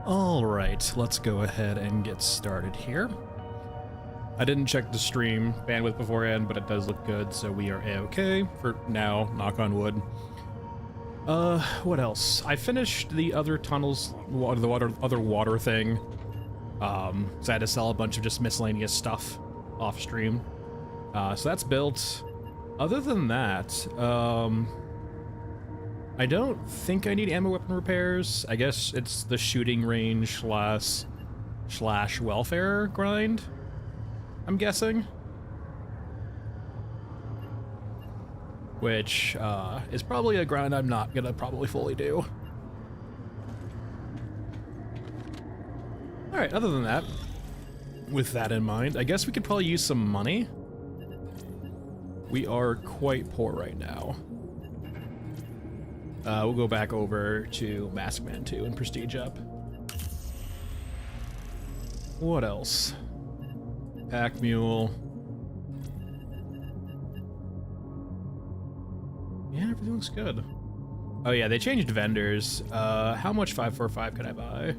Alright, let's go ahead and get started here. I didn't check the stream bandwidth beforehand, but it does look good, so we are a-okay for now, knock on wood. What else? I finished the other tunnels, other water thing. So I had to sell a bunch of just miscellaneous stuff off stream. So that's built. Other than that, I don't think I need ammo weapon repairs. I guess it's the shooting range slash welfare grind, I'm guessing. Which is probably a grind I'm not gonna probably fully do. Alright, other than that, with that in mind, I guess we could probably use some money. We are quite poor right now. We'll go back over to Maskman 2 and Prestige up. What else? Pack Mule. Yeah, everything looks good. Oh yeah, they changed vendors. How much 545 could I buy?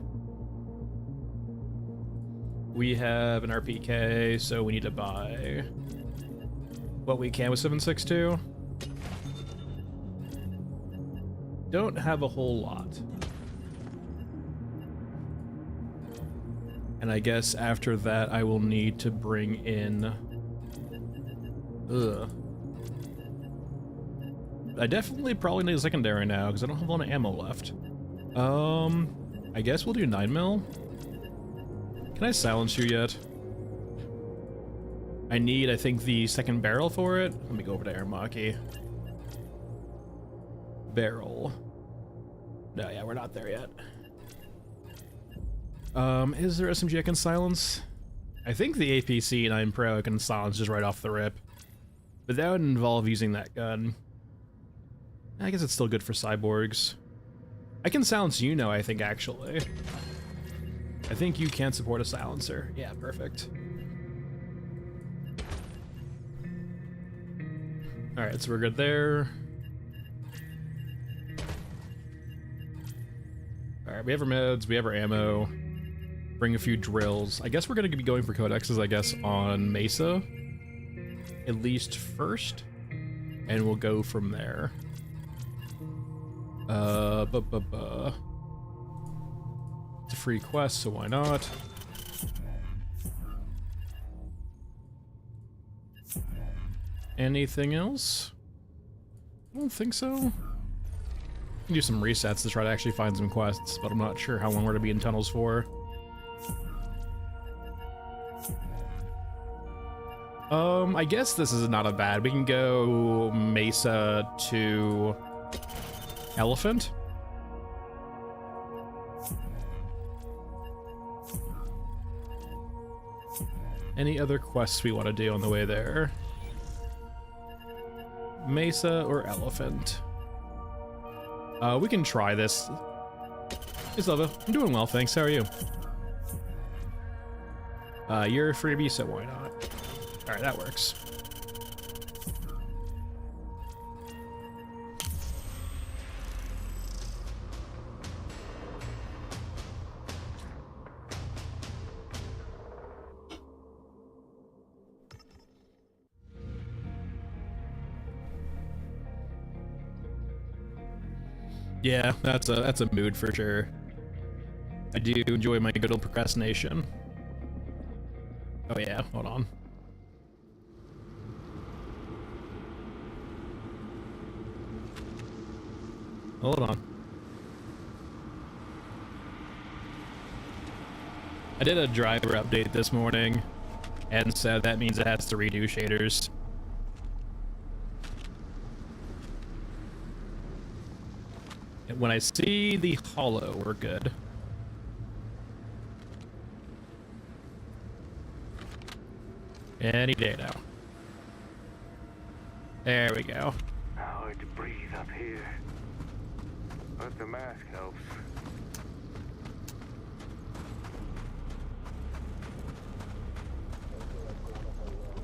We have an RPK, so we need to buy what we can with 762. Don't have a whole lot. And I guess after that I will need to bring in... I definitely probably need a secondary now, because I don't have a lot of ammo left. I guess we'll do 9mm. Can I silence you yet? I need, I think, the second barrel for it. Let me go over to Aramaki. Barrel. No, yeah, we're not there yet. Is there SMG I can silence? I think the APC 9 Pro I can silence just right off the rip. But that would involve using that gun. I guess it's still good for cyborgs. I can silence you now, I think, actually. I think you can support a silencer. Yeah, perfect. Alright, so we're good there. Alright, we have our meds, we have our ammo. Bring a few drills. I guess we're gonna be going for codexes, I guess, on Mesa. At least first. And we'll go from there. It's a free quest, so why not? Anything else? I don't think so. I can do some resets to try to actually find some quests, but I'm not sure how long we're gonna be in tunnels for. I guess this is not a bad. We can go Mesa to Elephant. Any other quests we want to do on the way there? Mesa or Elephant? We can try this. Hey, Slava. I'm doing well, thanks. How are you? You're a freebie, so why not? Alright, that works. Yeah, that's a mood for sure. I do enjoy my good old procrastination. Oh yeah, hold on. Hold on. I did a driver update this morning, and so that means it has to redo shaders. And when I see the hollow, we're good. Any day now. There we go. Hard to breathe up here, but the mask helps.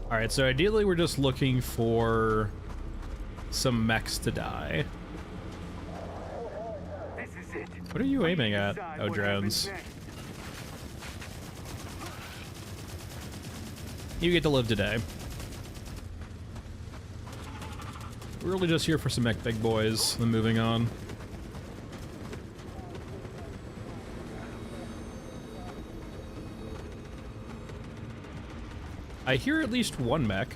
Alright, so ideally we're just looking for some mechs to die. This is it. What are you aiming at? Decide Oh, what drones. happens next. You get to live today. We're really just here for some mech big boys, then moving on. I hear at least one mech.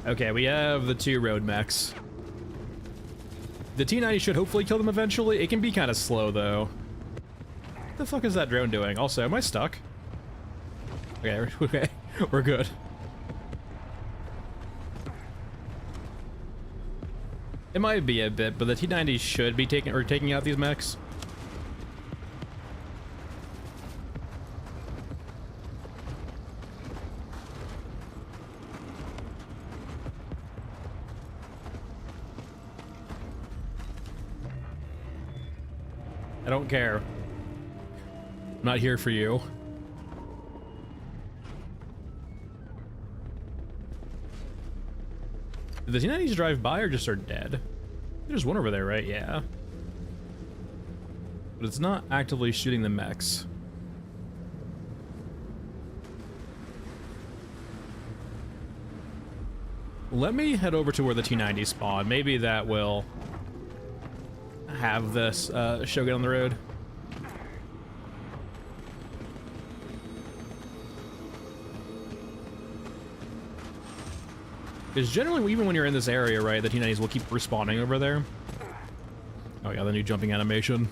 Okay, we have the 2 road mechs. The T-90 should hopefully kill them eventually. It can be kind of slow, though. What the fuck is that drone doing? Also, am I stuck? Okay, okay, we're good. It might be a bit, but the T-90 should be taking out these mechs. I don't care. I'm not here for you. Did the T-90s drive by or just are dead? There's one over there, right? Yeah. But it's not actively shooting the mechs. Let me head over to where the T-90s spawn. Maybe that will have this show get on the road. Because generally, even when you're in this area, right, the T-90s will keep respawning over there. Oh yeah, the new jumping animation.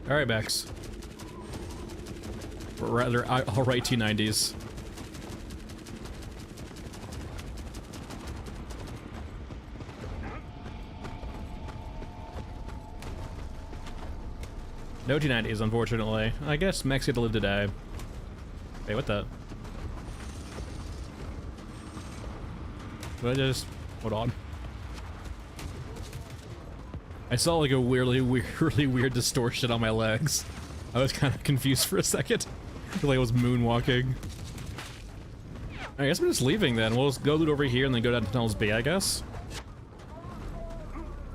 Alright, Bex. Or rather, alright T-90s. No T-90s, unfortunately. I guess mechs get to live today. Hey, what the? Did I just... Hold on. I saw like a really weird distortion on my legs. I was kind of confused for a second. I feel like I was moonwalking. I guess we're just leaving then. We'll just go loot over here and then go down to Tunnels B, I guess.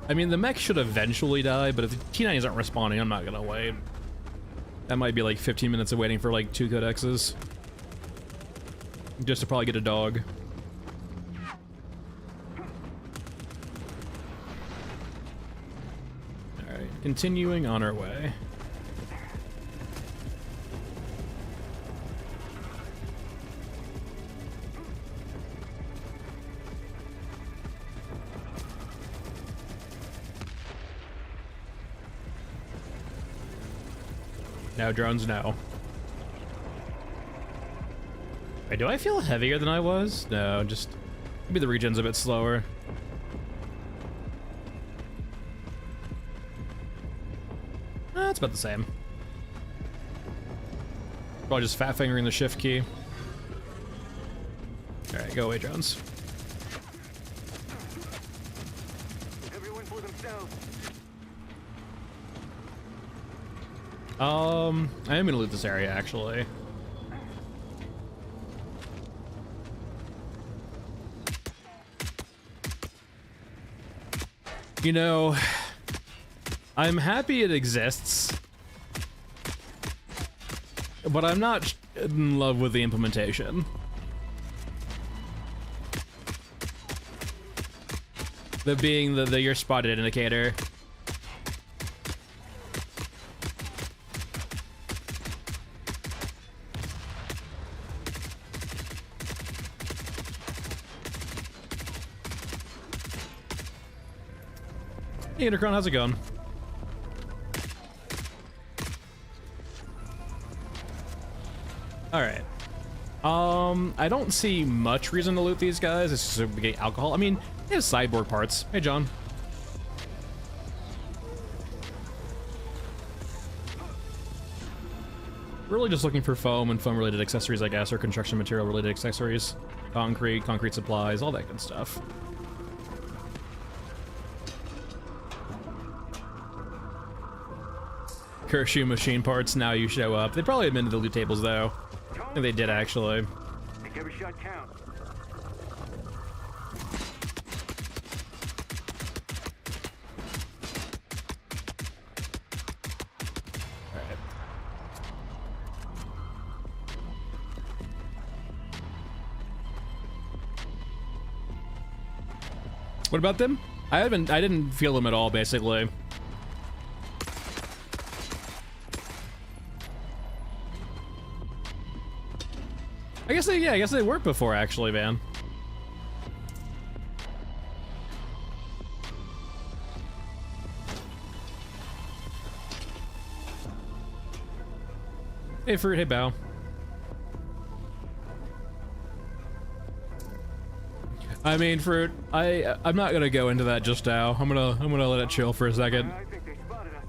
I mean, the mech should eventually die, but if the T-90s aren't respawning, I'm not gonna wait. That might be like 15 minutes of waiting for like 2 codexes. Just to probably get a dog. Alright, continuing on our way. No, drones, no. Wait, do I feel heavier than I was? No, just... Maybe the regen's a bit slower. It's about the same. Probably just fat fingering the shift key. Alright, go away, drones. Everyone for themselves. I am gonna loot this area, actually. You know, I'm happy it exists, but I'm not in love with the implementation. The being the your spotted indicator. Hey, Intercron, how's it going? Alright. I don't see much reason to loot these guys. It's just to get alcohol. I mean, they have cyborg parts. Hey, John. really just looking for foam and foam-related accessories, I guess, or construction material-related accessories. Concrete supplies, all that good stuff. Kershaw machine parts, now you show up. They probably admitted the loot tables, though. I think they did, actually. Make every shot count. Alright. What about them? I didn't feel them at all, basically. I guess they worked before, actually, man. Hey, Fruit, hey, Bow. I mean, Fruit, I'm not gonna go into that just now. I'm gonna let it chill for a second. I think they spotted us.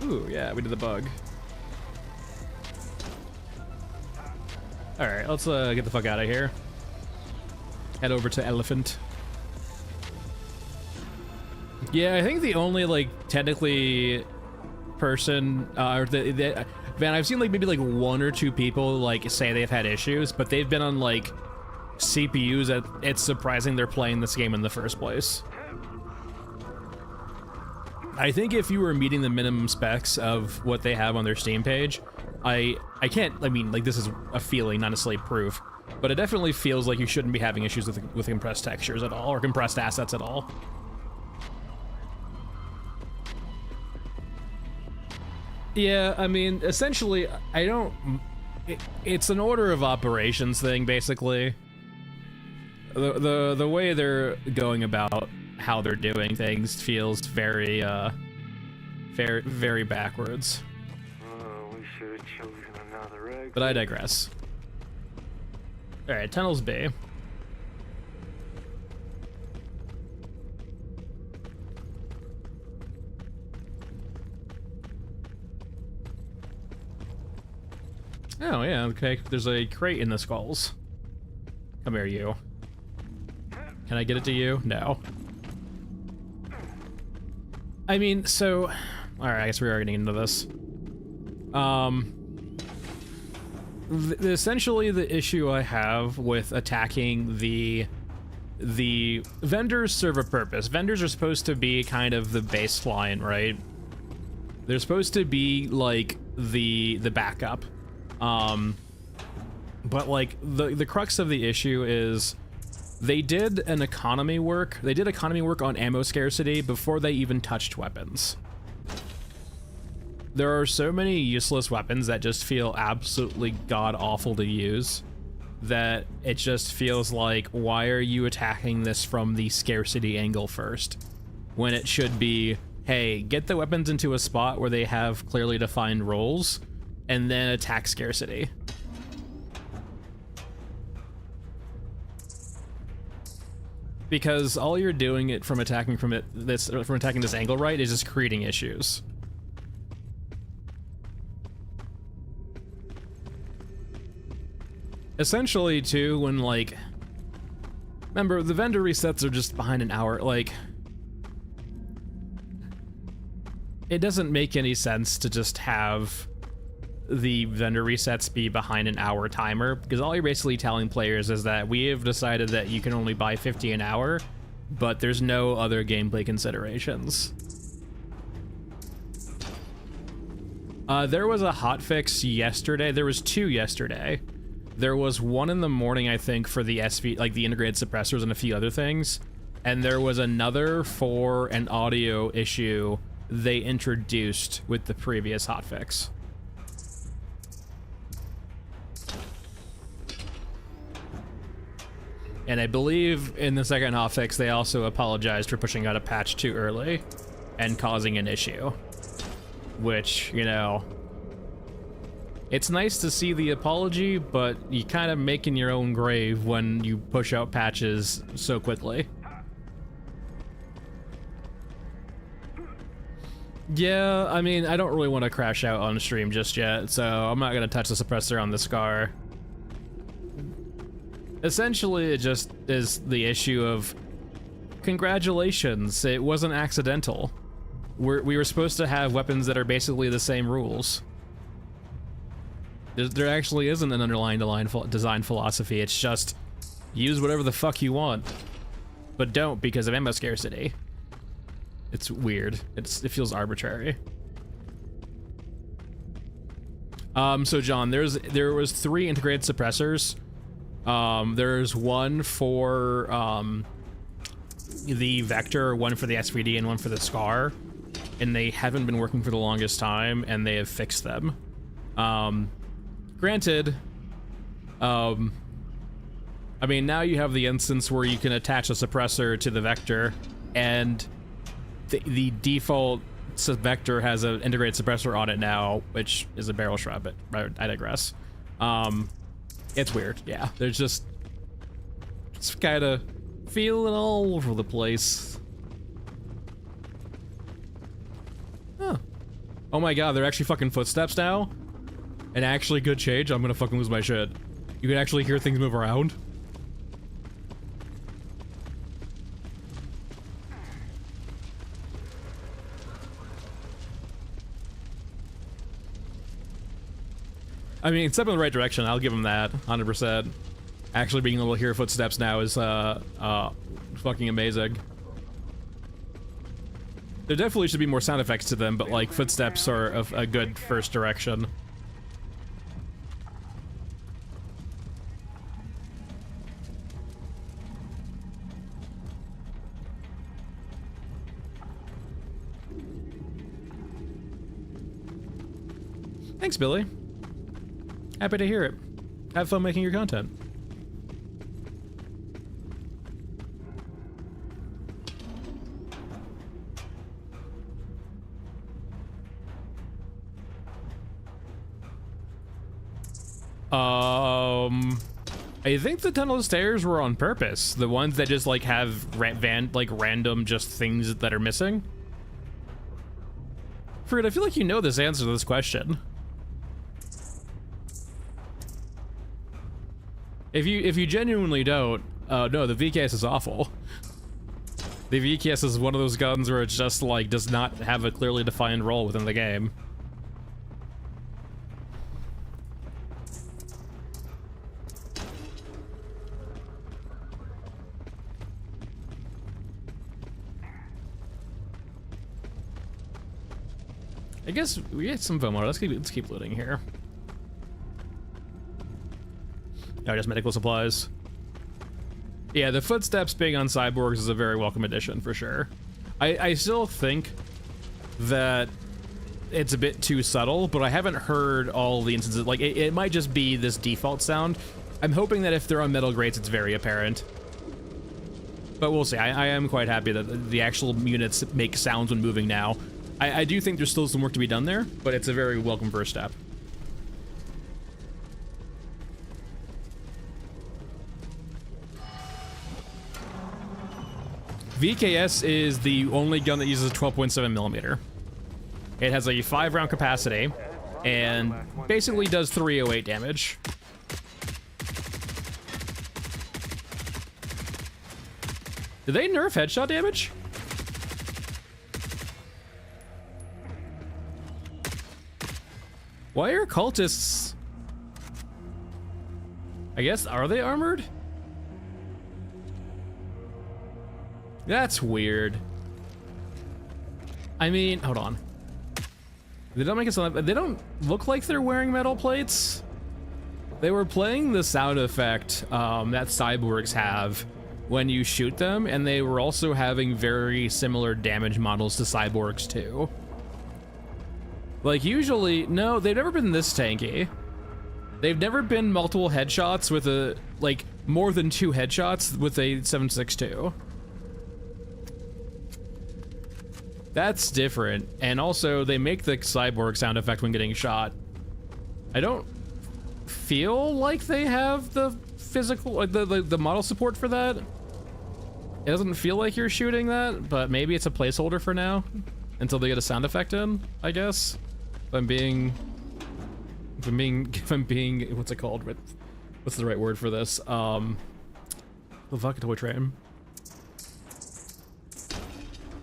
Ooh, yeah, we did the bug. Alright, let's get the fuck out of here. Head over to Elephant. Yeah, I think the only, like, technically person, Van, I've seen, like, maybe, like, one or two people, like, say they've had issues, but they've been on, like, CPUs that it's surprising they're playing this game in the first place. I think if you were meeting the minimum specs of what they have on their Steam page, I mean, like, this is a feeling, not necessarily proof, but it definitely feels like you shouldn't be having issues with compressed textures at all, or compressed assets at all. Yeah, I mean, essentially, it's an order of operations thing, basically. The way they're going about how they're doing things feels very, very backwards. Oh, we should have chosen another egg. But I digress. Alright, Tunnels Bay. Oh, yeah, okay. There's a crate in the skulls. Come here, you. Can I get it to you? No. I mean, so... Alright, I guess we are getting into this. Essentially, the issue I have with attacking the vendors serve a purpose. Vendors are supposed to be kind of the baseline, right? They're supposed to be, like, the backup. But like the crux of the issue is they did economy work on ammo scarcity before they even touched weapons. There are so many useless weapons that just feel absolutely god-awful to use that it just feels like, why are you attacking this from the scarcity angle first? When it should be, hey, get the weapons into a spot where they have clearly defined roles, and then attack scarcity. Because all you're doing it from attacking this angle, right, is just creating issues. Essentially, too, when, like, remember, the vendor resets are just behind an hour, like, it doesn't make any sense to just have the vendor resets be behind an hour timer, because all you're basically telling players is that we have decided that you can only buy 50 an hour, but there's no other gameplay considerations. There was a hotfix yesterday. There was two yesterday. There was one in the morning, I think, for the SV, like the integrated suppressors and a few other things, and there was another for an audio issue they introduced with the previous hotfix. And I believe in the second hotfix, they also apologized for pushing out a patch too early and causing an issue. Which, you know, it's nice to see the apology, but you kind of making your own grave when you push out patches so quickly. Yeah, I mean, I don't really want to crash out on stream just yet, so I'm not gonna touch the suppressor on the Scar. Essentially, it just is the issue of, congratulations, it wasn't accidental. We were supposed to have weapons that are basically the same rules. There actually isn't an underlying design philosophy, it's just, use whatever the fuck you want. But don't because of ammo scarcity. It's weird. It feels arbitrary. So John, there was 3 integrated suppressors. There's one for the Vector, one for the SVD, and one for the Scar, and they haven't been working for the longest time, and they have fixed them. Granted, I mean, now you have the instance where you can attach a suppressor to the Vector, and the default Vector has an integrated suppressor on it now, which is a barrel shrub, but I digress. It's weird, yeah. There's just, it's kind of feeling all over the place. Huh. Oh my god, they're actually fucking footsteps now? And actually good change? I'm gonna fucking lose my shit. You can actually hear things move around? I mean, step in the right direction, I'll give him that, 100%. Actually being able to hear footsteps now is, fucking amazing. There definitely should be more sound effects to them, but, like, footsteps are a good first direction. Thanks, Billy. Happy to hear it. Have fun making your content. I think the tunnel stairs were on purpose. The ones that just like have random just things that are missing. Fred, I feel like you know this answer to this question. If you genuinely don't, no, the VKS is awful. The VKS is one of those guns where it just like does not have a clearly defined role within the game. I guess we get some FOMO. Let's keep looting here. No, just medical supplies. Yeah, the footsteps being on cyborgs is a very welcome addition for sure. I still think that it's a bit too subtle, but I haven't heard all the instances. Like, it might just be this default sound. I'm hoping that if they're on metal grates, it's very apparent. But we'll see. I am quite happy that the actual units make sounds when moving now. I do think there's still some work to be done there, but it's a very welcome first step. VKS is the only gun that uses a 12.7 millimeter. It has a 5-round capacity and basically does 308 damage. Did they nerf headshot damage? Why are cultists... I guess, are they armored? That's weird. I mean, hold on. They don't make it sound like, they don't look like they're wearing metal plates. They were playing the sound effect that cyborgs have when you shoot them, and they were also having very similar damage models to cyborgs too. Like usually, no, they've never been this tanky. They've never been multiple headshots with a, like, more than 2 headshots with a 7.62. That's different. And also, they make the cyborg sound effect when getting shot. I don't feel like they have the physical, like the model support for that. It doesn't feel like you're shooting that, but maybe it's a placeholder for now. until they get a sound effect in, I guess. If I'm being, what's it called? What's the right word for this? The fuck toy train.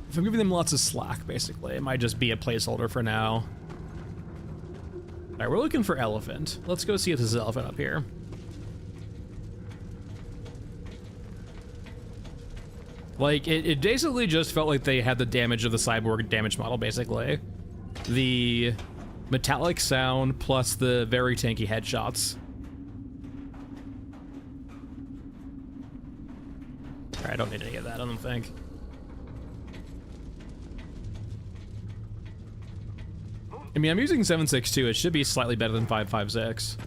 If I'm giving them lots of slack, basically, it might just be a placeholder for now. All right, we're looking for elephant. Let's go see if there's an elephant up here. Like, it basically just felt like they had the damage of the cyborg damage model, basically. The metallic sound plus the very tanky headshots. Alright, I don't need any of that, I don't think. I mean, I'm using 7.62, it should be slightly better than 5.56.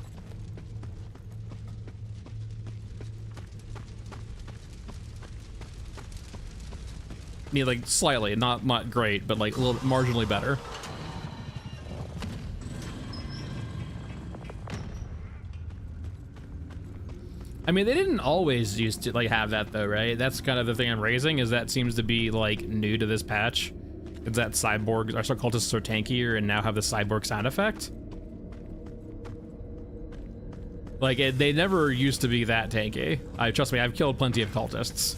I mean, like, slightly, not great, but like a little marginally better. I mean, they didn't always used to like have that though, right? That's kind of the thing I'm raising, is that seems to be like new to this patch. Is that cyborgs, our cultists are tankier and now have the cyborg sound effect? Like, they never used to be that tanky. Trust me, I've killed plenty of cultists.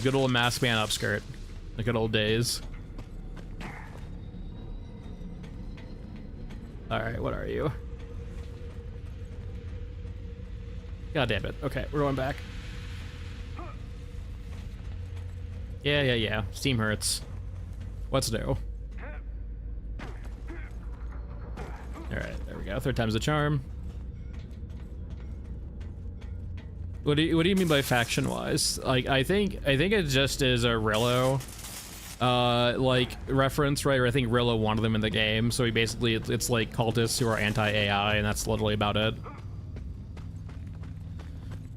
Good old mask man upskirt. The good old days. Alright, what are you? God damn it. Okay, we're going back. Yeah. Steam hurts. What's new? Alright, there we go. Third time's the charm. What do you mean by faction wise? Like, I think it just is a Rillo like reference, right? Or I think Rillo wanted them in the game, so he basically it's like cultists who are anti-AI, and that's literally about it.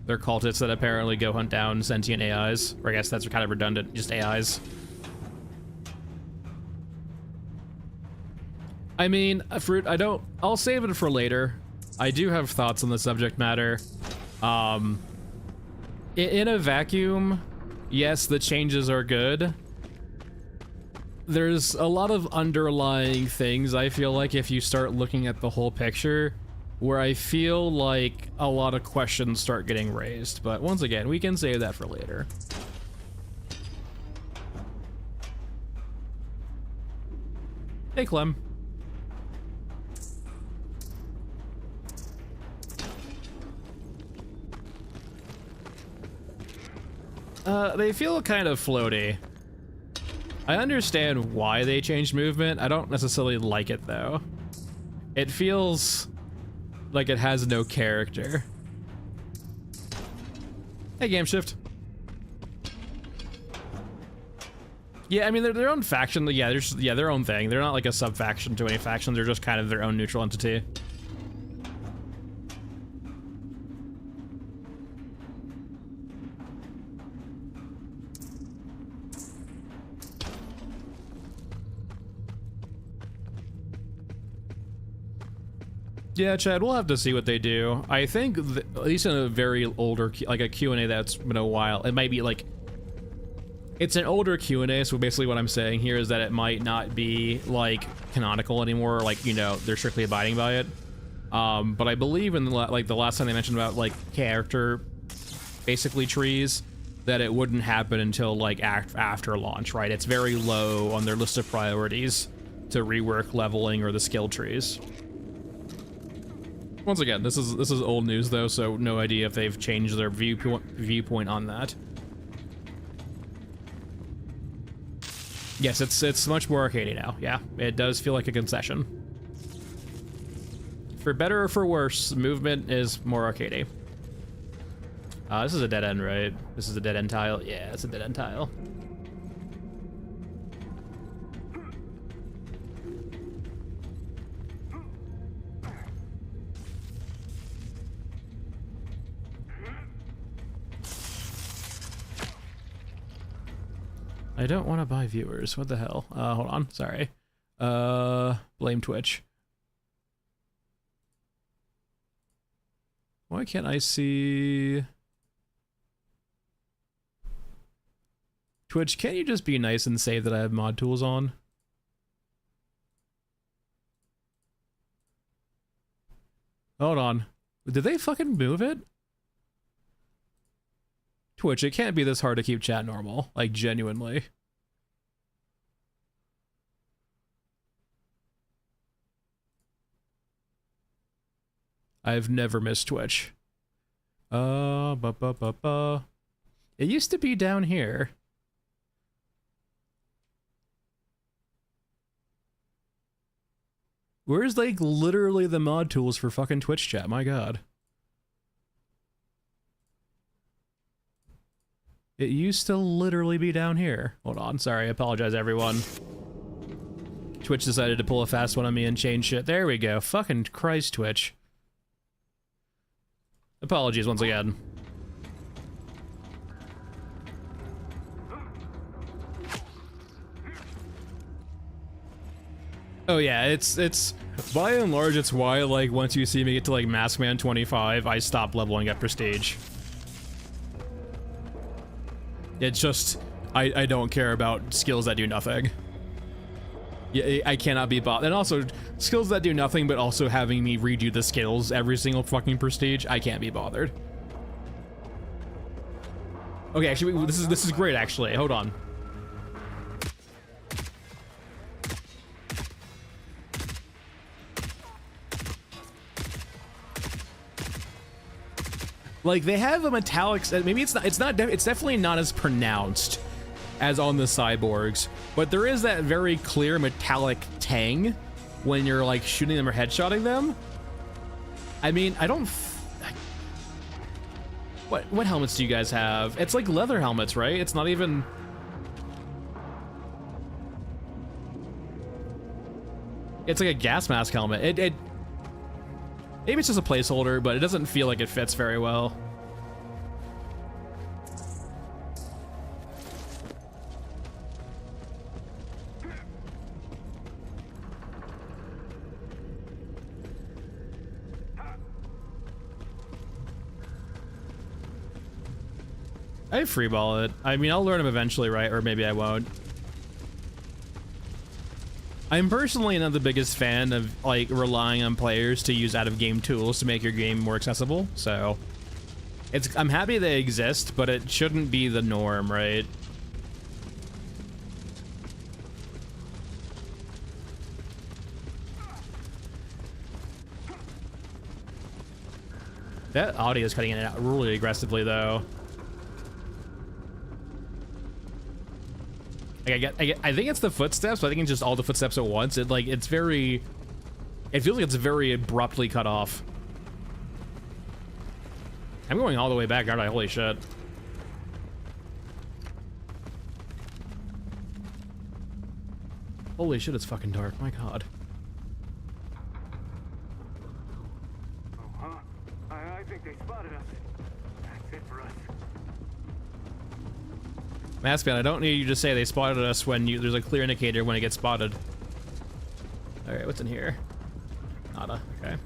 They're cultists that apparently go hunt down sentient AIs, or I guess that's kind of redundant, just AIs. I mean, fruit. I'll save it for later. I do have thoughts on the subject matter. In a vacuum, yes, the changes are good. There's a lot of underlying things, I feel like, if you start looking at the whole picture, where I feel like a lot of questions start getting raised. But once again, we can save that for later. Hey, Clem. They feel kind of floaty. I understand why they changed movement. I don't necessarily like it though. It feels like it has no character. Hey, Game Shift. Yeah, I mean, they're their own faction. Yeah, they're just, their own thing. They're not like a sub-faction to any faction. They're just kind of their own neutral entity. Yeah, Chad, we'll have to see what they do. I think, at least in a very older, like a Q&A that's been a while, it might be like, it's an older Q&A, so basically what I'm saying here is that it might not be, like, canonical anymore, like, you know, they're strictly abiding by it. But I believe in, like, the last time they mentioned about, like, character, basically trees, that it wouldn't happen until, like, after launch, right? It's very low on their list of priorities to rework leveling or the skill trees. Once again, this is old news though, so no idea if they've changed their viewpoint on that. Yes, it's much more arcadey now. Yeah, it does feel like a concession. For better or for worse, movement is more arcadey. This is a dead end, right? This is a dead end tile. Yeah, it's a dead end tile. I don't want to buy viewers. What the hell? Hold on. Sorry. Blame Twitch. Why can't I see... Twitch, can't you just be nice and say that I have mod tools on? Hold on. Did they fucking move it? Twitch, it can't be this hard to keep chat normal. Like, genuinely. I've never missed Twitch. It used to be down here. Where's, like, literally the mod tools for fucking Twitch chat? My god. It used to literally be down here. Hold on, sorry, I apologize, everyone. Twitch decided to pull a fast one on me and change shit. There we go. Fucking Christ, Twitch. Apologies once again. Oh yeah, it's by and large, it's why, like, once you see me get to, like, Maskman 25, I stop leveling up Prestige. It's just, I don't care about skills that do nothing. Yeah, I cannot be bought. And also, skills that do nothing, but also having me redo the skills every single fucking Prestige, I can't be bothered. Okay, actually, this is great, actually. Hold on. Like, they have a metallic, maybe it's definitely not as pronounced as on the cyborgs, but there is that very clear metallic tang when you're, like, shooting them or headshotting them. I mean, I don't, what helmets do you guys have? It's like leather helmets, right? It's not even, it's like a gas mask helmet. Maybe it's just a placeholder, but it doesn't feel like it fits very well. I freeball it. I mean, I'll learn them eventually, right? Or maybe I won't. I'm personally not the biggest fan of, like, relying on players to use out-of-game tools to make your game more accessible, so I'm happy they exist, but it shouldn't be the norm, right? That audio is cutting in and out really aggressively, though. I think it's the footsteps, but I think it's just all the footsteps at once. It feels like it's very abruptly cut off. I'm going all the way back, aren't I? Holy shit. Holy shit, it's fucking dark. My god. Oh, huh? I think they spotted us. That's it for us. Maskman, I don't need you to say they spotted us when there's a clear indicator when it gets spotted. Alright, what's in here? Nada, okay.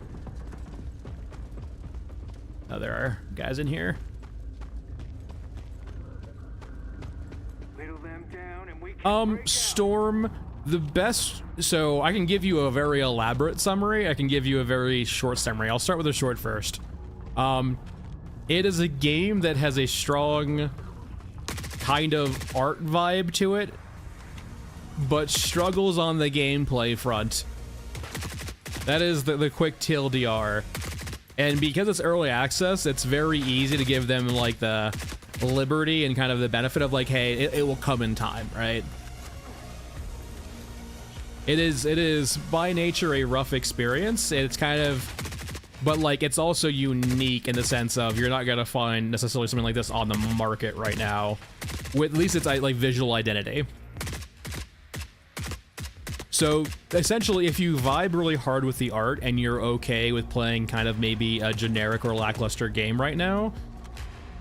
Oh, there are guys in here. Whittle them down and we can break out. Storm, the best, so I can give you a very elaborate summary, I can give you a very short summary. I'll start with the short first. It is a game that has a strong kind of art vibe to it, but struggles on the gameplay front. That is the quick TLDR. And because it's early access, it's very easy to give them, like, the liberty and kind of the benefit of, like, hey, it will come in time, right? It is by nature a rough experience. It's kind of, but, like, it's also unique in the sense of you're not gonna find necessarily something like this on the market right now. With, at least it's like visual identity. So essentially, if you vibe really hard with the art and you're okay with playing kind of maybe a generic or lackluster game right now,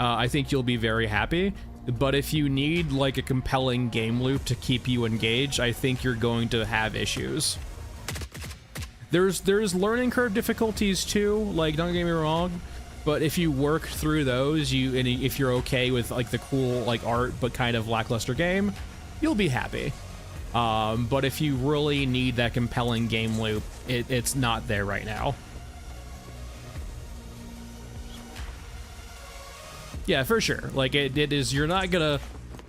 I think you'll be very happy. but if you need like a compelling game loop to keep you engaged, I think you're going to have issues. There's learning curve difficulties too, like, don't get me wrong, but if you work through those, and if you're okay with like the cool like art but kind of lackluster game, you'll be happy. But if you really need that compelling game loop, it's not there right now. Yeah, for sure. Like, it is, you're not gonna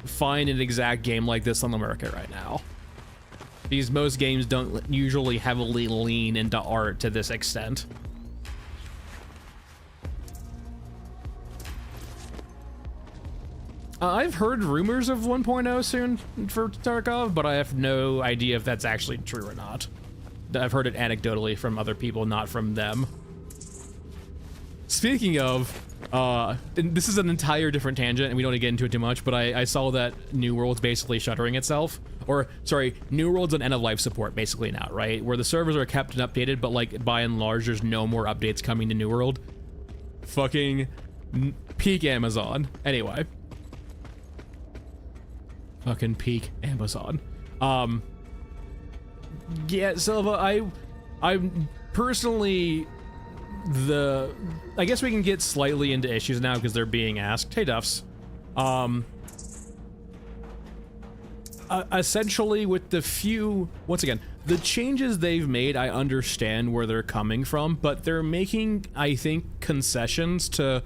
find an exact game like this on the market right now. Because most games don't usually heavily lean into art to this extent. I've heard rumors of 1.0 soon for Tarkov, but I have no idea if that's actually true or not. I've heard it anecdotally from other people, not from them. Speaking of, and this is an entire different tangent, and we don't want to get into it too much, but I saw that New World's basically shuttering itself. Or, sorry, New World's on end-of-life support basically now, right? Where the servers are kept and updated, but like, by and large, there's no more updates coming to New World. Fucking peak Amazon. Anyway. Fucking peak Amazon. Yeah, Silva, I'm personally I guess we can get slightly into issues now because they're being asked. Hey, Duffs. Essentially with the few, once again, the changes they've made, I understand where they're coming from, but they're making, I think, concessions to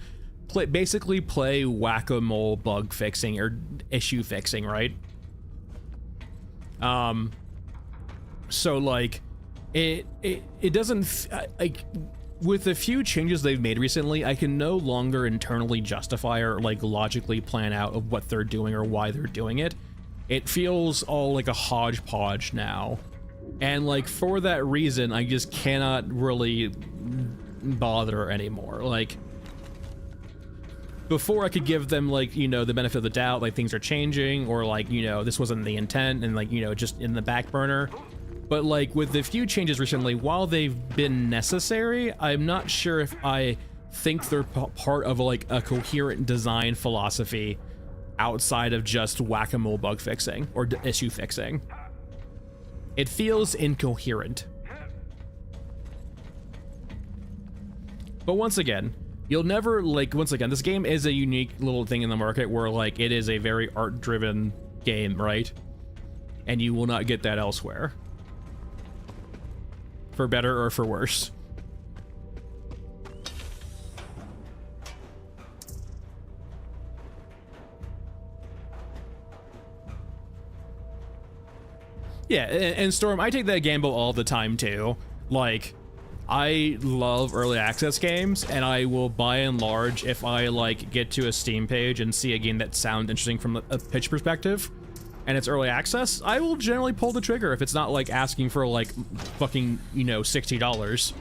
basically play whack-a-mole bug fixing or issue fixing, right? So like it doesn't like, with the few changes they've made recently, I can no longer internally justify or like logically plan out of what they're doing or why they're doing it. It feels all like a hodgepodge now, and like for that reason I just cannot really bother anymore. Like, before I could give them, like, you know, the benefit of the doubt, like things are changing, or like, you know, this wasn't the intent, and like, you know, just in the back burner. But like with the few changes recently, while they've been necessary, I'm not sure if I think they're part of like a coherent design philosophy outside of just whack-a-mole bug fixing or issue fixing. It feels incoherent. But once again, you'll never, like, once again, this game is a unique little thing in the market where, like, it is a very art-driven game, right? And you will not get that elsewhere. For better or for worse. Yeah, and Storm, I take that gamble all the time, too. Like, I love early access games, and I will, by and large, if I like get to a Steam page and see a game that sounds interesting from a pitch perspective, and it's early access, I will generally pull the trigger if it's not like asking for like fucking, you know, $60.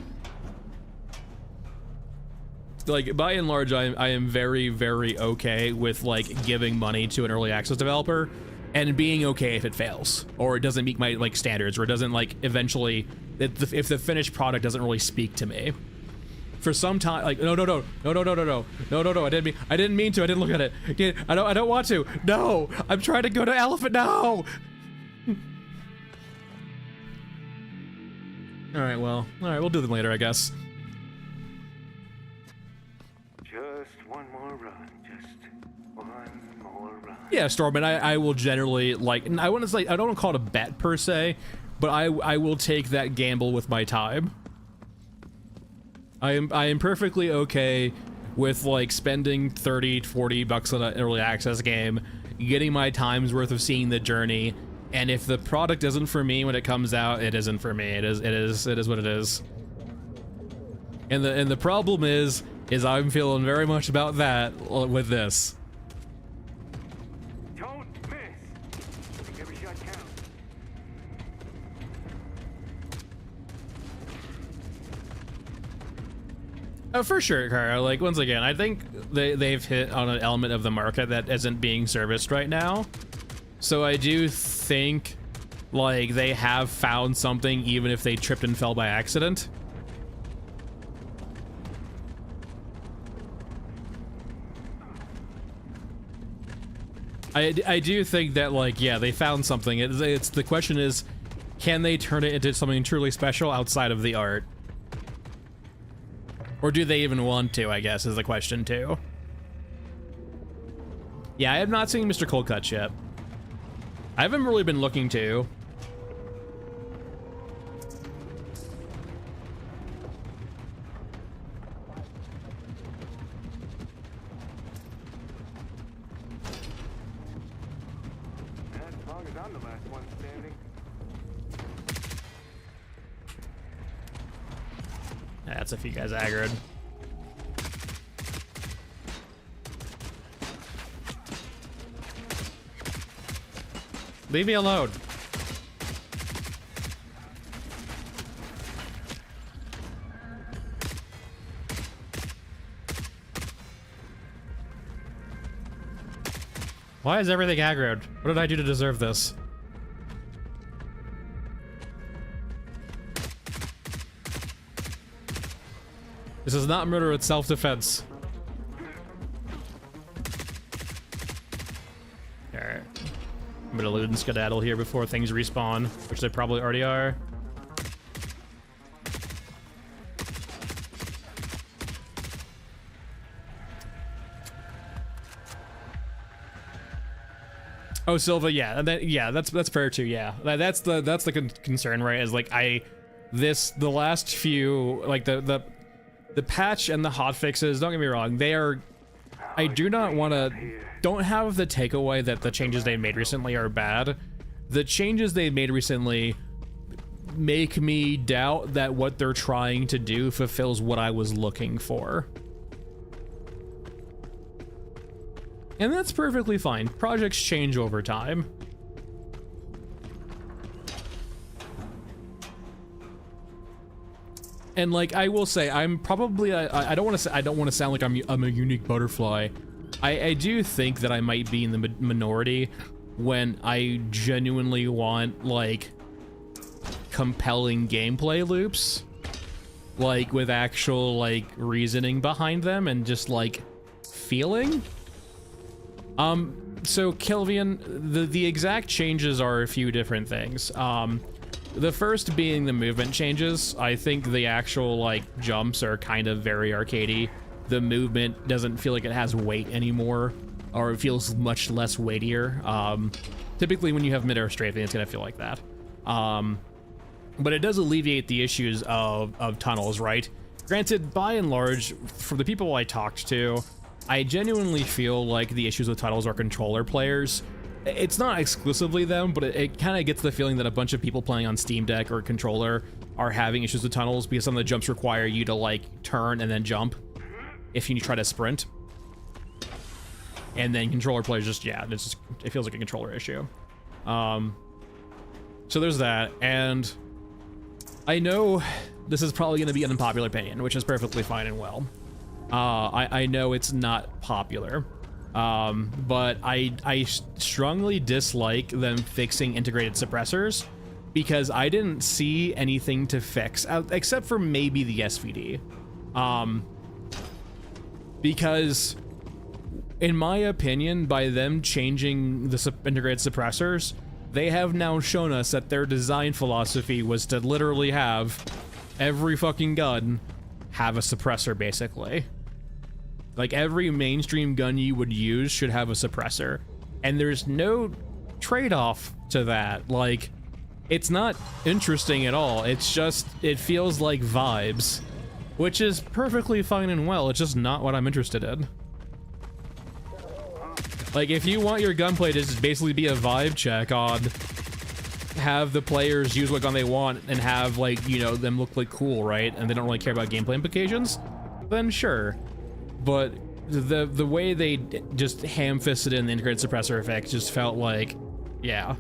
Like, by and large, I am very, very okay with like giving money to an early access developer and being okay if it fails, or it doesn't meet my like standards, or it doesn't like eventually, if the finished product doesn't really speak to me. For some time, like, no, I didn't mean to, I didn't look at it. I don't want to. No, I'm trying to go to Elephant. No. All right, we'll do them later, I guess. Just one more run. Just one more run. Yeah, Storm, and I will generally, like, I wouldn't say, I don't want to call it a bet per se, but I will take that gamble with my time. I am perfectly okay with like spending 30, 40 bucks on an early access game, getting my time's worth of seeing the journey, and if the product isn't for me when it comes out, it isn't for me. It is what it is. And the problem is I'm feeling very much about that with this. Don't miss. Make every shot count. Oh, for sure, Kara. Like, once again, I think they've hit on an element of the market that isn't being serviced right now. So I do think, like, they have found something, even if they tripped and fell by accident. I do think that, like, yeah, they found something. It's the question is, can they turn it into something truly special outside of the art? Or do they even want to, I guess, is the question, too. Yeah, I have not seen Mr. Cold Cuts yet. I haven't really been looking to. As long as I'm the last one standing. That's a few guys aggroed. Leave me alone. Why is everything aggroed? What did I do to deserve this? This is not murder, it's self-defense. Alright. I'm gonna loot and skedaddle here before things respawn, which they probably already are. Oh, Silva, yeah, that's fair too. Yeah, that's the concern, right? Is like the last few, like the patch and the hotfixes. Don't get me wrong, they are. I do not want to. Don't have the takeaway that the changes they made recently are bad. The changes they made recently make me doubt that what they're trying to do fulfills what I was looking for. And that's perfectly fine. Projects change over time. And like I will say, I'm probably I don't want to sound like I'm a unique butterfly. I do think that I might be in the minority when I genuinely want like compelling gameplay loops, like with actual like reasoning behind them and just like feeling. So Kilvian, the exact changes are a few different things. The first being the movement changes. I think the actual like jumps are kind of very arcadey. The movement doesn't feel like it has weight anymore, or it feels much less weightier. Typically when you have mid-air strafing, it's gonna feel like that. But it does alleviate the issues of tunnels, right? Granted, by and large, for the people I talked to, I genuinely feel like the issues with tunnels are controller players. It's not exclusively them, but it kind of gets the feeling that a bunch of people playing on Steam Deck or controller are having issues with tunnels because some of the jumps require you to like turn and then jump if you try to sprint. And then controller players just, yeah, it feels like a controller issue. So there's that, and I know this is probably going to be an unpopular opinion, which is perfectly fine and well. I know it's not popular, but I strongly dislike them fixing integrated suppressors because I didn't see anything to fix, except for maybe the SVD. Because in my opinion, by them changing the integrated suppressors, they have now shown us that their design philosophy was to literally have every fucking gun have a suppressor, basically. Like every mainstream gun you would use should have a suppressor, and there's no trade-off to that. Like, it's not interesting at all. It's just, it feels like vibes, which is perfectly fine and well. It's just not what I'm interested in. Like, if you want your gunplay to just basically be a vibe check on have the players use what gun they want and have, like, you know, them look like cool, right? And they don't really care about gameplay implications, then sure. But the way they just ham-fisted in the integrated suppressor effect just felt like, yeah.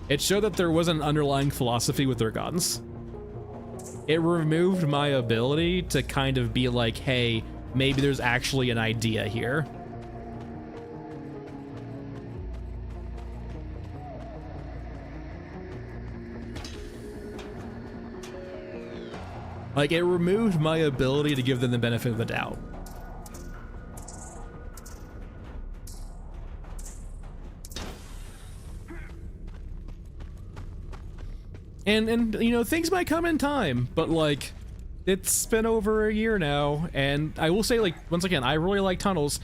It showed that there was an underlying philosophy with their guns. It removed my ability to kind of be like, hey, maybe there's actually an idea here. Like, it removed my ability to give them the benefit of the doubt. And you know, things might come in time, but like, it's been over a year now, and I will say, like, once again, I really like tunnels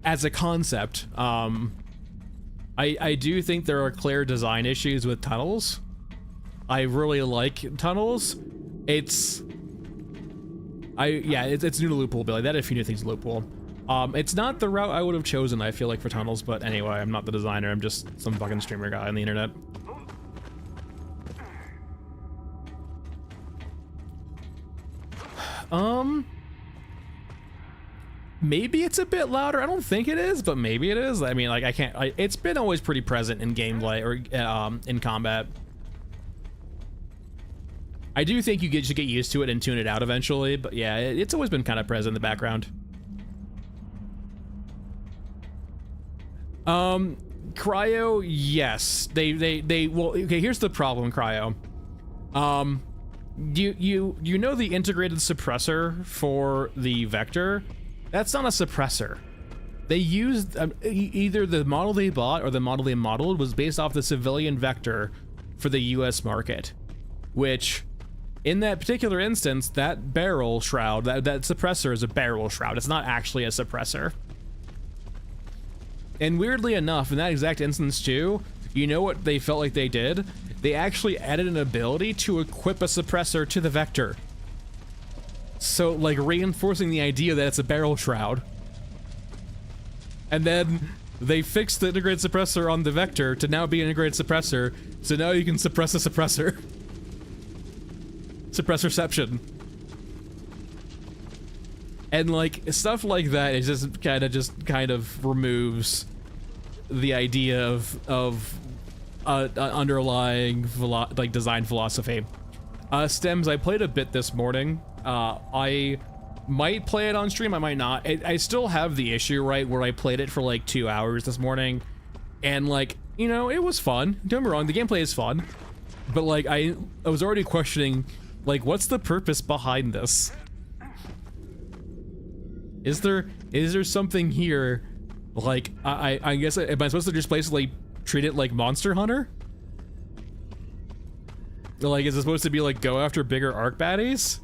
as a concept. I do think there are clear design issues with tunnels. I really like tunnels. It's new to loophole, Billy. That a few new things to loophole. It's not the route I would have chosen, I feel like, for tunnels, but anyway, I'm not the designer. I'm just some fucking streamer guy on the internet. Maybe it's a bit louder. I don't think it is, but maybe it is. I mean, like, it's been always pretty present in gameplay or in combat. I do think you should get used to it and tune it out eventually, but yeah, it's always been kind of present in the background. Cryo, yes. Well, okay, here's the problem, Cryo. You know the integrated suppressor for the Vector? That's not a suppressor. They used either the model they bought or the model they modeled was based off the civilian Vector for the US market, which in that particular instance, that barrel shroud, that suppressor is a barrel shroud. It's not actually a suppressor. And weirdly enough, in that exact instance too, you know what they felt like they did? They actually added an ability to equip a suppressor to the Vector. So, like, reinforcing the idea that it's a barrel shroud. And then they fixed the integrated suppressor on the Vector to now be an integrated suppressor, so now you can suppress a suppressor. Suppressorception. And, like, stuff like that is just kind of removes the idea of underlying design philosophy. Stems, I played a bit this morning. I might play it on stream, I might not. I still have the issue, right, where I played it for like 2 hours this morning, and like, you know, it was fun. Don't get me wrong, the gameplay is fun, but like, I was already questioning, like, what's the purpose behind this? Is there something here? Like, I guess, am I supposed to just basically treat it like Monster Hunter? Like, is it supposed to be like go after bigger arc baddies?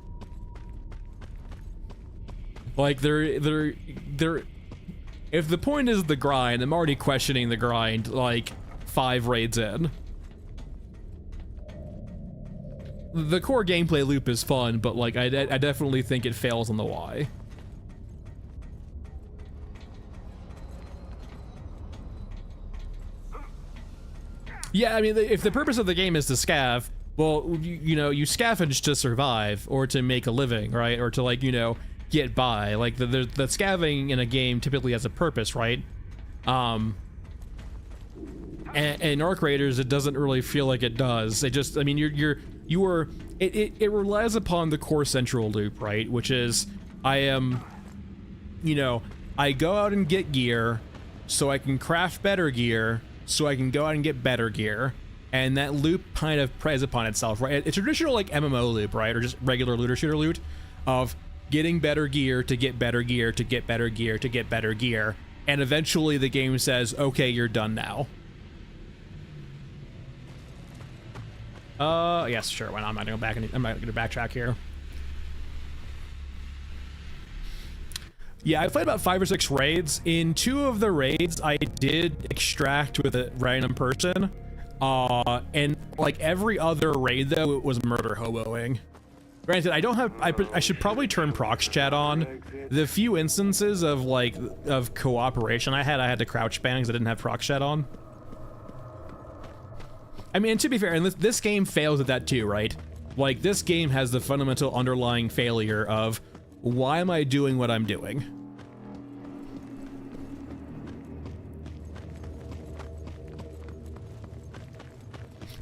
Like, if the point is the grind, I'm already questioning the grind, like, 5 raids in. The core gameplay loop is fun, but like, I definitely think it fails on the why. Yeah, I mean, if the purpose of the game is to scav, well, you know, you scavenge to survive, or to make a living, right? Or to, like, you know, get by. Like, the scavenging in a game typically has a purpose, right? And Arc Raiders, it doesn't really feel like it does. It just, I mean, it relies upon the core central loop, right? Which is, you know, I go out and get gear, so I can craft better gear, so I can go out and get better gear. And that loop kind of preys upon itself, right? It's a traditional, like, MMO loop, right? Or just regular looter shooter loot of getting better gear to get better gear to get better gear to get better gear. And eventually the game says, okay, you're done now. Yes, sure. Why not? I'm not gonna go back and I'm not gonna backtrack here. Yeah, I played about 5 or 6 raids. In 2 of the raids, I did extract with a random person. And like every other raid though, it was murder hoboing. Granted, I don't have, I should probably turn prox chat on. The few instances of like, of cooperation I had to crouch ban because I didn't have prox chat on. I mean, and to be fair, and this game fails at that too, right? Like, this game has the fundamental underlying failure of, why am I doing what I'm doing?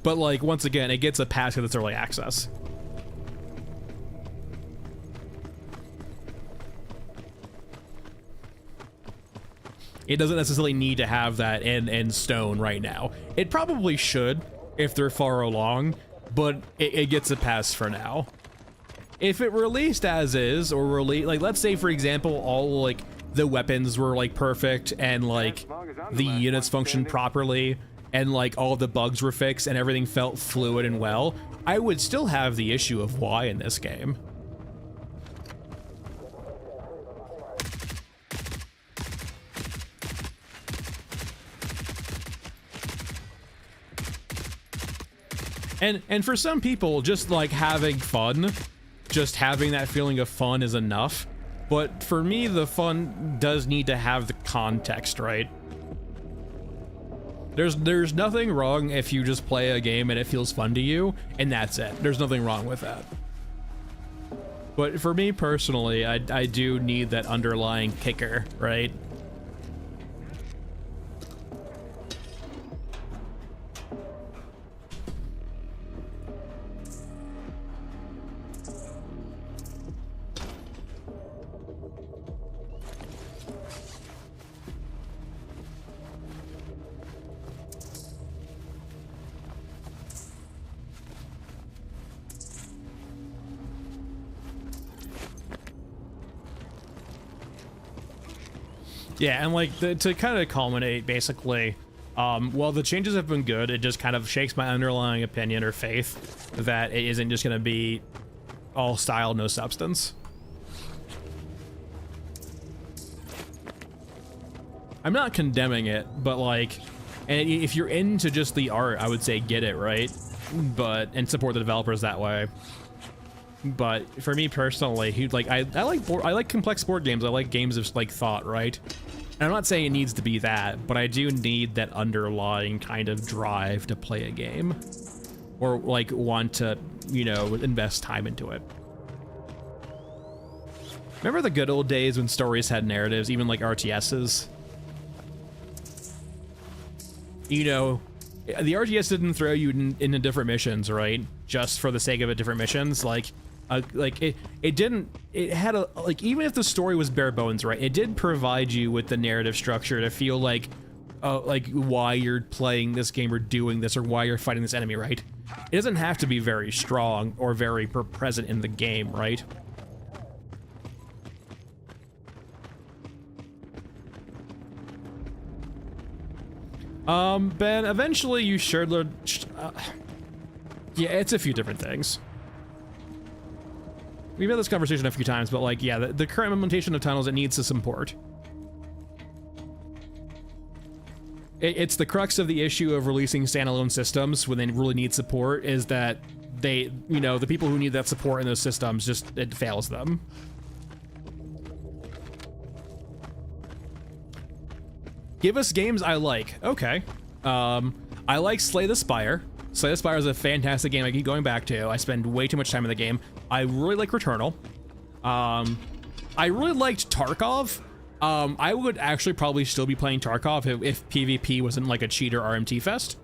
But like, once again, it gets a pass because it's early access. It doesn't necessarily need to have that in stone right now. It probably should if they're far along, but it gets a pass for now. If it released as is, or like, let's say for example, all like the weapons were like perfect and like the units functioned properly, and like all the bugs were fixed and everything felt fluid and well, I would still have the issue of why in this game. And for some people, just like having fun, just having that feeling of fun is enough. But for me, the fun does need to have the context, right? There's nothing wrong if you just play a game and it feels fun to you, and that's it. There's nothing wrong with that. But for me personally, I do need that underlying kicker, right? Yeah, and like to kind of culminate, basically, while the changes have been good, it just kind of shakes my underlying opinion or faith that it isn't just going to be all style, no substance. I'm not condemning it, but like, and if you're into just the art, I would say get it, right? And support the developers that way. But for me personally, I like complex board games. I like games of like thought, right? And I'm not saying it needs to be that, but I do need that underlying kind of drive to play a game, or like want to, you know, invest time into it. Remember the good old days when stories had narratives, even like RTSs? You know, the RTS didn't throw you into different missions, right? Just for the sake of it, different missions. Like it had a, like, even if the story was bare bones, right, it did provide you with the narrative structure to feel like why you're playing this game or doing this or why you're fighting this enemy, right? It doesn't have to be very strong or very present in the game, right? Ben, eventually you should learn, yeah, it's a few different things. We've had this conversation a few times, but like, yeah, the current implementation of tunnels, it needs to support. It's the crux of the issue of releasing standalone systems when they really need support, is that they, you know, the people who need that support in those systems, just, it fails them. Give us games I like. Okay. I like Slay the Spire. Slay the Spire is a fantastic game I keep going back to. I spend way too much time in the game. I really like Returnal. I really liked Tarkov. I would actually probably still be playing Tarkov if PvP wasn't like a cheater RMT fest.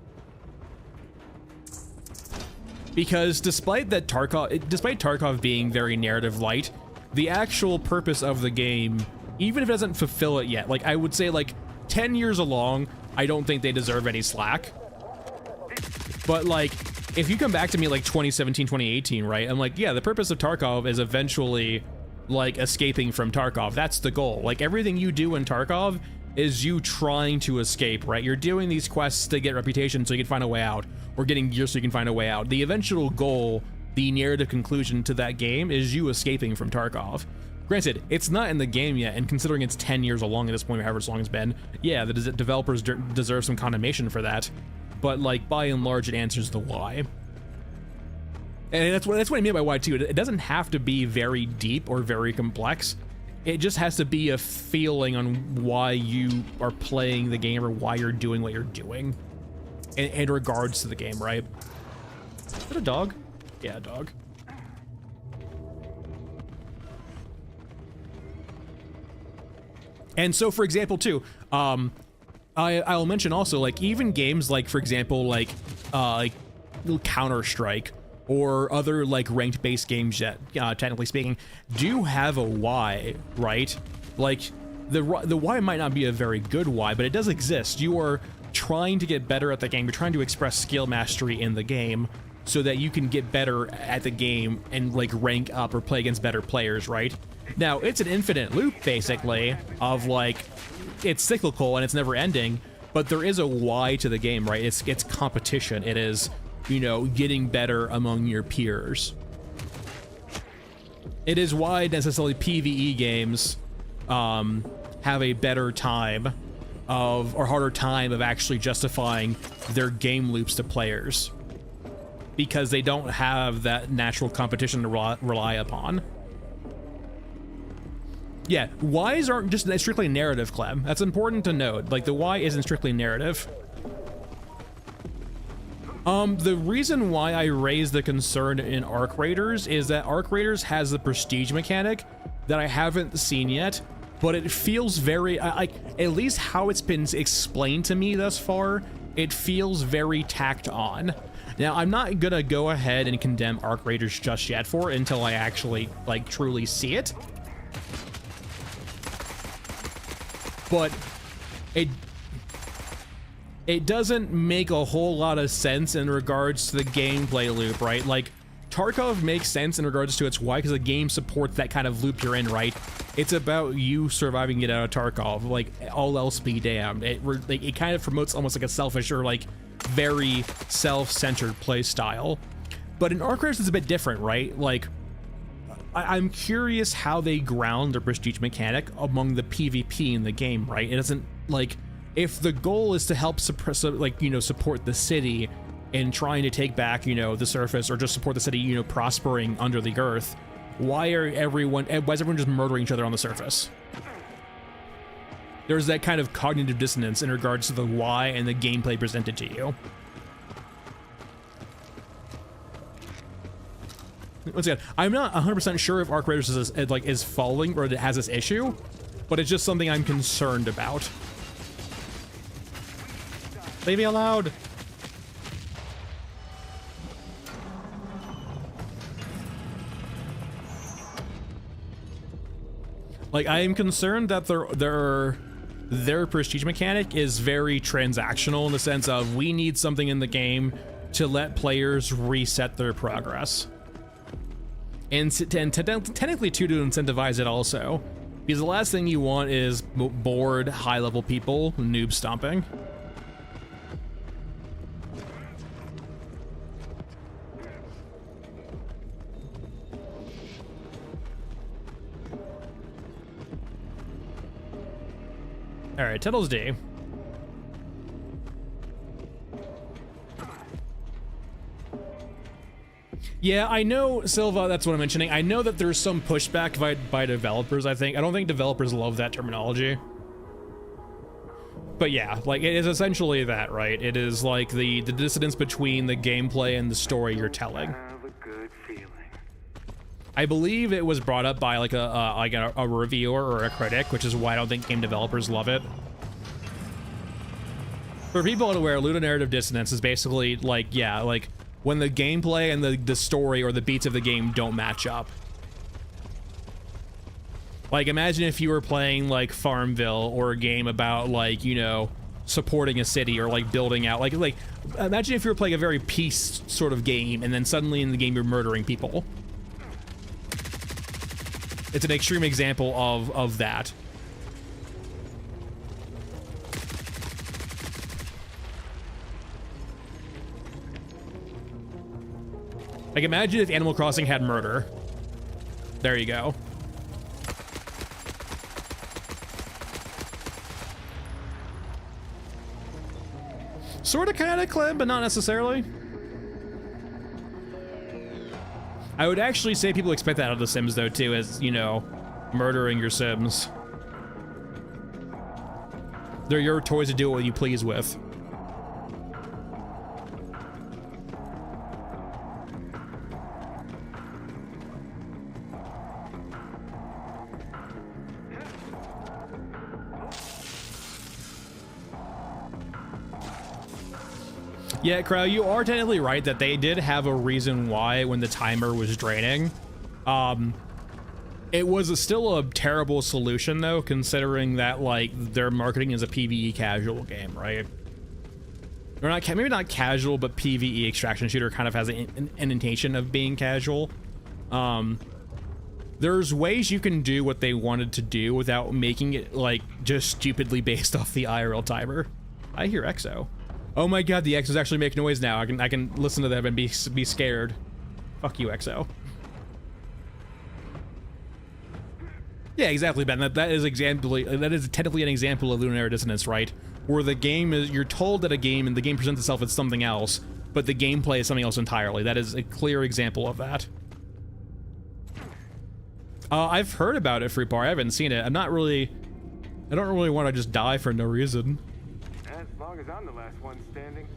Because despite Tarkov being very narrative light, the actual purpose of the game, even if it doesn't fulfill it yet, like I would say like 10 years along, I don't think they deserve any slack. But like, if you come back to me like 2017, 2018, right? I'm like, yeah, the purpose of Tarkov is eventually like escaping from Tarkov. That's the goal. Like everything you do in Tarkov is you trying to escape, right? You're doing these quests to get reputation so you can find a way out, or getting gear so you can find a way out. The eventual goal, the narrative conclusion to that game, is you escaping from Tarkov. Granted, it's not in the game yet, and considering it's 10 years along at this point, however long it's been, yeah, the developers deserve some condemnation for that. But like, by and large, it answers the why. And that's what I mean by why too. It doesn't have to be very deep or very complex. It just has to be a feeling on why you are playing the game or why you're doing what you're doing in regards to the game, right? Is that a dog? Yeah, a dog. And so, for example, too, I'll mention also, like, even games like, for example, like Counter-Strike or other like ranked-based games that, technically speaking, do have a why, right? Like, the why might not be a very good why, but it does exist. You are trying to get better at the game. You're trying to express skill mastery in the game so that you can get better at the game and like rank up or play against better players, right? Now, it's an infinite loop, basically, of like, it's cyclical and it's never ending, but there is a why to the game, right? It's competition. It is, you know, getting better among your peers. It is why necessarily PvE games have a better time of, or harder time of actually justifying their game loops to players, because they don't have that natural competition to rely upon. Yeah, whys aren't just strictly narrative, Clem. That's important to note. Like, the why isn't strictly narrative. The reason why I raised the concern in Arc Raiders is that Arc Raiders has the prestige mechanic that I haven't seen yet, but it feels very, like, at least how it's been explained to me thus far, it feels very tacked on. Now, I'm not gonna go ahead and condemn Arc Raiders just yet for it until I actually, like, truly see it. But it doesn't make a whole lot of sense in regards to the gameplay loop, right? Like, Tarkov makes sense in regards to its why, because the game supports that kind of loop you're in, right? It's about you surviving it out of Tarkov, like, all else be damned. It kind of promotes almost like a selfish or, like, very self-centered play style. But in Arc Raiders, it's a bit different, right? Like, I'm curious how they ground their prestige mechanic among the PvP in the game, right? It doesn't, like, if the goal is to help suppress, like, you know, support the city in trying to take back, you know, the surface, or just support the city, you know, prospering under the earth, why is everyone just murdering each other on the surface? There's that kind of cognitive dissonance in regards to the why and the gameplay presented to you. Once again, I'm not 100% sure if Arc Raiders is falling or it has this issue, but it's just something I'm concerned about. Leave me alone. Like, I am concerned that their prestige mechanic is very transactional in the sense of we need something in the game to let players reset their progress. And technically too, to incentivize it also, because the last thing you want is bored high-level people noob stomping. All right, Tittles D. Yeah, I know, Silva, that's what I'm mentioning. I know that there's some pushback by developers, I think. I don't think developers love that terminology. But yeah, like, it is essentially that, right? It is like the dissonance between the gameplay and the story you're telling. I have a good feeling. I believe it was brought up by like a reviewer or a critic, which is why I don't think game developers love it. For people unaware, ludonarrative dissonance is basically like, yeah, like, when the gameplay and the story or the beats of the game don't match up. Like, imagine if you were playing, like, Farmville, or a game about, like, you know, supporting a city, or, like, building out, like, imagine if you were playing a very peace sort of game, and then suddenly in the game you're murdering people. It's an extreme example of that. Like, imagine if Animal Crossing had murder. There you go. Sorta, kinda, Clem, but not necessarily. I would actually say people expect that out of The Sims, though, too, as, you know, murdering your Sims. They're your toys to do what you please with. Yeah, Crow, you are technically right that they did have a reason why when the timer was draining. It was still a terrible solution, though, considering that, like, their marketing is a PvE casual game, right? Or not, maybe not casual, but PvE extraction shooter kind of has an intention of being casual. There's ways you can do what they wanted to do without making it, like, just stupidly based off the IRL timer. I hear Exo. Oh my god, the Exos actually make noise now. I can listen to them and be scared. Fuck you, Exo. Yeah, exactly, Ben. That is technically an example of lunar dissonance, right? Where the game is, you're told that a game and the game presents itself as something else, but the gameplay is something else entirely. That is a clear example of that. I've heard about it, Freepar. I haven't seen it. I don't really want to just die for no reason. As long as I'm the last one standing.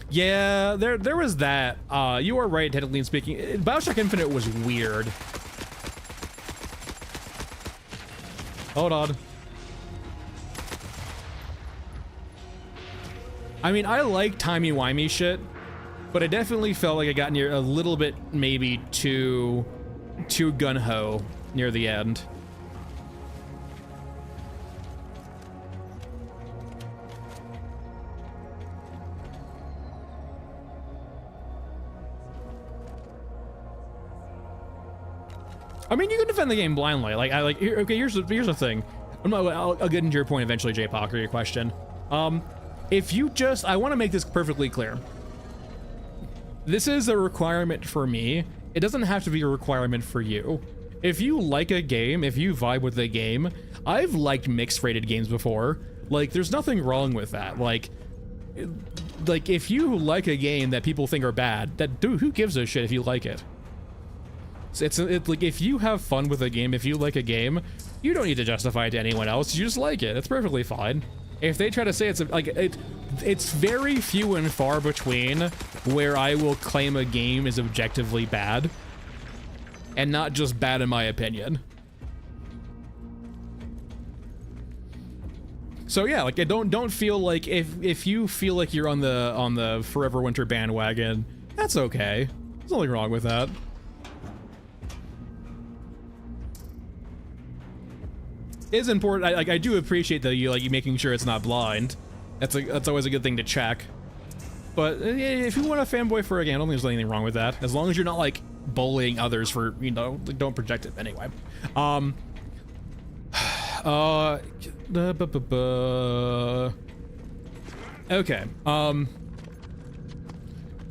Yeah, there was that. You are right, technically speaking. BioShock Infinite was weird. Hold on. I mean, I like timey-wimey shit, but I definitely felt like I got near a little bit, maybe too gun-ho near the end. I mean, you can defend the game blindly. Okay, here's the thing. I'll get into your point eventually, J-Pock, or your question. If you just, I want to make this perfectly clear. This is a requirement for me. It doesn't have to be a requirement for you. If you like a game, if you vibe with a game, I've liked mixed rated games before. Like, there's nothing wrong with that. Like if you like a game that people think are bad, who gives a shit if you like it? It's like, if you have fun with a game, if you like a game, you don't need to justify it to anyone else. You just like it. It's perfectly fine. If they try to say it's very few and far between where I will claim a game is objectively bad, and not just bad in my opinion. So yeah, like, don't feel like if you feel like you're on the Forever Winter bandwagon, that's okay. There's nothing wrong with that. Is important. I do appreciate that you making sure it's not blind. That's always a good thing to check. But if you want a fanboy for a game, I don't think there's anything wrong with that. As long as you're not like bullying others for, don't project it anyway. Okay.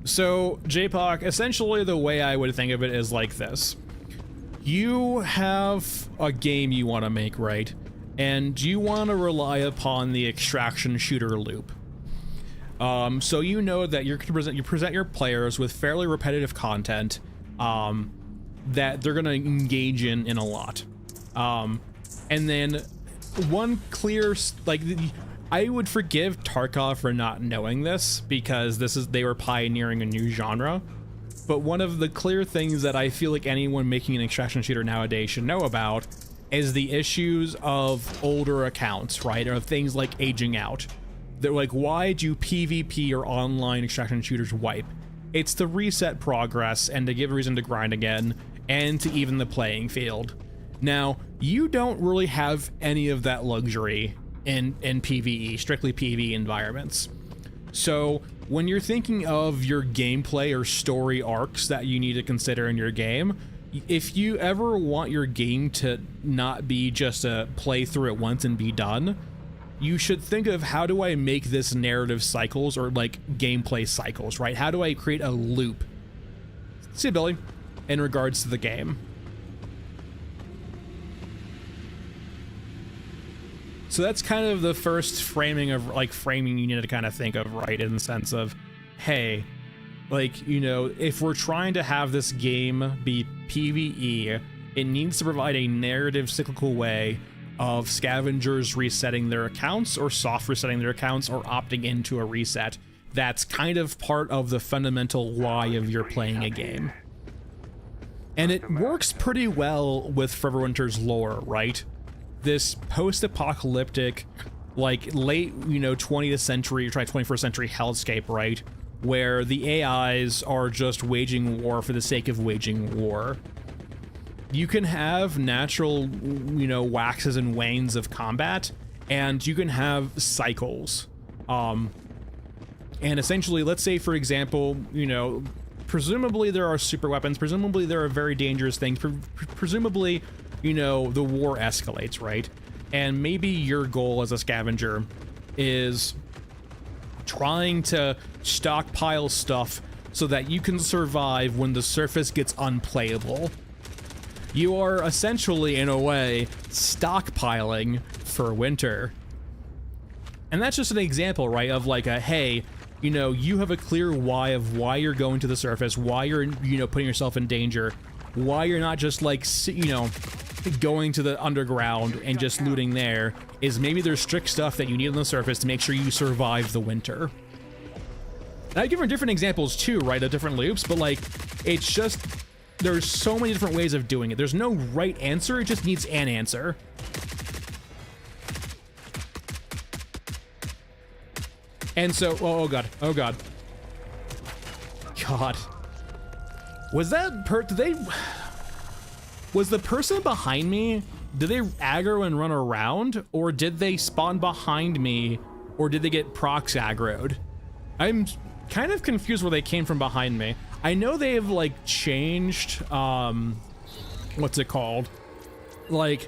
So J-Pock, essentially the way I would think of it is like this. You have a game you want to make, right? And you want to rely upon the extraction shooter loop. So you know that you present your players with fairly repetitive content that they're going to engage in a lot. And then one clear, I would forgive Tarkov for not knowing this, because they were pioneering a new genre. But one of the clear things that I feel like anyone making an extraction shooter nowadays should know about is the issues of older accounts, right? Or things like aging out. They're like, why do PvP or online extraction shooters wipe? It's to reset progress and to give a reason to grind again and to even the playing field. Now, you don't really have any of that luxury in PvE, strictly PvE environments. So when you're thinking of your gameplay or story arcs that you need to consider in your game, if you ever want your game to not be just a play through it once and be done, you should think of, how do I make this narrative cycles or like gameplay cycles, right? How do I create a loop? See, Billy, in regards to the game. So that's kind of the first framing you need to kind of think of, right? In the sense of, hey, if we're trying to have this game be PvE, it needs to provide a narrative cyclical way of scavengers resetting their accounts or soft resetting their accounts or opting into a reset. That's kind of part of the fundamental why of your playing a game. And it works pretty well with Foreverwinter's lore, right? This post-apocalyptic, late, 20th century, 21st century hellscape, right? Where the AIs are just waging war for the sake of waging war. You can have natural, waxes and wanes of combat, and you can have cycles. And essentially, let's say, for example, presumably there are super weapons, presumably there are very dangerous things, presumably, you know, the war escalates, right? And maybe your goal as a scavenger is trying to stockpile stuff so that you can survive when the surface gets unplayable. You are essentially, in a way, stockpiling for winter. And that's just an example, right, of like a, hey, you know, you have a clear why of why you're going to the surface, why you're, you know, putting yourself in danger, why you're not just like, you know, going to the underground and just looting there, is maybe there's strict stuff that you need on the surface to make sure you survive the winter. And I've given different examples too, right, of different loops, but like, it's just, there's so many different ways of doing it. There's no right answer, it just needs an answer. And so, oh god, oh god. God. Was that was the person behind me, did they aggro and run around? Or did they spawn behind me? Or did they get prox aggroed? I'm kind of confused where they came from behind me. I know they've like changed, what's it called? Like,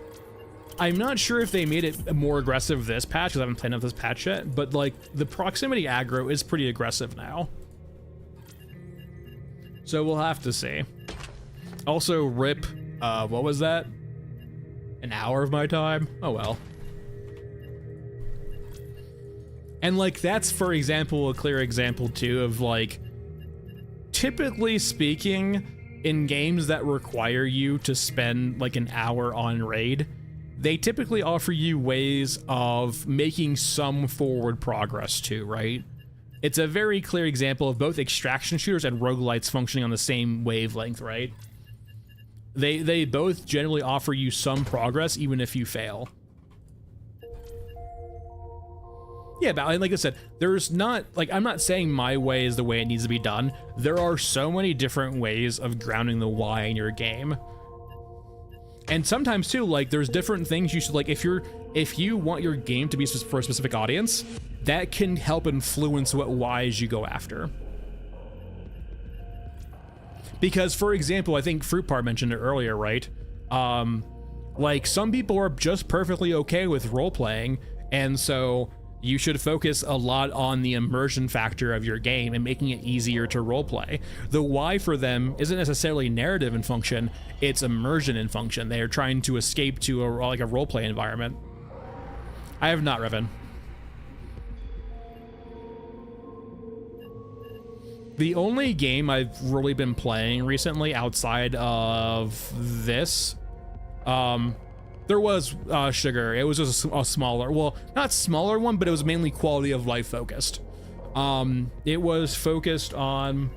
I'm not sure if they made it more aggressive this patch, because I haven't played enough this patch yet, but like the proximity aggro is pretty aggressive now. So we'll have to see. Also, rip, what was that? An hour of my time? Oh well. And like, that's, for example, a clear example too of like, typically speaking, in games that require you to spend like an hour on raid, they typically offer you ways of making some forward progress too, right? It's a very clear example of both extraction shooters and roguelites functioning on the same wavelength, right? They both generally offer you some progress even if you fail. Yeah, but like I said, there's not, like, I'm not saying my way is the way it needs to be done. There are so many different ways of grounding the why in your game. And sometimes too, like, there's different things you should, like, if you want your game to be for a specific audience, that can help influence what whys you go after. Because, for example, I think Fruitpart mentioned it earlier, right? Like, some people are just perfectly okay with role-playing, and so you should focus a lot on the immersion factor of your game and making it easier to roleplay. The why for them isn't necessarily narrative in function, it's immersion in function. They're trying to escape to like a roleplay environment. I have not, Revan. The only game I've really been playing recently outside of this, there was Sugar. It was just a smaller, well, not smaller one, but it was mainly quality of life focused. It was focused on,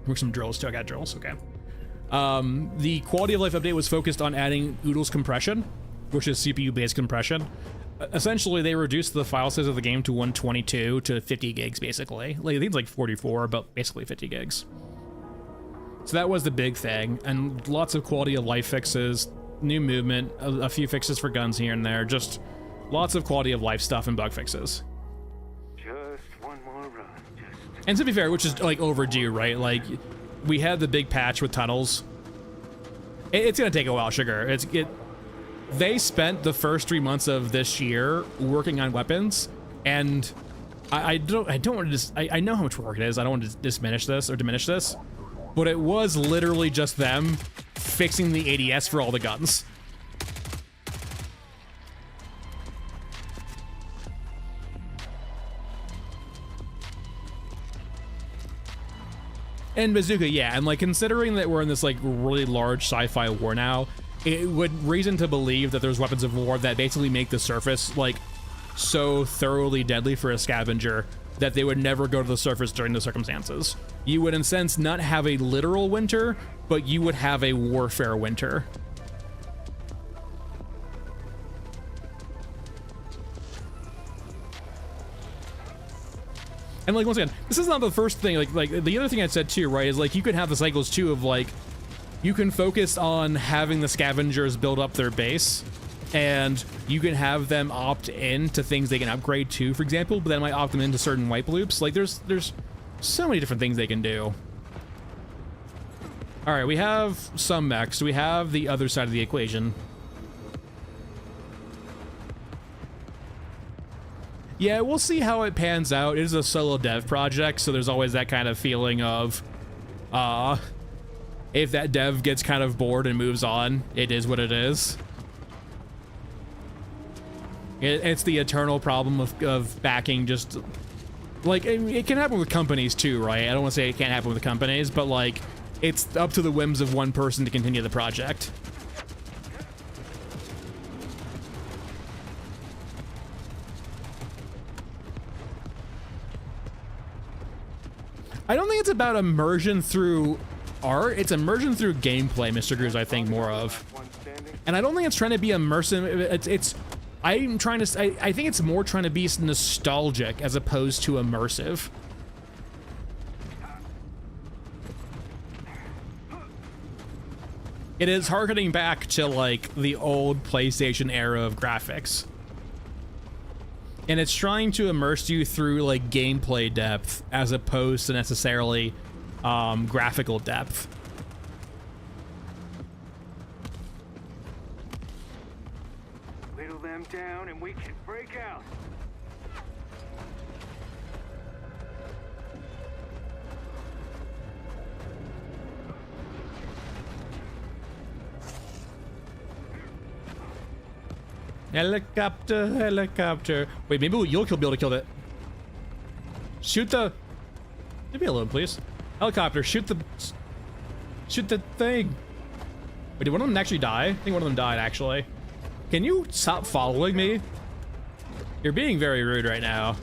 where's some drills too? I got drills, okay. The quality of life update was focused on adding oodles compression, which is CPU based compression. Essentially, they reduced the file size of the game to 122 to 50 gigs, basically. Like, I think it's like 44, but basically 50 gigs. So that was the big thing, and lots of quality of life fixes, new movement, a few fixes for guns here and there, just lots of quality of life stuff and bug fixes. Just one more run. And to be fair, which is like overdue, right? Like, we had the big patch with tunnels. It's gonna take a while, Sugar. They spent the first 3 months of this year working on weapons, and I don't want to I know how much work it is. I don't want to diminish this, but it was literally just them fixing the ADS for all the guns. And bazooka, yeah, and like considering that we're in this like really large sci-fi war now, it would reason to believe that there's weapons of war that basically make the surface like so thoroughly deadly for a scavenger that they would never go to the surface during the circumstances. You would, in a sense, not have a literal winter, but you would have a warfare winter. And like, once again, this is not the first thing, like the other thing I said too, right, is like you could have the cycles too of like, you can focus on having the scavengers build up their base, and you can have them opt in to things they can upgrade to, for example, but then might opt them into certain wipe loops. Like there's so many different things they can do. All right, we have some mechs. We have the other side of the equation. Yeah, we'll see how it pans out. It is a solo dev project, so there's always that kind of feeling of, if that dev gets kind of bored and moves on, it is what it is. It's the eternal problem of backing just... Like, it can happen with companies too, right? I don't want to say it can't happen with companies, but like, it's up to the whims of one person to continue the project. I don't think it's about immersion through art. It's immersion through gameplay, Mr. Grooves, I think more of. And I don't think it's trying to be immersive. I'm trying to, I think it's more trying to be nostalgic as opposed to immersive. It is harkening back to like the old PlayStation era of graphics. And it's trying to immerse you through like gameplay depth as opposed to necessarily graphical depth. Whittle them down and we can break out. Helicopter, helicopter. Wait, maybe you'll be able to kill that. Shoot the... Leave me alone, please. Helicopter, shoot the thing. Wait, did one of them actually die? I think one of them died, actually. Can you stop following me? You're being very rude right now.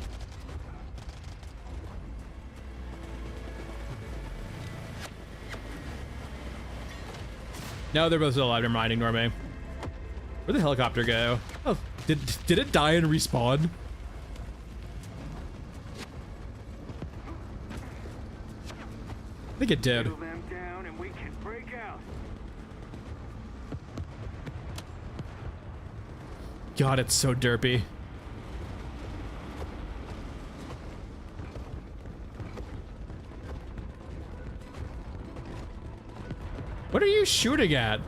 No, they're both still alive. Never mind, ignore me. Where'd the helicopter go? Oh, did it die and respawn? I think it did. Whittle them down and we can break out. God, it's so derpy. What are you shooting at?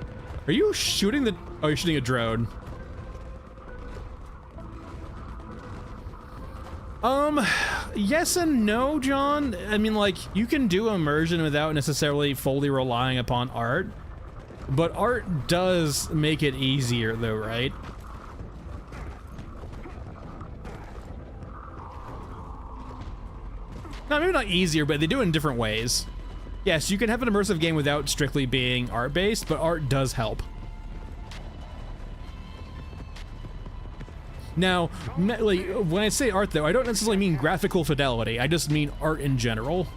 Are you shooting the... Oh, you're shooting a drone. Yes and no, John. I mean, like, you can do immersion without necessarily fully relying upon art. But art does make it easier, though, right? No, maybe not easier, but they do it in different ways. Yes, you can have an immersive game without strictly being art-based, but art does help. Now, like, when I say art, though, I don't necessarily mean graphical fidelity. I just mean art in general.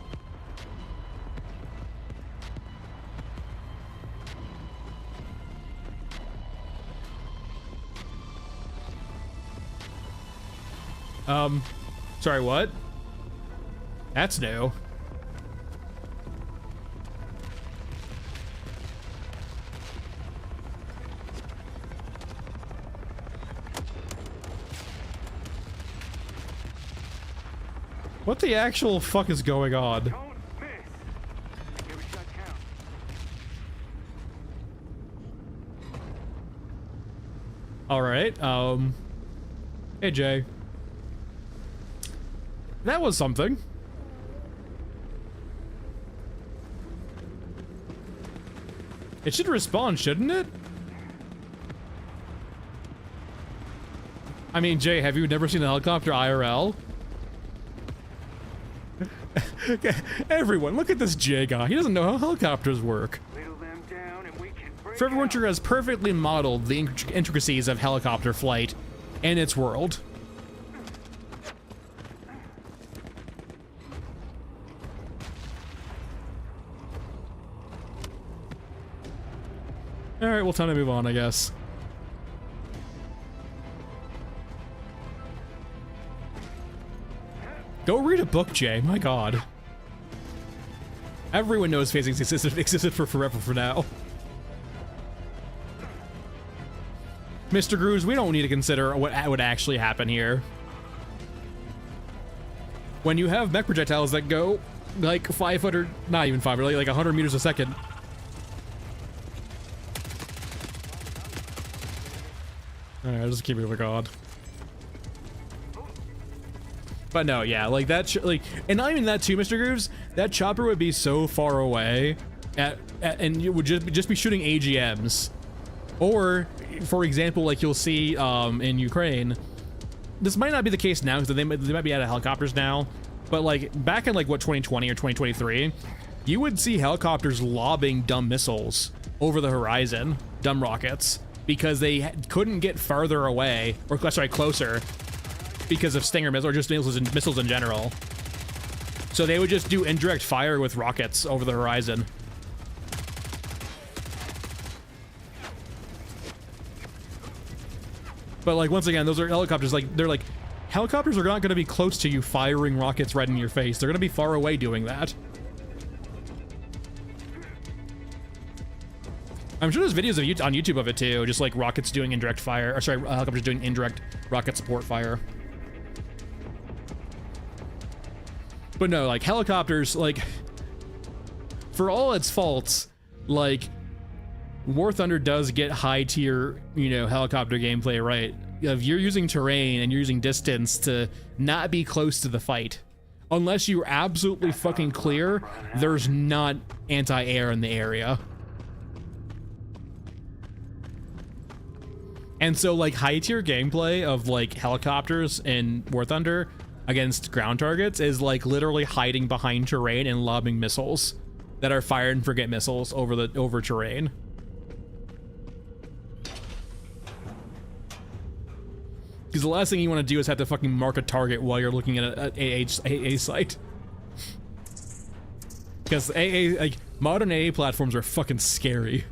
Sorry, what? That's new. What the actual fuck is going on? Don't miss. Every shot counts. All right. Hey, Jay. That was something. It should respawn, shouldn't it? I mean, Jay, have you never seen a helicopter IRL? Everyone, look at this Jay guy. He doesn't know how helicopters work. Whittle them down and we can break Forever out. Winter has perfectly modeled the intricacies of helicopter flight and its world. Alright, well, time to move on, I guess. Go read a book, Jay. My god. Everyone knows phasing existed for forever for now. Mr. Grooves, we don't need to consider what would actually happen here. When you have mech projectiles that go like 500, not even 500, like 100 meters a second, Alright, I'll just keep it with God. But no, yeah, like that, like, and not even that too, Mr. Grooves. That chopper would be so far away, and you would just be shooting AGMs, or, for example, like you'll see in Ukraine. This might not be the case now because they might be out of helicopters now, but like back in like what 2020 or 2023, you would see helicopters lobbing dumb missiles over the horizon, dumb rockets, because they couldn't get farther away, or sorry, closer, because of Stinger missiles or just missiles in general. So they would just do indirect fire with rockets over the horizon. But like, once again, those are helicopters. Like, they're like, helicopters are not going to be close to you firing rockets right in your face. They're going to be far away doing that. I'm sure there's videos on YouTube of it too, just like rockets doing indirect fire, or sorry, helicopters doing indirect rocket support fire. But no, like helicopters, like, for all its faults, like, War Thunder does get high tier, you know, helicopter gameplay right. If you're using terrain and you're using distance to not be close to the fight, unless you're absolutely fucking clear, there's not anti-air in the area. And so like high tier gameplay of like helicopters in War Thunder against ground targets is like literally hiding behind terrain and lobbing missiles that are fire and forget missiles over terrain. Because the last thing you want to do is have to fucking mark a target while you're looking at an AA site. Because AA, like, modern AA platforms are fucking scary.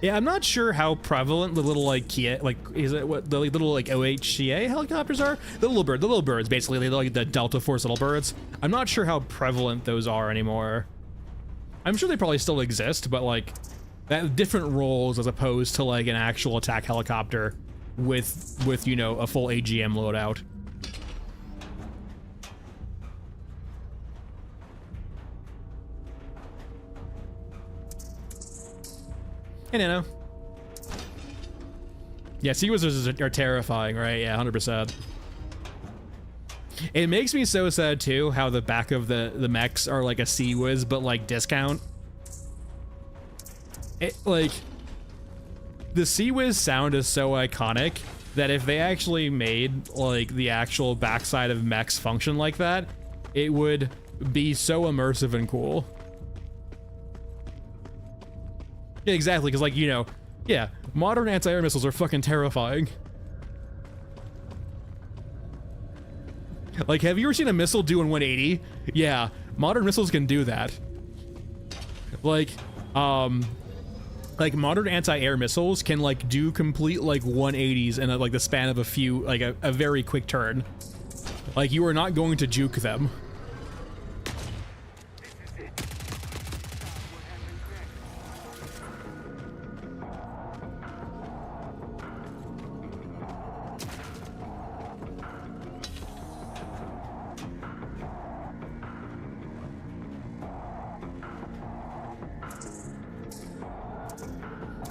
Yeah, I'm not sure how prevalent the little like Kia, like, is it what the little like OHCA helicopters are? The little birds, basically. They're like the Delta Force little birds. I'm not sure how prevalent those are anymore. I'm sure they probably still exist, but like that different roles as opposed to like an actual attack helicopter with you know, a full AGM loadout. Hey, Nano. Yeah, sea wizards are terrifying, right? Yeah, 100%. It makes me so sad too how the back of the mechs are like a sea whiz, but like discount. It like the sea whiz sound is so iconic that if they actually made like the actual backside of mechs function like that, it would be so immersive and cool. Yeah, exactly, because like, you know, yeah, modern anti-air missiles are fucking terrifying. Like, have you ever seen a missile doing 180? Yeah, modern missiles can do that. Like modern anti-air missiles can like do complete like 180s in like the span of a few, like a very quick turn. Like, you are not going to juke them.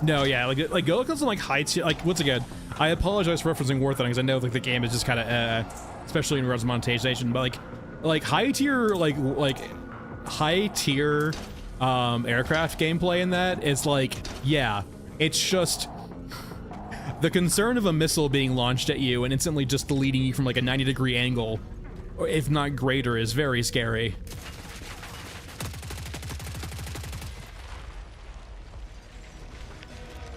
No, yeah, like go look at some like high tier, like once again, I apologize for referencing War Thunder because I know like the game is just kind of especially in regards to monetization, but like high tier high tier aircraft gameplay in that is like, yeah, it's just the concern of a missile being launched at you and instantly just deleting you from like a 90-degree angle, or if not greater, is very scary.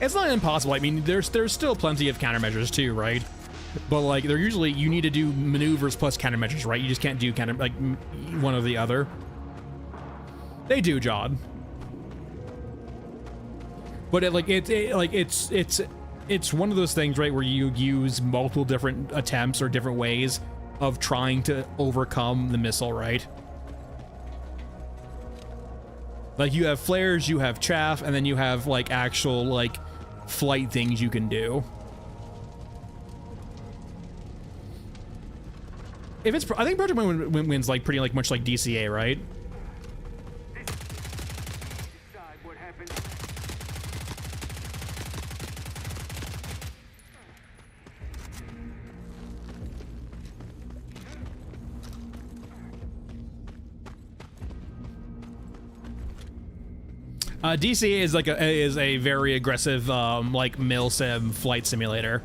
It's not impossible. I mean, there's still plenty of countermeasures too, right? But like, they're usually, you need to do maneuvers plus countermeasures, right? You just can't do like one or the other. They do, John. But it's one of those things, right, where you use multiple different attempts or different ways of trying to overcome the missile, right? Like, you have flares, you have chaff, and then you have like actual like flight things you can do. If it's, I think Project Wind's like pretty like much like DCA, right? DC is like a very aggressive like mil sim flight simulator.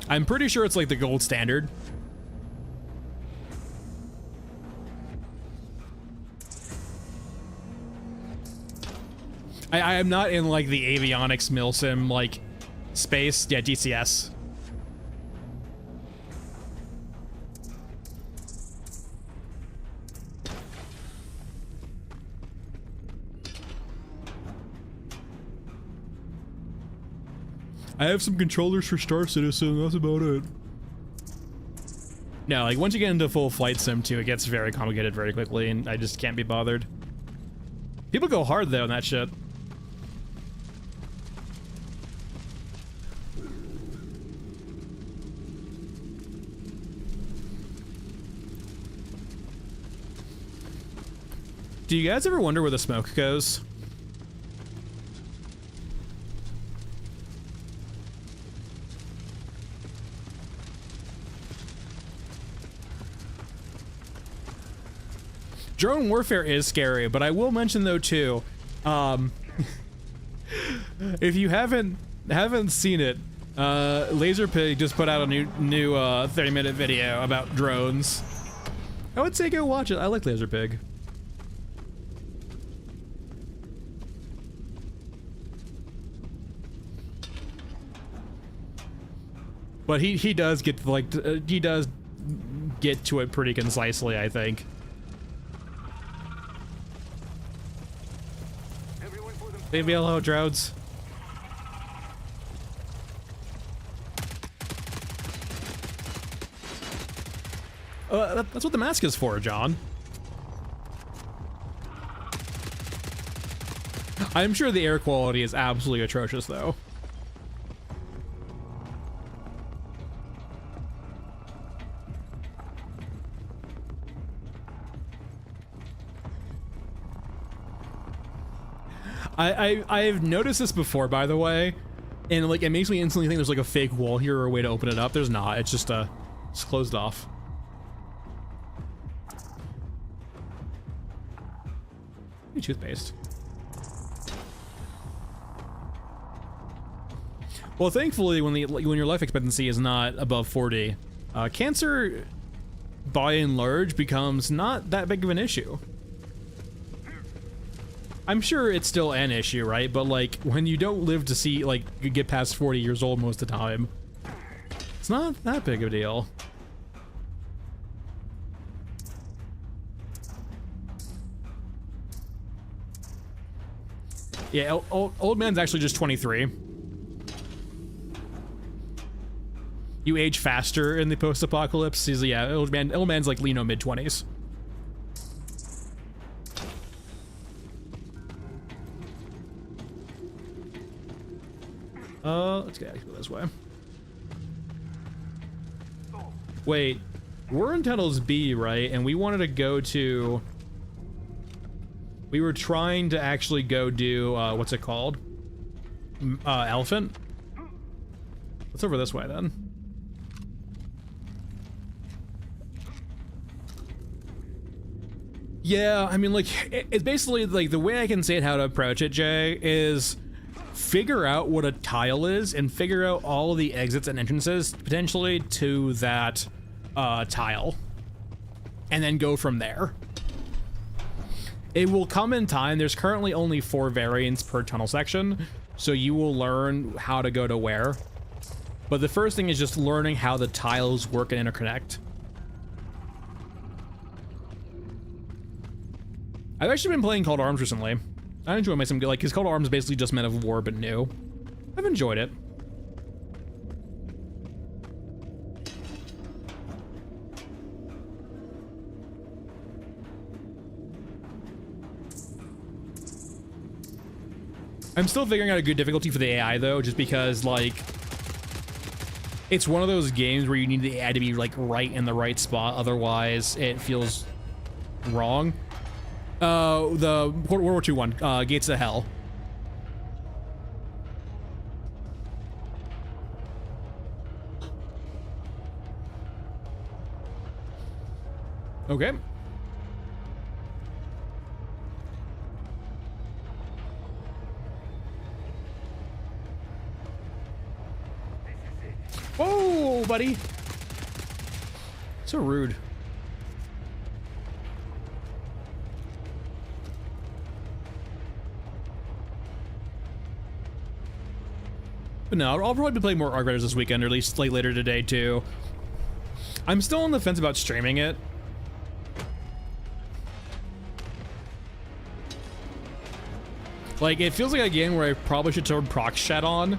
I'm pretty sure it's like the gold standard. I am not in like the avionics milsim like space. Yeah, DCS. I have some controllers for Star Citizen, that's about it. No, like once you get into full flight sim 2, it gets very complicated very quickly, and I just can't be bothered. People go hard though on that shit. Do you guys ever wonder where the smoke goes? Drone warfare is scary, but I will mention though too, if you haven't seen it, Laserpig just put out a new 30-minute video about drones. I would say go watch it. I like Laserpig. But he does get like he does get to it pretty concisely, I think. Leave me alone, drones. That's what the mask is for, John. I'm sure the air quality is absolutely atrocious, though. I've noticed this before, by the way, and like it makes me instantly think there's like a fake wall here or a way to open it up. There's not. It's just it's closed off. Toothpaste. Well, thankfully, when your life expectancy is not above 40, cancer, by and large, becomes not that big of an issue. I'm sure it's still an issue, right? But like when you don't live to see like you get past 40 years old most of the time, it's not that big of a deal. Yeah, old man's actually just 23. You age faster in the post-apocalypse. Yeah, old man's like mid-20s. Let's go this way. Wait, we're in Tunnels B, right? And we wanted to go to... We were trying to actually go do, what's it called? Elephant? Let's over this way, then. Yeah, I mean, like, it's basically, like, the way I can say it, how to approach it, Jay, is... figure out what a tile is and figure out all of the exits and entrances potentially to that tile and then go from there. It will come in time. There's currently only 4 variants per tunnel section, so you will learn how to go to where. But the first thing is just learning how the tiles work and interconnect. I've actually been playing Call to Arms recently. I enjoy myself, like, because Call to Arms is basically just Men of War, but new. I've enjoyed it. I'm still figuring out a good difficulty for the AI, though, just because, like, it's one of those games where you need the AI to be, like, right in the right spot, otherwise it feels wrong. The World War II one, Gates of Hell. Okay. Whoa, buddy. So rude. But no, I'll probably be playing more Arc Raiders this weekend, or at least like later today too. I'm still on the fence about streaming it. Like, it feels like a game where I probably should turn proc chat on,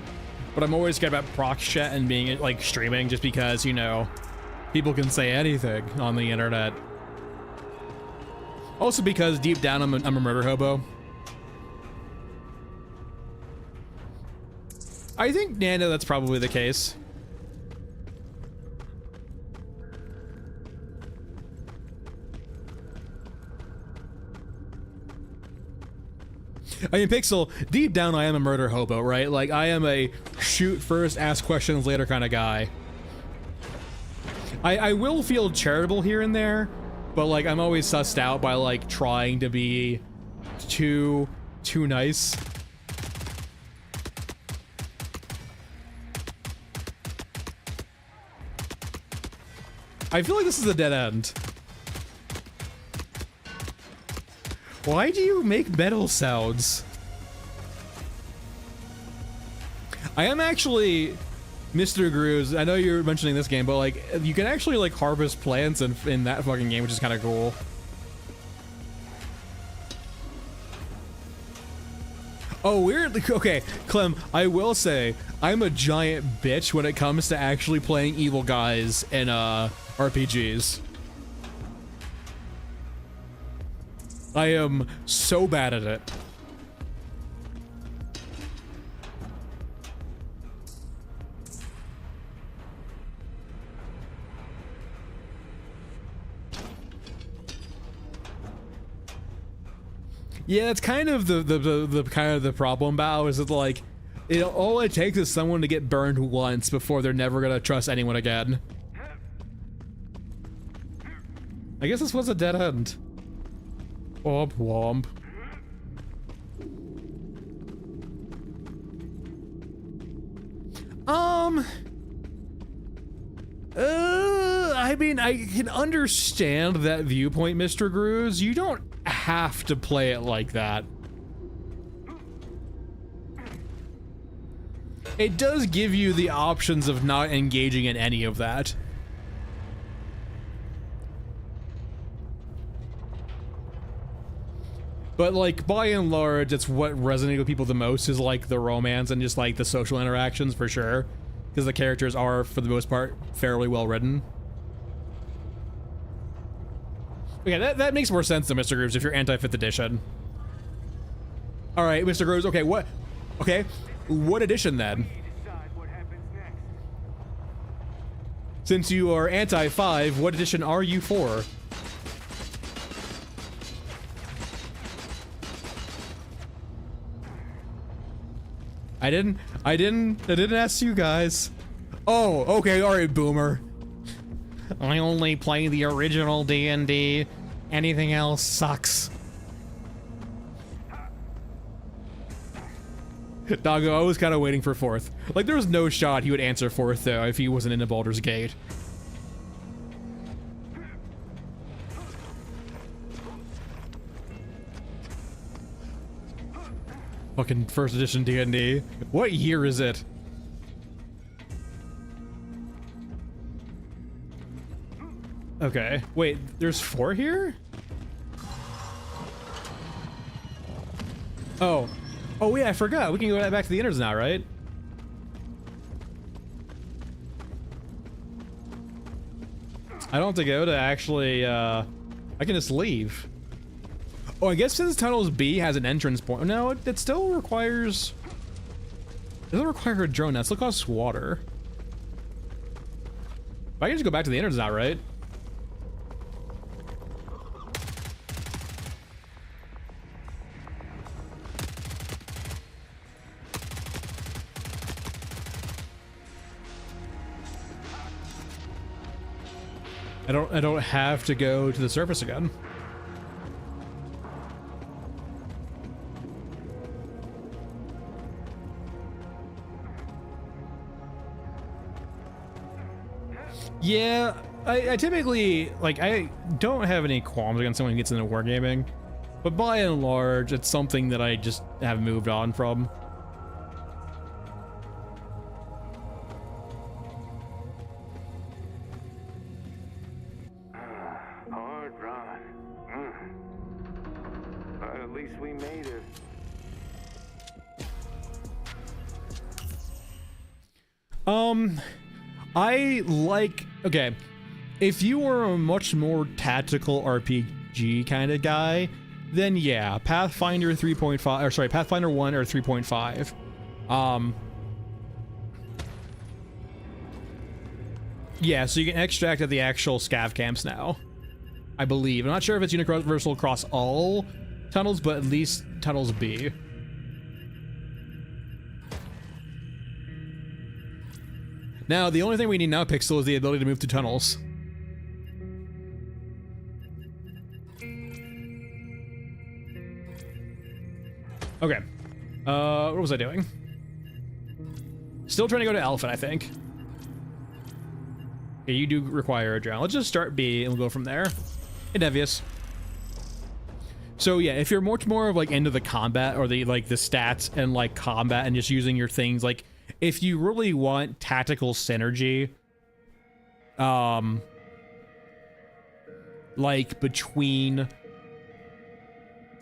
but I'm always scared about proc chat and being like streaming just because, you know, people can say anything on the internet. Also because deep down I'm a murder hobo. I think, Nando, that's probably the case. I mean, Pixel, deep down I am a murder hobo, right? Like, I am a shoot first, ask questions later kind of guy. I will feel charitable here and there, but like, I'm always sussed out by like trying to be too nice. I feel like this is a dead end. Why do you make metal sounds? I am actually, Mr. Grooves, I know you're mentioning this game, but like, you can actually like harvest plants in that fucking game, which is kind of cool. Oh, weird. Okay, Clem, I will say, I'm a giant bitch when it comes to actually playing evil guys in RPGs. I am so bad at it. Yeah, it's kind of the problem, Bao, is that like, all it takes is someone to get burned once before they're never gonna trust anyone again. I guess this was a dead end. Womp womp. I mean, I can understand that viewpoint, Mr. Grooves. You don't have to play it like that. It does give you the options of not engaging in any of that. But like, by and large, it's what resonated with people the most is like the romance and just like the social interactions for sure. Because the characters are, for the most part, fairly well written. Okay, that makes more sense than Mr. Grooves if you're anti-5th edition. Alright, Mr. Grooves, okay, what? Okay, what edition then? Since you are anti-5, what edition are you for? I didn't ask you guys. Oh, okay, alright, boomer. I only play the original D&D. Anything else sucks. Doggo, I was kind of waiting for 4th. Like, there was no shot he would answer 4th, though, if he wasn't in the Baldur's Gate. Fucking 1st edition D&D. What year is it? Okay, wait, there's 4 here? Oh. Oh yeah, I forgot. We can go back to the innards now, right? I don't have to go to actually, I can just leave. Oh, I guess since Tunnels B has an entrance point. No, it still requires... It doesn't require a drone. That still costs water. But I can just go back to the innards now, right? I don't have to go to the surface again. Yeah, I typically, like, I don't have any qualms against someone who gets into wargaming, but by and large, it's something that I just have moved on from. Hard run. But at least we made it. I like, okay, if you were a much more tactical RPG kind of guy, then yeah, Pathfinder 3.5, or sorry, Pathfinder 1 or 3.5. Yeah, so you can extract at the actual scav camps now, I believe. I'm not sure if it's universal across all tunnels, but at least tunnels B. Now, the only thing we need now, Pixel, is the ability to move through tunnels. Okay. What was I doing? Still trying to go to Elephant, I think. Okay, you do require adrenaline. Let's just start B and we'll go from there. Hey, Devious. So yeah, if you're much more of like into the combat or the like the stats and like combat and just using your things, like if you really want tactical synergy, like between,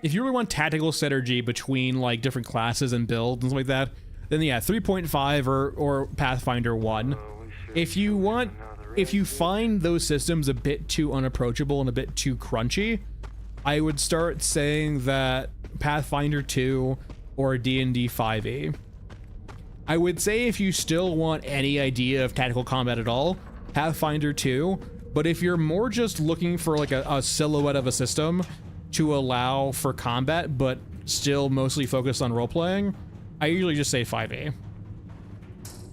if you really want tactical synergy between like different classes and builds and stuff like that, then yeah, 3.5 or Pathfinder 1. If you want, if you find those systems a bit too unapproachable and a bit too crunchy, I would start saying that Pathfinder 2 or D&D 5e. I would say if you still want any idea of tactical combat at all, Pathfinder 2, but if you're more just looking for like a silhouette of a system to allow for combat, but still mostly focused on role-playing, I usually just say 5e.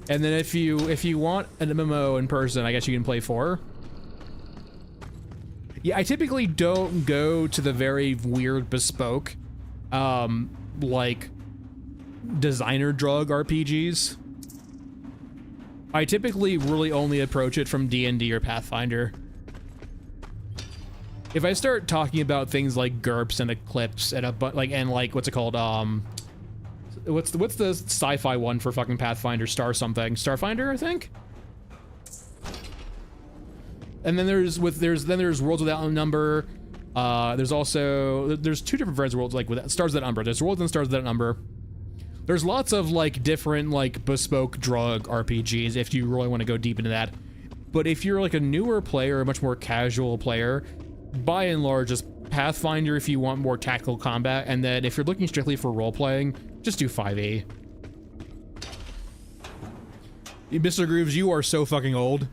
And then if you want an MMO in person, I guess you can play 4. Yeah, I typically don't go to the very weird bespoke, like designer drug RPGs. I typically really only approach it from D&D or Pathfinder. If I start talking about things like GURPS and Eclipse and what's it called, what's the sci-fi one for fucking Pathfinder? Starfinder, I think. And then there's Worlds Without Number. There's two different variants of worlds, like with Stars Without Number. There's Worlds and Stars Without Number. There's lots of like different like bespoke drug RPGs if you really want to go deep into that. But if you're like a newer player, a much more casual player, by and large, just Pathfinder if you want more tactical combat, and then if you're looking strictly for role playing, just do 5e. Mr. Grooves, you are so fucking old.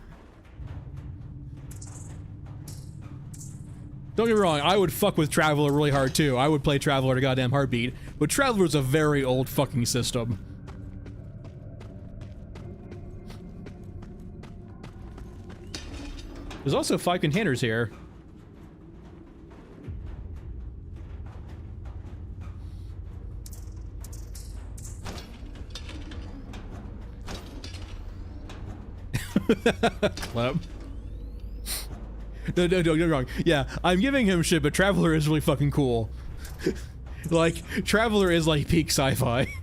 Don't get me wrong, I would fuck with Traveler really hard too. I would play Traveler to goddamn heartbeat, but Traveler's a very old fucking system. There's also 5 containers here. Club. No, don't get me wrong. Yeah, I'm giving him shit, but Traveler is really fucking cool. Like, Traveler is like peak sci-fi.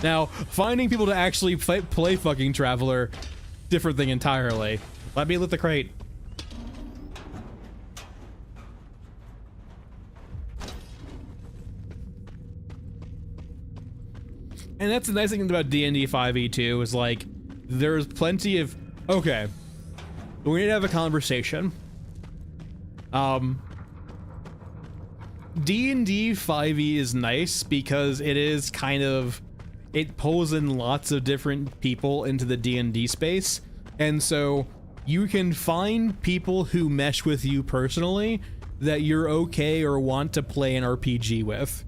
Now, finding people to actually play fucking Traveler, different thing entirely. Let me lit the crate. And that's the nice thing about D&D 5e too, is like, there's plenty of, okay, we need to have a conversation. D&D 5e is nice because it is kind of, it pulls in lots of different people into the D&D space, and so you can find people who mesh with you personally that you're okay or want to play an RPG with.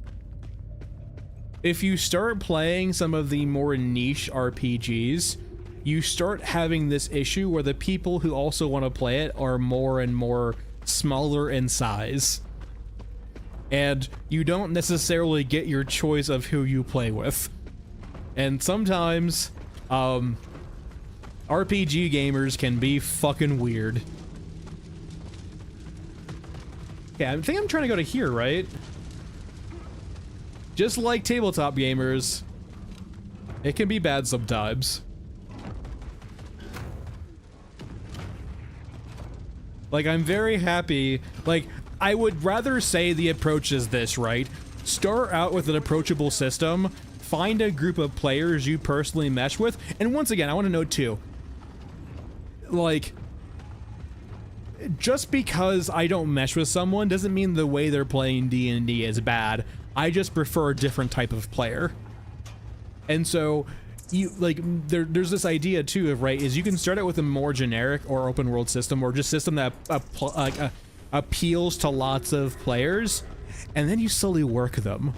If you start playing some of the more niche RPGs, you start having this issue where the people who also want to play it are more and more smaller in size. And you don't necessarily get your choice of who you play with. And sometimes, RPG gamers can be fucking weird. Okay, I think I'm trying to go to here, right? Just like tabletop gamers, it can be bad sometimes. Like, I'm very happy. Like, I would rather say the approach is this, right? Start out with an approachable system, find a group of players you personally mesh with, and once again, I want to note too, like, just because I don't mesh with someone doesn't mean the way they're playing D&D is bad. I just prefer a different type of player. And so, you like, there's this idea too of, right, is you can start out with a more generic or open world system, or just system that appeals to lots of players, and then you slowly work them.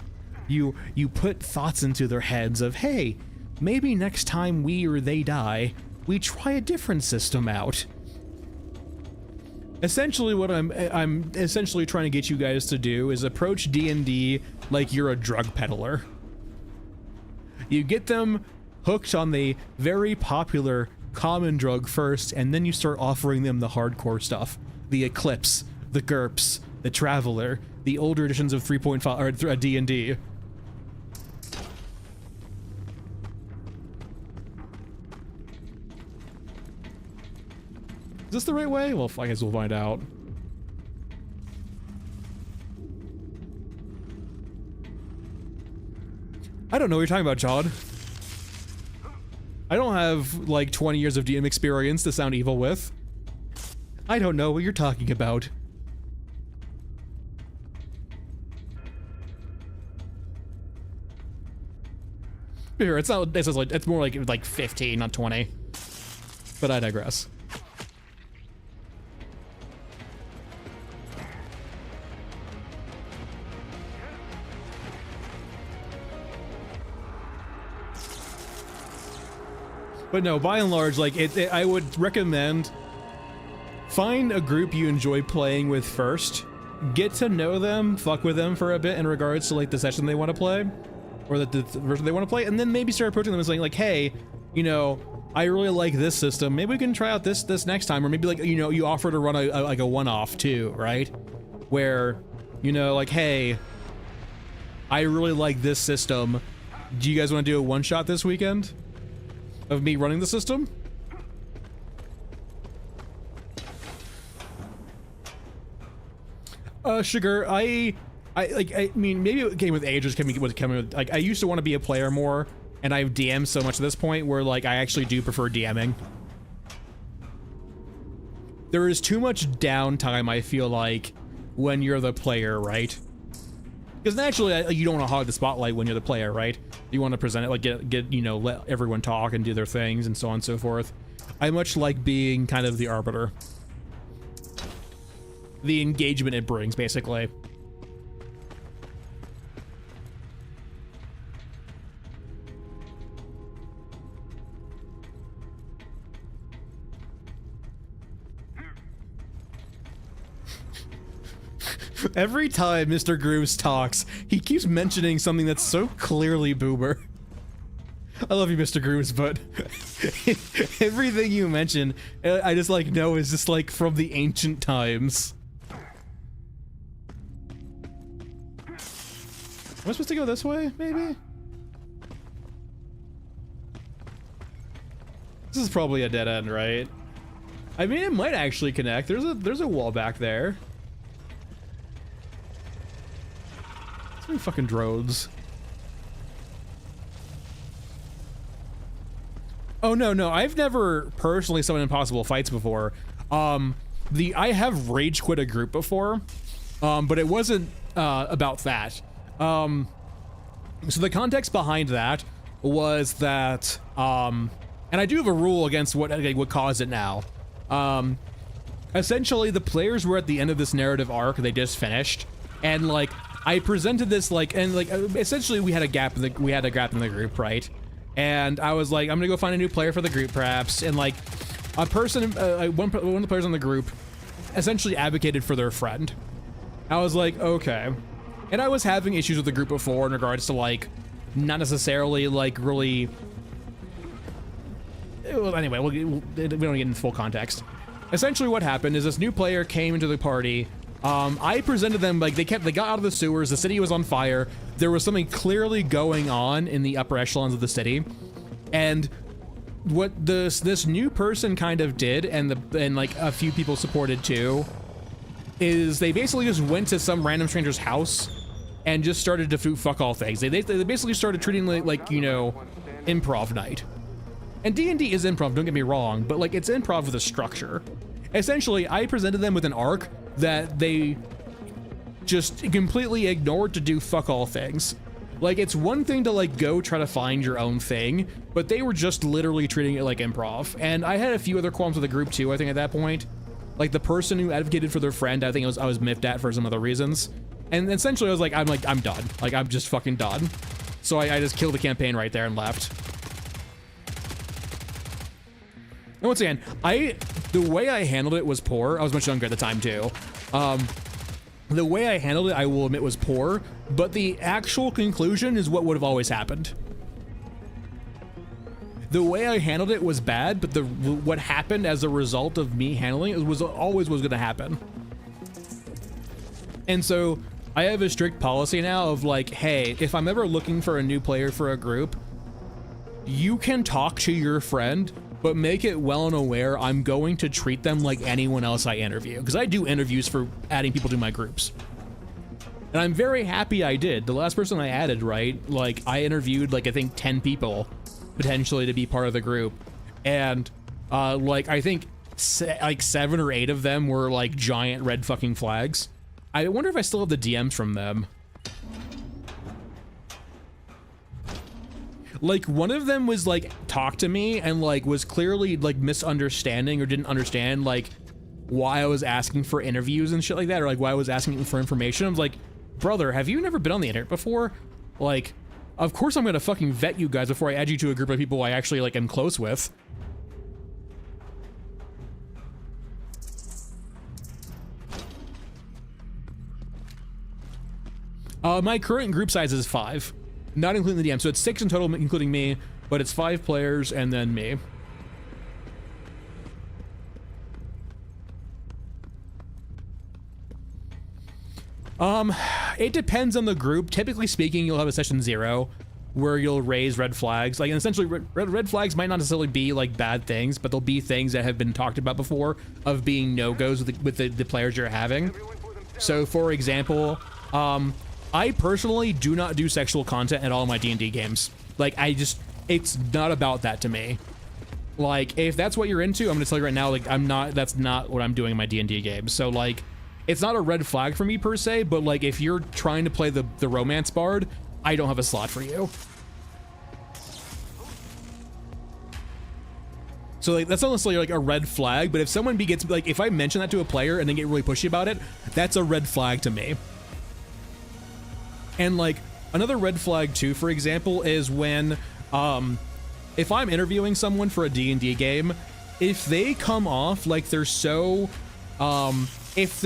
You put thoughts into their heads of, hey, maybe next time we or they die, we try a different system out. Essentially, what I'm essentially trying to get you guys to do is approach D&D like you're a drug peddler. You get them hooked on the very popular common drug first, and then you start offering them the hardcore stuff. The Eclipse, the GURPS, the Traveler, the older editions of 3.5 or D&D. Is this the right way? Well, I guess we'll find out. I don't know what you're talking about, John. I don't have, like, 20 years of DM experience to sound evil with. I don't know what you're talking about. Here, it's not, it's more like 15, not 20. But I digress. But no, by and large, like, I would recommend find a group you enjoy playing with first, get to know them, fuck with them for a bit in regards to, like, the session they want to play, or the version they want to play, and then maybe start approaching them and saying, like, hey, you know, I really like this system, maybe we can try out this next time, or maybe, like, you know, you offer to run like a one-off too, right? Where, you know, like, hey, I really like this system, do you guys want to do a one-shot this weekend of me running the system? Sugar, I mean, maybe it came with age, just coming with, like, I used to want to be a player more, and I've DM'd so much at this point where, like, I actually do prefer DMing. There is too much downtime, I feel like, when you're the player, right? Because naturally, you don't want to hog the spotlight when you're the player, right? You want to present it, like, get you know, let everyone talk and do their things and so on and so forth. I much like being kind of the arbiter. The engagement it brings, basically. Every time Mr. Grooves talks, he keeps mentioning something that's so clearly boomer. I love you, Mr. Grooves, but everything you mention, I just, like, know is just, like, from the ancient times. Am I supposed to go this way, maybe? This is probably a dead end, right? I mean, it might actually connect. There's a wall back there. So many fucking drones. Oh no, I've never personally summoned impossible fights before. I have rage quit a group before, but it wasn't about that. So the context behind that was that, and I do have a rule against what caused it now. Essentially, the players were at the end of this narrative arc they just finished, and, like, I presented this, like, and, like, essentially we had a gap in the group, right? And I was like, I'm gonna go find a new player for the group, perhaps, and, like, a person, one of the players on the group essentially advocated for their friend. I was like, okay. And I was having issues with the group before in regards to, like, not necessarily, like, really well, anyway, we don't get into full context. Essentially what happened is this new player came into the party. I presented them, like, they got out of the sewers, the city was on fire, there was something clearly going on in the upper echelons of the city, and what this new person kind of did, and like a few people supported too, is they basically just went to some random stranger's house and just started to fuck all things. They basically started treating it like, you know, improv night. And D&D is improv, don't get me wrong, but like it's improv with a structure. Essentially, I presented them with an arc that they just completely ignored to do fuck all things. Like, it's one thing to like go try to find your own thing, but they were just literally treating it like improv. And I had a few other qualms with the group too, I think at that point. Like the person who advocated for their friend, I think I was miffed at for some other reasons. And essentially I was like, I'm done. Like, I'm just fucking done. So I just killed the campaign right there and left. And once again, the way I handled it was poor. I was much younger at the time too. The way I handled it, I will admit, was poor, but the actual conclusion is what would have always happened. The way I handled it was bad, but what happened as a result of me handling it was always going to happen. And so I have a strict policy now of like, hey, if I'm ever looking for a new player for a group, you can talk to your friend, but make it well and aware I'm going to treat them like anyone else I interview, because I do interviews for adding people to my groups. And I'm very happy I did. The last person I added, right, like I interviewed like I think 10 people potentially to be part of the group, and like I think like 7 or 8 of them were like giant red fucking flags. I wonder if I still have the DMs from them. Like one of them was like talk to me and like was clearly like misunderstanding or didn't understand like why I was asking for interviews and shit like that, or like why I was asking for information. I was like, brother, have you never been on the internet before? Like, of course I'm gonna fucking vet you guys before I add you to a group of people I actually like am close with. My current group size is 5. Not including the DM, so it's 6 in total, including me, but it's 5 players and then me. It depends on the group. Typically speaking, you'll have a session 0 where you'll raise red flags. Like, and essentially, red flags might not necessarily be like bad things, but they'll be things that have been talked about before of being no-goes with the players you're having. So, for example, I personally do not do sexual content at all in my D&D games. Like, it's not about that to me. Like, if that's what you're into, I'm gonna tell you right now, like, that's not what I'm doing in my D&D games. So, like, it's not a red flag for me per se, but like, if you're trying to play the romance bard, I don't have a slot for you. So like, that's not necessarily like a red flag, but if someone gets, like, if I mention that to a player and they get really pushy about it, that's a red flag to me. And like, another red flag too, for example, is when, if I'm interviewing someone for a D&D game, if they come off like they're so, if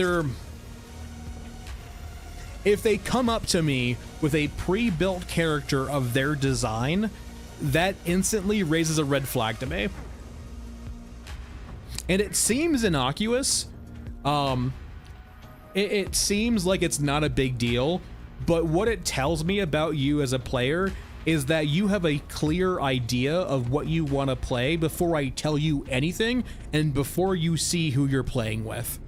they come up to me with a pre-built character of their design, that instantly raises a red flag to me. And it seems innocuous. It seems like it's not a big deal, but what it tells me about you as a player is that you have a clear idea of what you want to play before I tell you anything and before you see who you're playing with.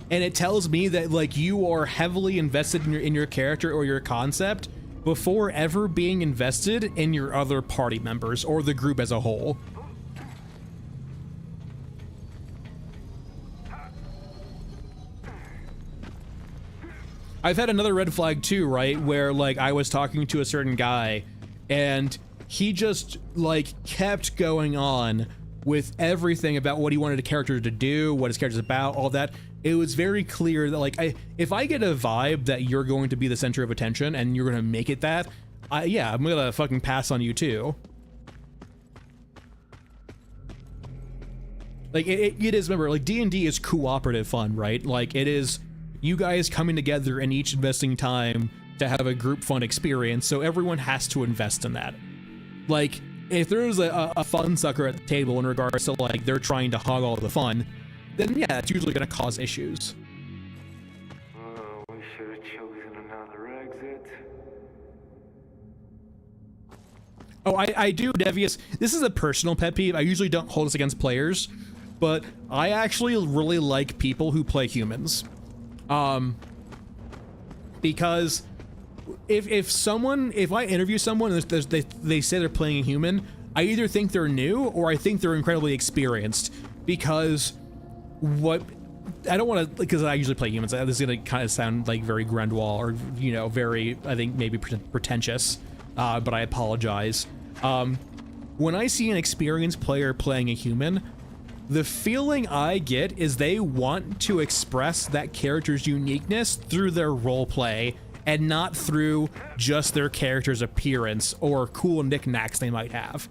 And it tells me that like you are heavily invested in your character or your concept before ever being invested in your other party members or the group as a whole. I've had another red flag too, right? Where like I was talking to a certain guy and he just like kept going on with everything about what he wanted a character to do, what his character's about, all that. It was very clear that like, if I get a vibe that you're going to be the center of attention and you're going to make it that, yeah, I'm gonna fucking pass on you too. Like it is, remember, like D&D is cooperative fun, right? Like it is you guys coming together and each investing time to have a group fun experience, so everyone has to invest in that. Like, if there's a fun sucker at the table in regards to, like, they're trying to hog all the fun, then yeah, it's usually going to cause issues. Oh, we should have chosen another exit. Oh, I do, Devious. This is a personal pet peeve. I usually don't hold this against players, but I actually really like people who play humans. Because if I interview someone and they say they're playing a human, I either think they're new or I think they're incredibly experienced. Because I don't want to, because I usually play humans. This is going to kind of sound like very Grendois or, you know, very, I think maybe pretentious, but I apologize. When I see an experienced player playing a human, the feeling I get is they want to express that character's uniqueness through their role play and not through just their character's appearance or cool knickknacks they might have.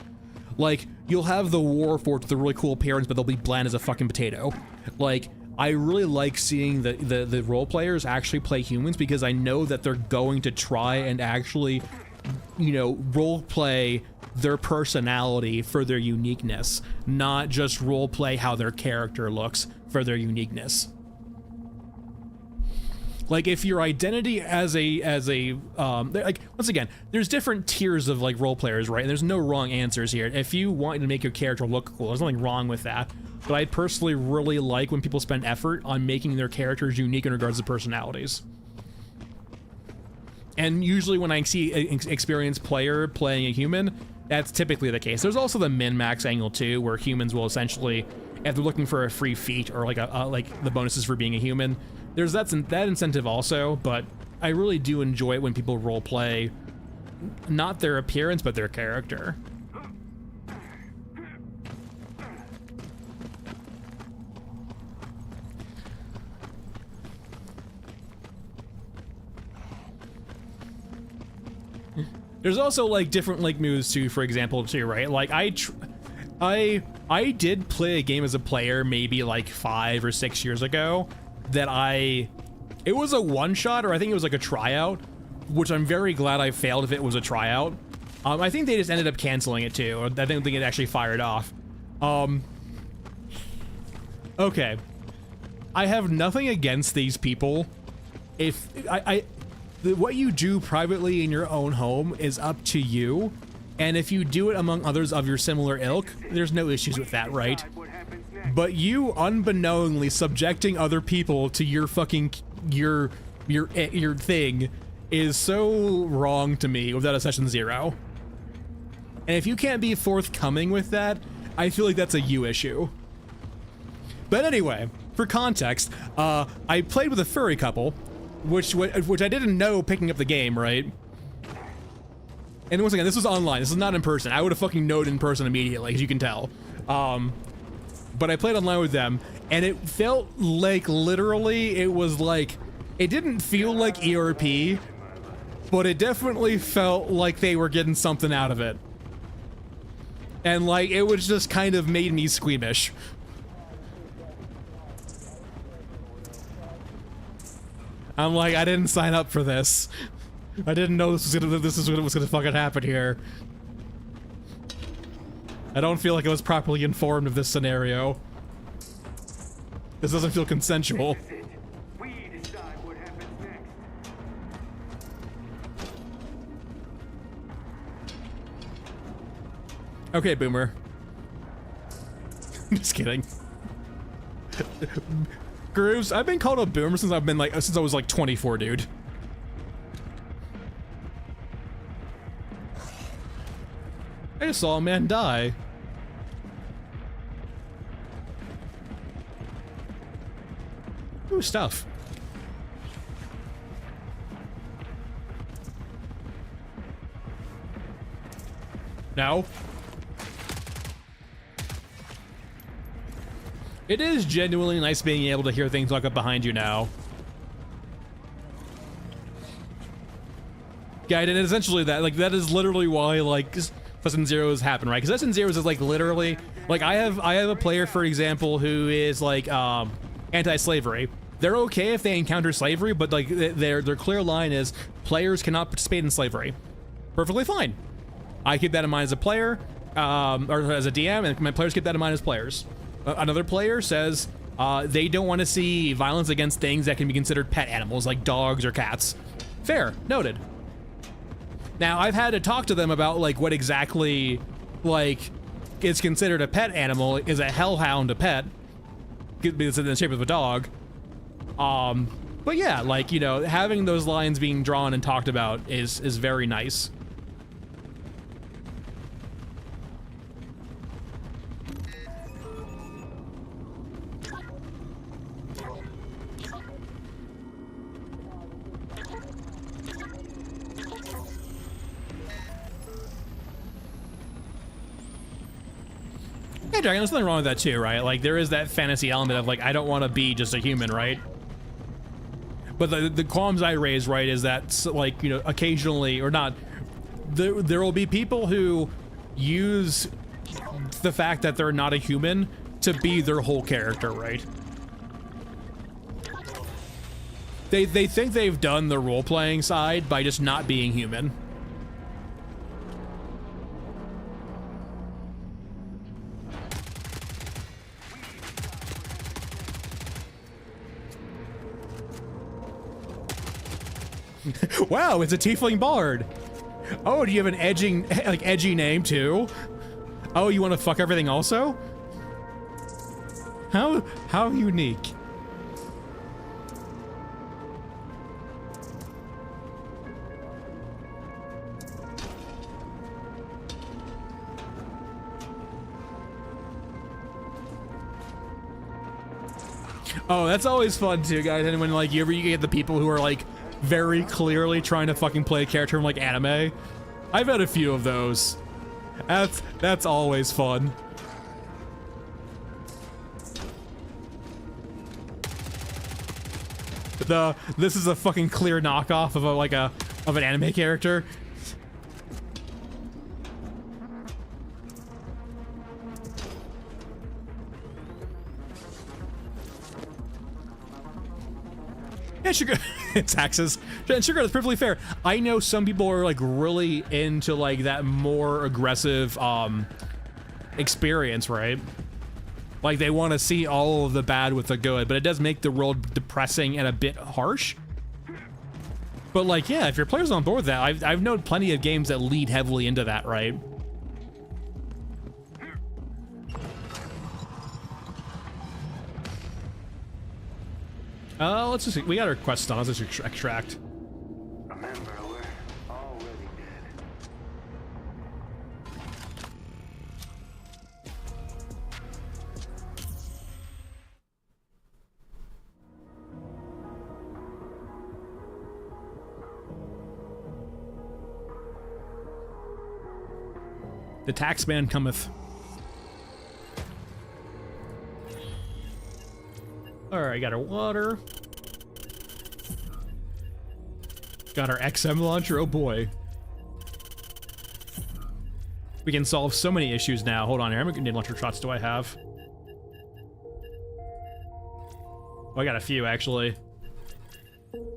Like, you'll have the Warforged with a really cool appearance, but they'll be bland as a fucking potato. Like, I really like seeing the role players actually play humans because I know that they're going to try and actually, you know, role play their personality for their uniqueness, not just role play how their character looks for their uniqueness. Like, if your identity as a like, once again, there's different tiers of like role players, right? And there's no wrong answers here. If you want to make your character look cool, there's nothing wrong with that. But I personally really like when people spend effort on making their characters unique in regards to personalities. And usually when I see an experienced player playing a human, that's typically the case. There's also the min-max angle too, where humans will essentially, if they're looking for a free feat or like like the bonuses for being a human, there's that incentive also. But I really do enjoy it when people role play not their appearance but their character. There's also like different like moves too, for example, too, right? Like I did play a game as a player maybe like 5 or 6 years ago that it was a one-shot, or I think it was like a tryout, which I'm very glad I failed if it was a tryout. I think they just ended up canceling it too. I don't think it actually fired off. Okay. I have nothing against these people. If what you do privately in your own home is up to you, and if you do it among others of your similar ilk, there's no issues with that, right? But you unbeknowingly subjecting other people to your fucking your thing is so wrong to me without a session 0. And if you can't be forthcoming with that, I feel like that's a you issue. But anyway, for context, I played with a furry couple, which I didn't know picking up the game, right? And once again, this was online. This is not in person. I would have fucking known in person immediately, as you can tell. But I played online with them, and it felt like literally it was like, it didn't feel like ERP, but it definitely felt like they were getting something out of it. And like, it was just kind of made me squeamish. I'm like, I didn't sign up for this. I didn't know this is what was gonna fucking happen here. I don't feel like I was properly informed of this scenario. This doesn't feel consensual. We decide what happens next. Okay, Boomer. Just kidding. Grooves, I've been called a boomer since I was like 24, dude. I just saw a man die. Ooh, stuff. No. It is genuinely nice being able to hear things like up behind you now. Yeah, and essentially that is literally why like Session Zeros happen, right? Because Session Zeros is like literally like I have a player, for example, who is like anti-slavery, they're okay if they encounter slavery, but like their clear line is players cannot participate in slavery. Perfectly fine. I keep that in mind as a player, or as a DM, and my players keep that in mind as players. Another player says they don't want to see violence against things that can be considered pet animals, like dogs or cats. Fair, noted. Now, I've had to talk to them about like what exactly like is considered a pet animal. Is a hellhound a pet? Because it's in the shape of a dog. But yeah, like, you know, having those lines being drawn and talked about is very nice. Hey, Dragon, there's nothing wrong with that too, right? Like, there is that fantasy element of like, I don't want to be just a human, right? But the qualms I raise, right, is that, like, you know, occasionally, or not, there will be people who use the fact that they're not a human to be their whole character, right? They think they've done the role-playing side by just not being human. Wow, it's a tiefling bard. Oh, do you have an edgy name too? Oh, you want to fuck everything also? How unique. Oh, that's always fun too, guys. And when like you get the people who are like very clearly trying to fucking play a character from like anime. I've had a few of those. That's always fun. This is a fucking clear knockoff of of an anime character. And sugar, taxes. And sugar, that's perfectly fair. I know some people are like really into like that more aggressive experience, right? Like they want to see all of the bad with the good, but it does make the world depressing and a bit harsh. But like, yeah, if your player's on board with that, I've known plenty of games that lead heavily into that, right? Let's just see. We got our quest on. Let's just extract. Remember, we're already dead. The taxman cometh. Alright, got our water. Got our XM launcher, oh boy. We can solve so many issues now. Hold on here, how many grenade launcher shots do I have? Oh, I got a few, actually.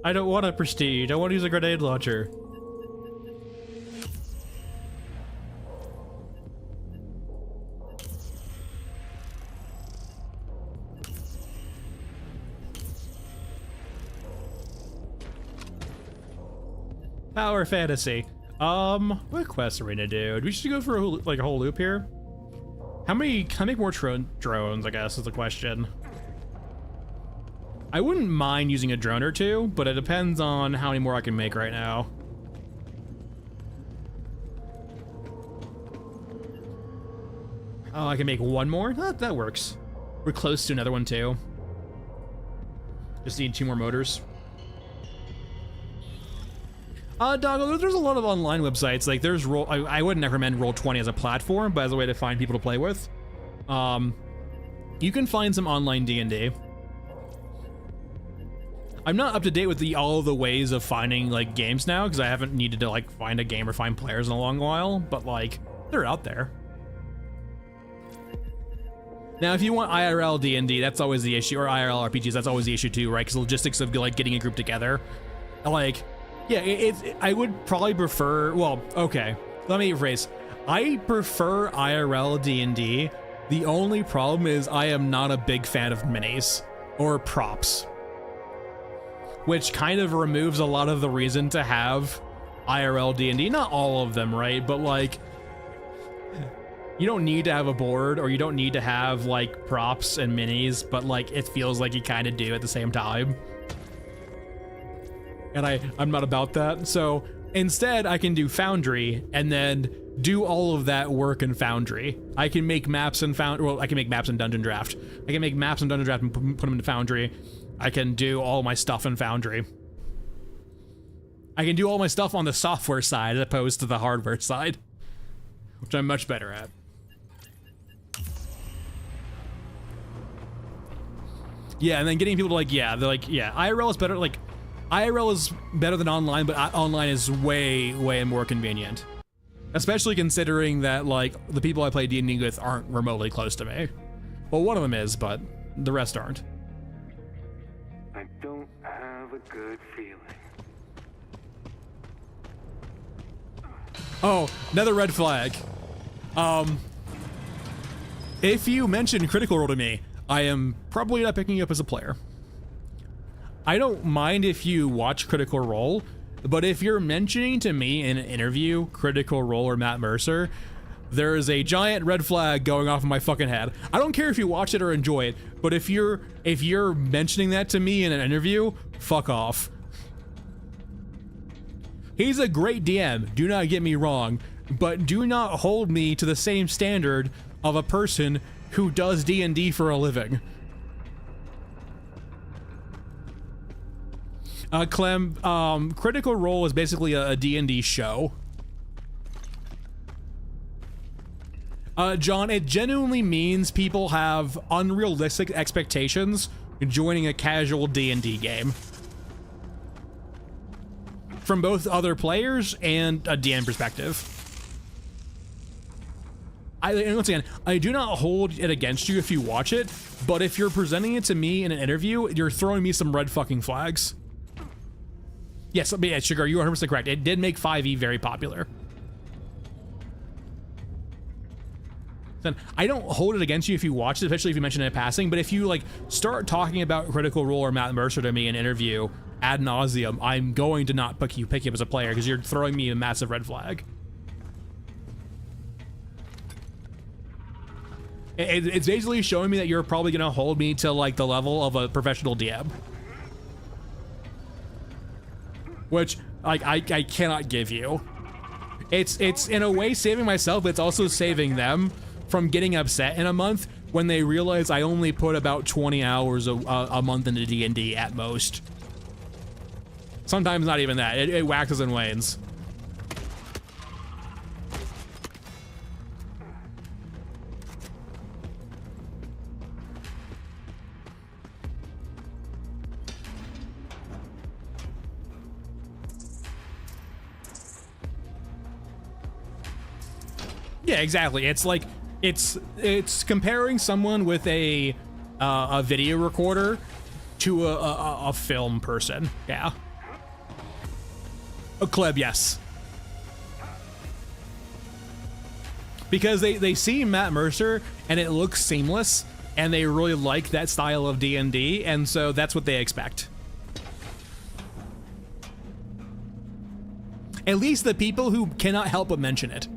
I don't want a prestige, I want to use a grenade launcher. Power fantasy. What quests are we gonna do? Do we just go for a whole loop here? How many? Can I make more drones? I guess is the question. I wouldn't mind using a drone or two, but it depends on how many more I can make right now. Oh, I can make one more? That works. We're close to another one too. Just need 2 more motors. Doggo, there's a lot of online websites. Like, there's I wouldn't recommend Roll20 as a platform, but as a way to find people to play with. You can find some online D&D. I'm not up to date with all the ways of finding, like, games now, because I haven't needed to, like, find a game or find players in a long while, but, like, they're out there. Now, if you want IRL D&D, that's always the issue, or IRL RPGs, that's always the issue too, right? Because logistics of like getting a group together, like, yeah, I would probably prefer. Well, okay, let me rephrase. I prefer IRL D&D. The only problem is I am not a big fan of minis or props, which kind of removes a lot of the reason to have IRL D&D. Not all of them, right? But like, you don't need to have a board, or you don't need to have like props and minis, but like it feels like you kind of do at the same time. And I'm not about that. So instead I can do Foundry and then do all of that work in Foundry. I can make maps in I can make maps in Dungeon Draft. I can make maps in Dungeon Draft and put them into Foundry. I can do all my stuff in Foundry. I can do all my stuff on the software side as opposed to the hardware side, which I'm much better at. Yeah, and then getting people to like, yeah, they're like, yeah, IRL is better. Like, IRL is better than online, but online is way, way more convenient. Especially considering that, like, the people I play D&D with aren't remotely close to me. Well, one of them is, but the rest aren't. I don't have a good feeling. Oh, another red flag. If you mention Critical Role to me, I am probably not picking you up as a player. I don't mind if you watch Critical Role, but if you're mentioning to me in an interview Critical Role or Matt Mercer, there is a giant red flag going off in my fucking head. I don't care if you watch it or enjoy it, but if you're mentioning that to me in an interview, fuck off. He's a great DM, do not get me wrong, but do not hold me to the same standard of a person who does D&D for a living. Clem, Critical Role is basically a D&D show. John, it genuinely means people have unrealistic expectations joining a casual D&D game. From both other players and a DM perspective. And once again, I do not hold it against you if you watch it, but if you're presenting it to me in an interview, you're throwing me some red fucking flags. Yes, yeah, Sugar, you are 100% correct. It did make 5e very popular. Then I don't hold it against you if you watch it, especially if you mention it in passing, but if you like start talking about Critical Role or Matt Mercer to me in an interview ad nauseum, I'm going to not pick you up as a player because you're throwing me a massive red flag. It's basically showing me that you're probably gonna hold me to like the level of a professional DM, which I cannot give you. It's in a way saving myself, but it's also saving them from getting upset in a month when they realize I only put about 20 hours a month into D&D at most. Sometimes not even that. It waxes and wanes. Yeah, exactly. It's like it's comparing someone with a video recorder to a film person. Yeah. A Kleb, yes. Because they see Matt Mercer and it looks seamless and they really like that style of D&D, and so that's what they expect. At least the people who cannot help but mention it.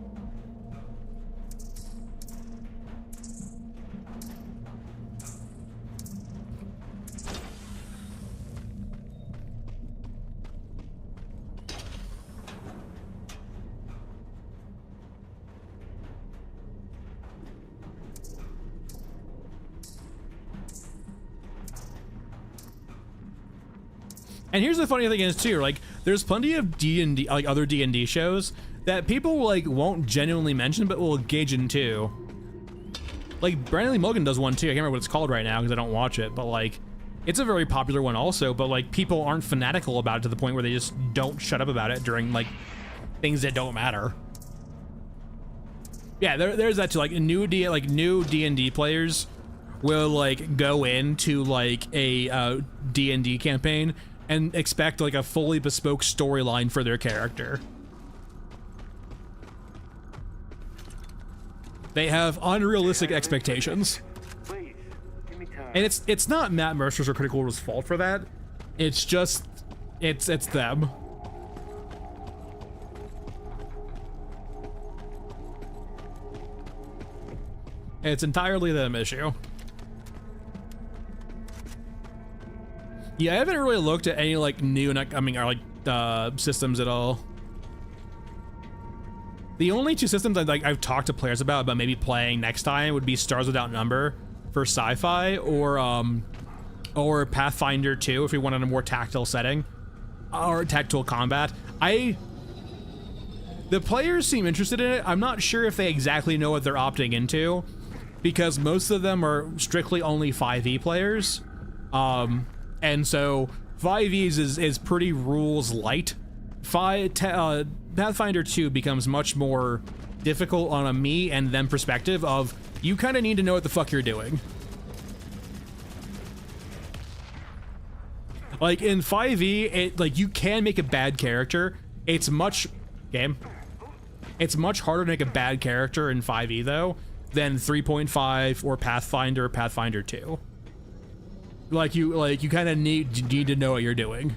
And here's the funny thing is too, like there's plenty of D&D, like other D&D shows that people like won't genuinely mention but will engage in too. Like Brandon Lee Mulligan does one too. I can't remember what it's called right now because I don't watch it, but like it's a very popular one also, but like people aren't fanatical about it to the point where they just don't shut up about it during like things that don't matter. Yeah, there's that too. Like new D&D players will like go into like a D&D campaign and expect like a fully bespoke storyline for their character. They have unrealistic expectations. Please, give me time. And it's not Matt Mercer's or Critical Role's fault for that. It's just it's them. It's entirely them issue. Yeah, I haven't really looked at any like new and upcoming or like systems at all. The only two systems I've talked to players about maybe playing next time would be Stars Without Number for sci-fi, or Pathfinder 2 if we wanted a more tactile setting, or tactile combat. The players seem interested in it. I'm not sure if they exactly know what they're opting into, because most of them are strictly only 5e players. And so 5e's is pretty rules light. Pathfinder 2 becomes much more difficult on a me and them perspective of you kind of need to know what the fuck you're doing. Like in 5e, like you can make a bad character. It's much harder to make a bad character in 5e though than 3.5 or Pathfinder 2. Like you kind of need to know what you're doing.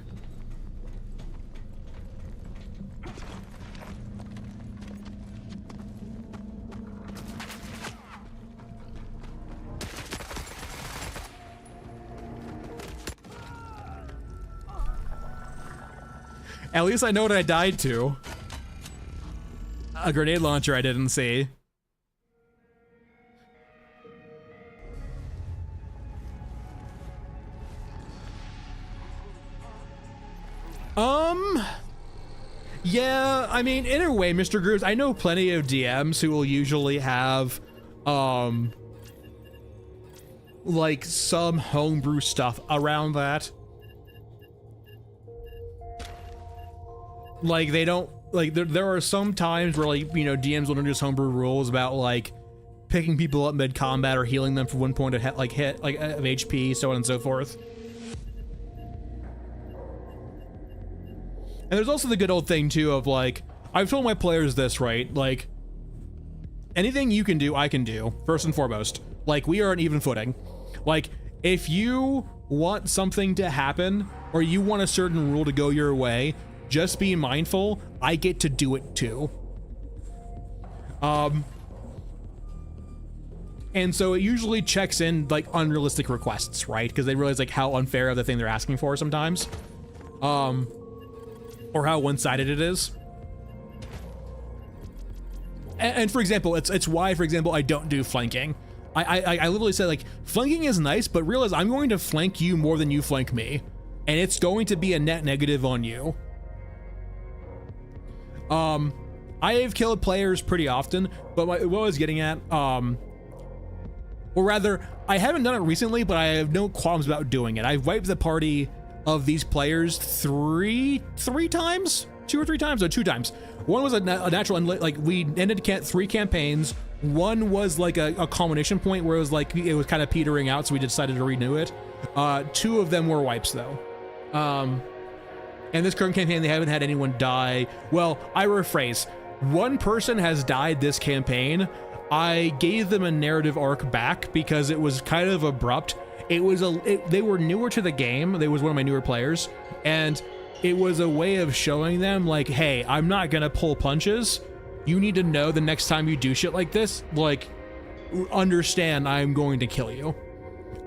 At least I know what I died to. A grenade launcher I didn't see. Yeah, I mean, in a way, Mr. Grooves, I know plenty of DMs who will usually have, like some homebrew stuff around that. Like they don't, like there are some times where like, you know, DMs will introduce homebrew rules about like picking people up mid-combat or healing them for 1 point of hit of HP, so on and so forth. And there's also the good old thing too of like, I've told my players this, right? Like, anything you can do, I can do, first and foremost. Like, we are on even footing. Like, if you want something to happen, or you want a certain rule to go your way, just be mindful, I get to do it too. And so it usually checks in like unrealistic requests, right? Because they realize like how unfair of the thing they're asking for sometimes. Or how one-sided it is. And for example, it's why, for example, I don't do flanking. I literally said like, flanking is nice, but realize I'm going to flank you more than you flank me. And it's going to be a net negative on you. I have killed players pretty often, but what I was getting at, or rather, I haven't done it recently, but I have no qualms about doing it. I've wiped the party of these players three times, 2 or 3 times, or 2 times. One was a natural, like we ended 3 campaigns. One was like a culmination point where it was like, it was kind of petering out, so we decided to renew it. 2 of them were wipes though. And this current campaign, they haven't had anyone die. Well, I rephrase. 1 person has died this campaign. I gave them a narrative arc back because it was kind of abrupt. It was they were newer to the game. They was one of my newer players, and it was a way of showing them like, hey, I'm not gonna pull punches. You need to know the next time you do shit like this, like, understand I'm going to kill you.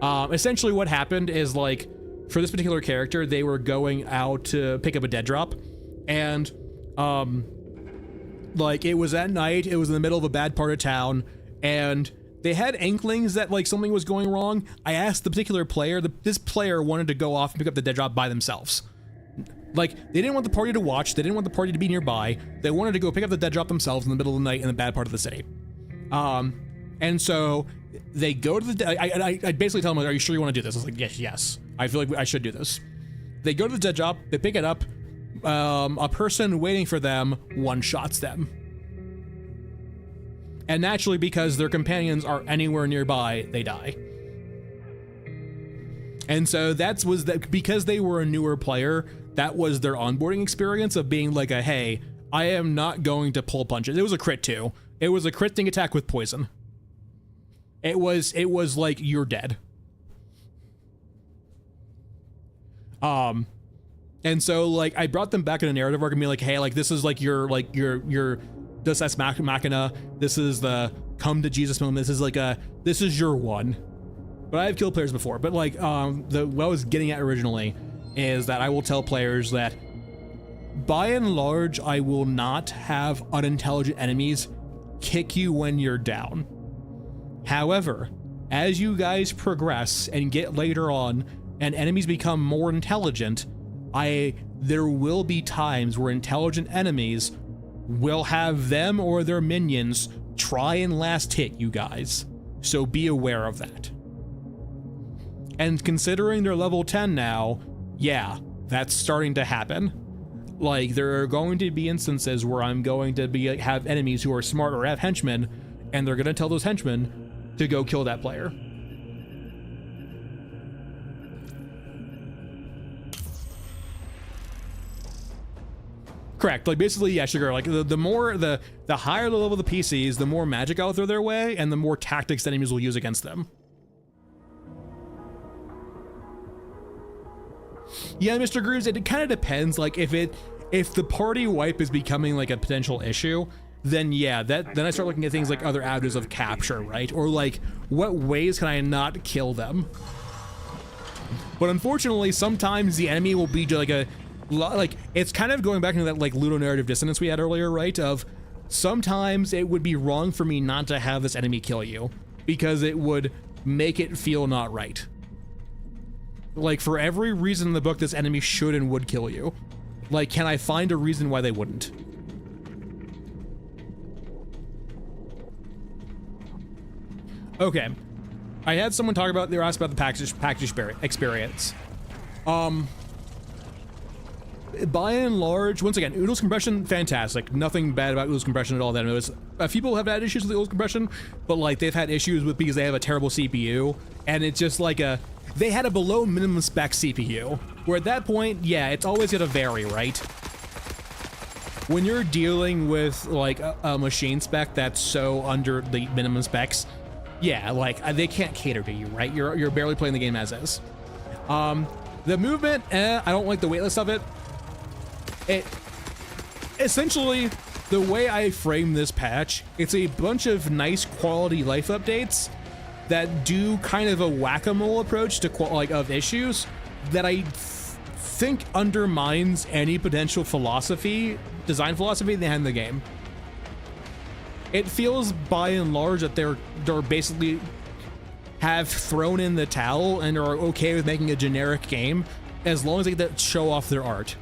Essentially what happened is like, for this particular character, they were going out to pick up a dead drop, and like it was at night, it was in the middle of a bad part of town, and they had inklings that like something was going wrong. I asked the particular player, this player wanted to go off and pick up the dead drop by themselves. Like, they didn't want the party to watch, they didn't want the party to be nearby, they wanted to go pick up the dead drop themselves in the middle of the night in the bad part of the city. And so they go to the, I basically tell them, are you sure you want to do this? I was like, yes, I feel like I should do this. They go to the dead drop, they pick it up, a person waiting for them one-shots them. And naturally, because their companions are anywhere nearby, they die. And so because they were a newer player, that was their onboarding experience of being like hey, I am not going to pull punches. It was a crit too. It was a critting attack with poison. It was like, you're dead. And so like I brought them back in a narrative arc and be like, hey, like this is like your Deus Ex Machina. This is the come to Jesus moment. This is your one. But I've killed players before. But like what I was getting at originally is that I will tell players that by and large I will not have unintelligent enemies kick you when you're down. However, as you guys progress and get later on and enemies become more intelligent, there will be times where intelligent enemies will have them or their minions try and last hit you guys. So be aware of that. And considering they're level 10 now, yeah, that's starting to happen. Like, there are going to be instances where I'm going to have enemies who are smart or have henchmen, and they're going to tell those henchmen to go kill that player. Correct. Like basically, yeah, sugar. Like the higher the level of the PCs, the more magic out there their way, and the more tactics enemies will use against them. Yeah, Mr. Grooves, it kind of depends. Like if the party wipe is becoming like a potential issue, then yeah, then I start looking at things like other avenues of capture, right? Or like what ways can I not kill them? But unfortunately, sometimes the enemy will be like it's kind of going back into that like ludonarrative dissonance we had earlier, right? Of sometimes it would be wrong for me not to have this enemy kill you because it would make it feel not right. Like for every reason in the book, this enemy should and would kill you. Like, can I find a reason why they wouldn't? Okay. I had someone talk about, they were asked about the package experience. By and large, once again, oodles compression, fantastic. Nothing bad about oodles compression at all. That it was, a few people have had issues with oodles compression, but like they've had issues with because they have a terrible CPU, and it's just like they had a below minimum spec CPU, where at that point, yeah, it's always gonna vary, right? When you're dealing with like a machine spec that's so under the minimum specs, yeah, like they can't cater to you, right? You're barely playing the game as is. The movement, I don't like the waitlist of it. It essentially, the way I frame this patch, it's a bunch of nice quality life updates that do kind of a whack-a-mole approach to of issues that I think undermines any potential design philosophy they had in the game. It feels by and large that they're basically have thrown in the towel and are okay with making a generic game as long as they get to show off their art.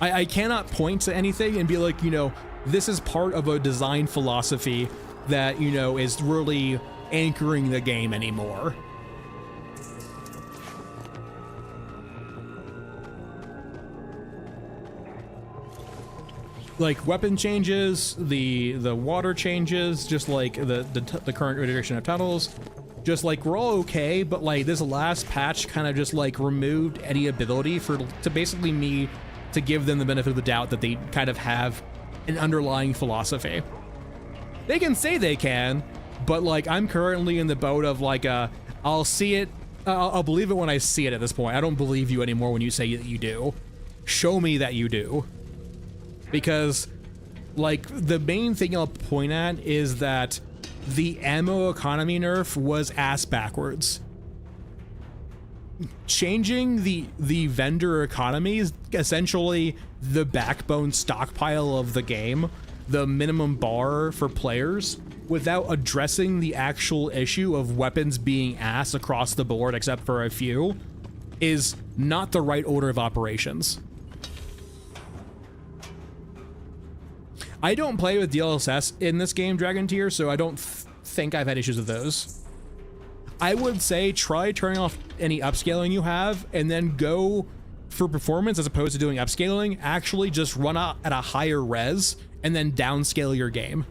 I cannot point to anything and be like, you know, this is part of a design philosophy that, you know, is really anchoring the game anymore. Like weapon changes, the water changes, just like the current iteration of tunnels, just like we're all okay, but like this last patch kind of just like removed any ability to basically me to give them the benefit of the doubt that they kind of have an underlying philosophy. They can say they can, but like I'm currently in the boat of like I'll see it, I'll believe it when I see it at this point. I don't believe you anymore when you say that you do. Show me that you do. Because like the main thing I'll point at is that the ammo economy nerf was ass backwards. Changing the vendor economy is essentially the backbone stockpile of the game, the minimum bar for players, without addressing the actual issue of weapons being ass across the board except for a few, is not the right order of operations. I don't play with DLSS in this game, Dragon Tier, so I don't think I've had issues with those. I would say try turning off any upscaling you have and then go for performance as opposed to doing upscaling. Actually just run out at a higher res and then downscale your game.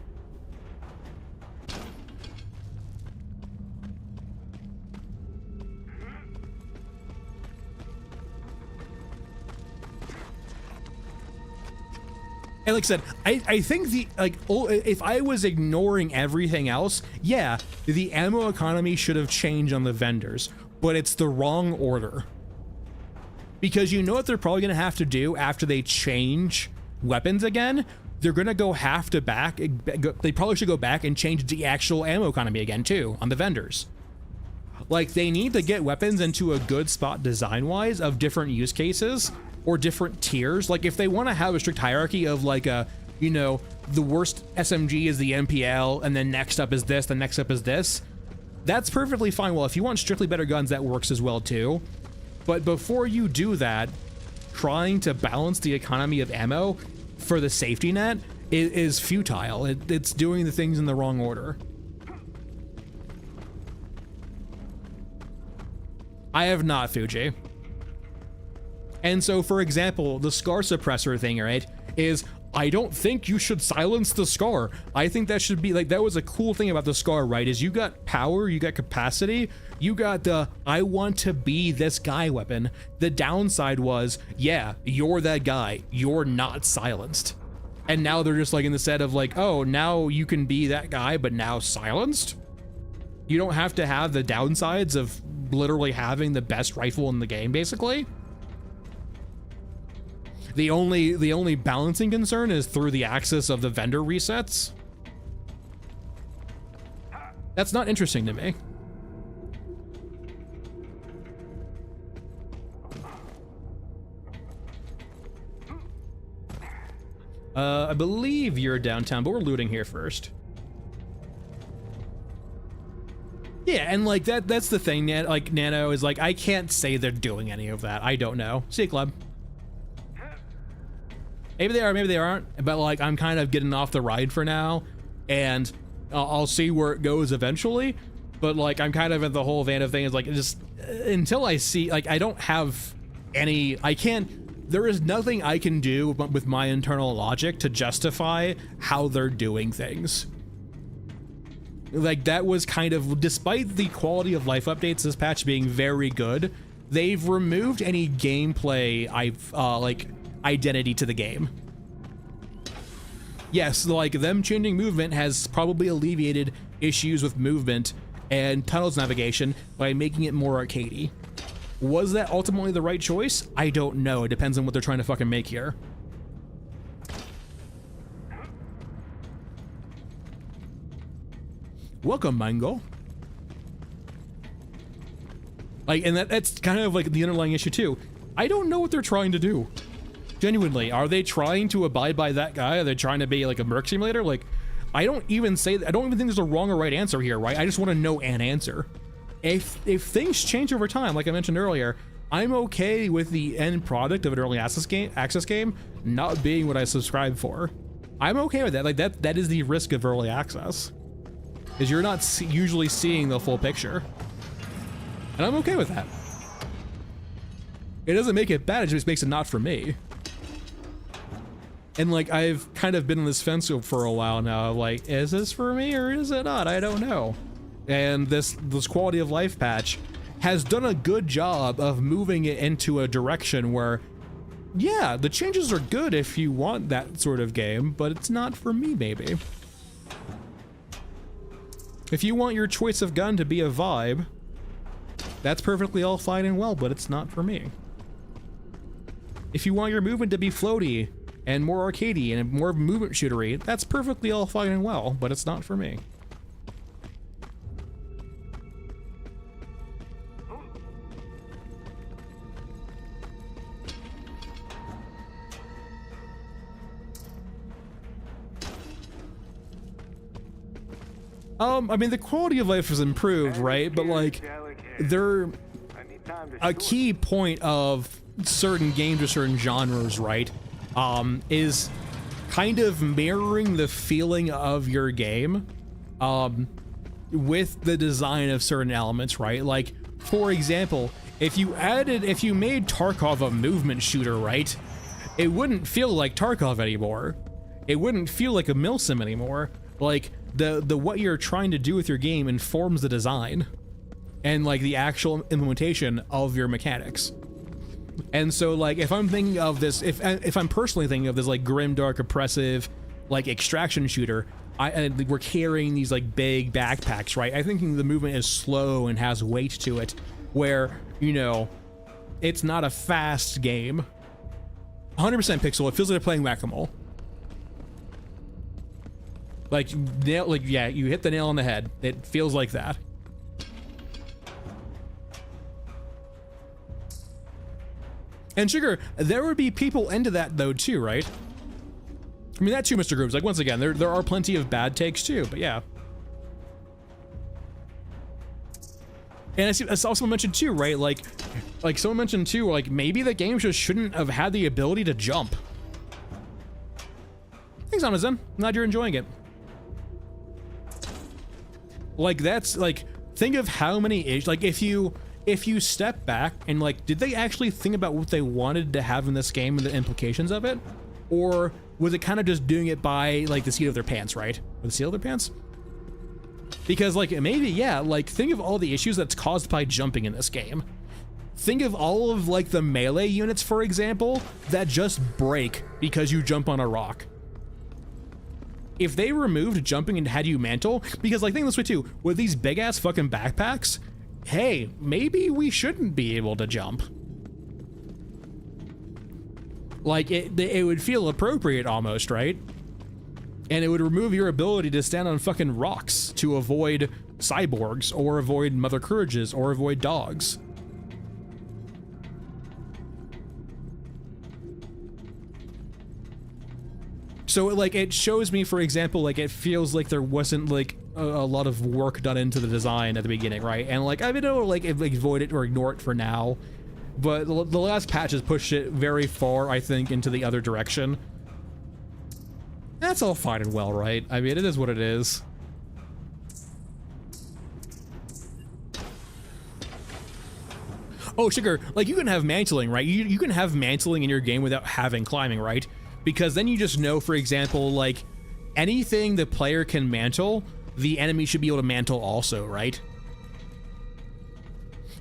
And like I said, I think if I was ignoring everything else, yeah, the ammo economy should have changed on the vendors, but it's the wrong order. Because you know what they're probably gonna have to do after they change weapons again? They're gonna they probably should go back and change the actual ammo economy again too, on the vendors. Like, they need to get weapons into a good spot design-wise of different use cases, or different tiers. Like, if they want to have a strict hierarchy of like you know, the worst SMG is the MPL, and then next up is this, then next up is this, that's perfectly fine. Well, if you want strictly better guns, that works as well too. But before you do that, trying to balance the economy of ammo for the safety net is futile. It's doing the things in the wrong order. I have not, Fuji. And so, for example, the SCAR suppressor thing, right, is I don't think you should silence the SCAR. I think that should be, like, that was a cool thing about the SCAR, right, is you got power, you got capacity, you got the I want to be this guy weapon. The downside was, yeah, you're that guy. You're not silenced. And now they're just like in the set of like, oh, now you can be that guy, but now silenced? You don't have to have the downsides of literally having the best rifle in the game, basically. The only balancing concern is through the axis of the vendor resets. That's not interesting to me. I believe you're downtown, but we're looting here first. Yeah, and like that's the thing, like Nano is like, I can't say they're doing any of that. I don't know. See you, Club. Maybe they are, maybe they aren't, but like I'm kind of getting off the ride for now, and I'll see where it goes eventually. But like I'm kind of in the whole vein of things, like just until I see, like I don't have any, there is nothing I can do with my internal logic to justify how they're doing things. Like that was kind of, despite the quality of life updates this patch being very good, they've removed any gameplay like identity to the game. Yes, like them changing movement has probably alleviated issues with movement and tunnels navigation by making it more arcadey. Was that ultimately the right choice? I don't know. It depends on what they're trying to fucking make here. Welcome, Mango. Like, and that's kind of like the underlying issue too. I don't know what they're trying to do. Genuinely, are they trying to abide by that guy? Are they trying to be like a merc simulator? Like, I don't even think there's a wrong or right answer here, right? I just want to know an answer. If things change over time, like I mentioned earlier, I'm okay with the end product of an early access game not being what I subscribe for. I'm okay with that. Like that is the risk of early access, is you're not usually seeing the full picture, and I'm okay with that. It doesn't make it bad, it just makes it not for me. And like I've kind of been on this fence for a while now, like, is this for me or is it not? I don't know. And this quality of life patch has done a good job of moving it into a direction where, yeah, the changes are good if you want that sort of game, but it's not for me, maybe. If you want your choice of gun to be a vibe, that's perfectly all fine and well, but it's not for me. If you want your movement to be floaty and more arcadey and more movement shootery, that's perfectly all fine and well, but it's not for me. I mean, the quality of life has improved, right? But like, a key point of certain games or certain genres, right, is kind of mirroring the feeling of your game with the design of certain elements, right? Like, for example, if you made Tarkov a movement shooter, right, it wouldn't feel like Tarkov anymore. It wouldn't feel like a milsim anymore. Like, the what you're trying to do with your game informs the design and like the actual implementation of your mechanics. And so like if I'm thinking of this, if I'm personally thinking of this like grim, dark, oppressive, like extraction shooter, we're carrying these like big backpacks, right? I think the movement is slow and has weight to it, where, you know, it's not a fast game. 100% pixel. It feels like they're playing whack-a-mole. Like yeah, you hit the nail on the head. It feels like that. And Sugar, there would be people into that though too, right? I mean, that too, Mr. Grooves. Like, once again, there are plenty of bad takes too, but yeah. And I see that's also mentioned too, right? Like someone mentioned too, like maybe the game just shouldn't have had the ability to jump. Thanks, Amazon. Glad you're enjoying it. Like that's like, think of how many like if you step back and like, did they actually think about what they wanted to have in this game and the implications of it? Or was it kind of just doing it by like the seat of their pants, right? Or the seat of their pants? Because like maybe, yeah, like think of all the issues that's caused by jumping in this game. Think of all of like the melee units, for example, that just break because you jump on a rock. If they removed jumping and had you mantle, because like think this way too, with these big ass fucking backpacks, hey, maybe we shouldn't be able to jump. Like it would feel appropriate almost, right? And it would remove your ability to stand on fucking rocks to avoid cyborgs or avoid Mother Courages or avoid dogs. So like it shows me, for example, like it feels like there wasn't like a lot of work done into the design at the beginning, right? And like I've been able to like avoid it or ignore it for now, but the last patch has pushed it very far, I think, into the other direction. That's all fine and well, right? I mean, it is what it is. Oh, Sugar, like you can have mantling, right? You can have mantling in your game without having climbing, right? Because then you just know, for example, like anything the player can mantle, the enemy should be able to mantle also, right?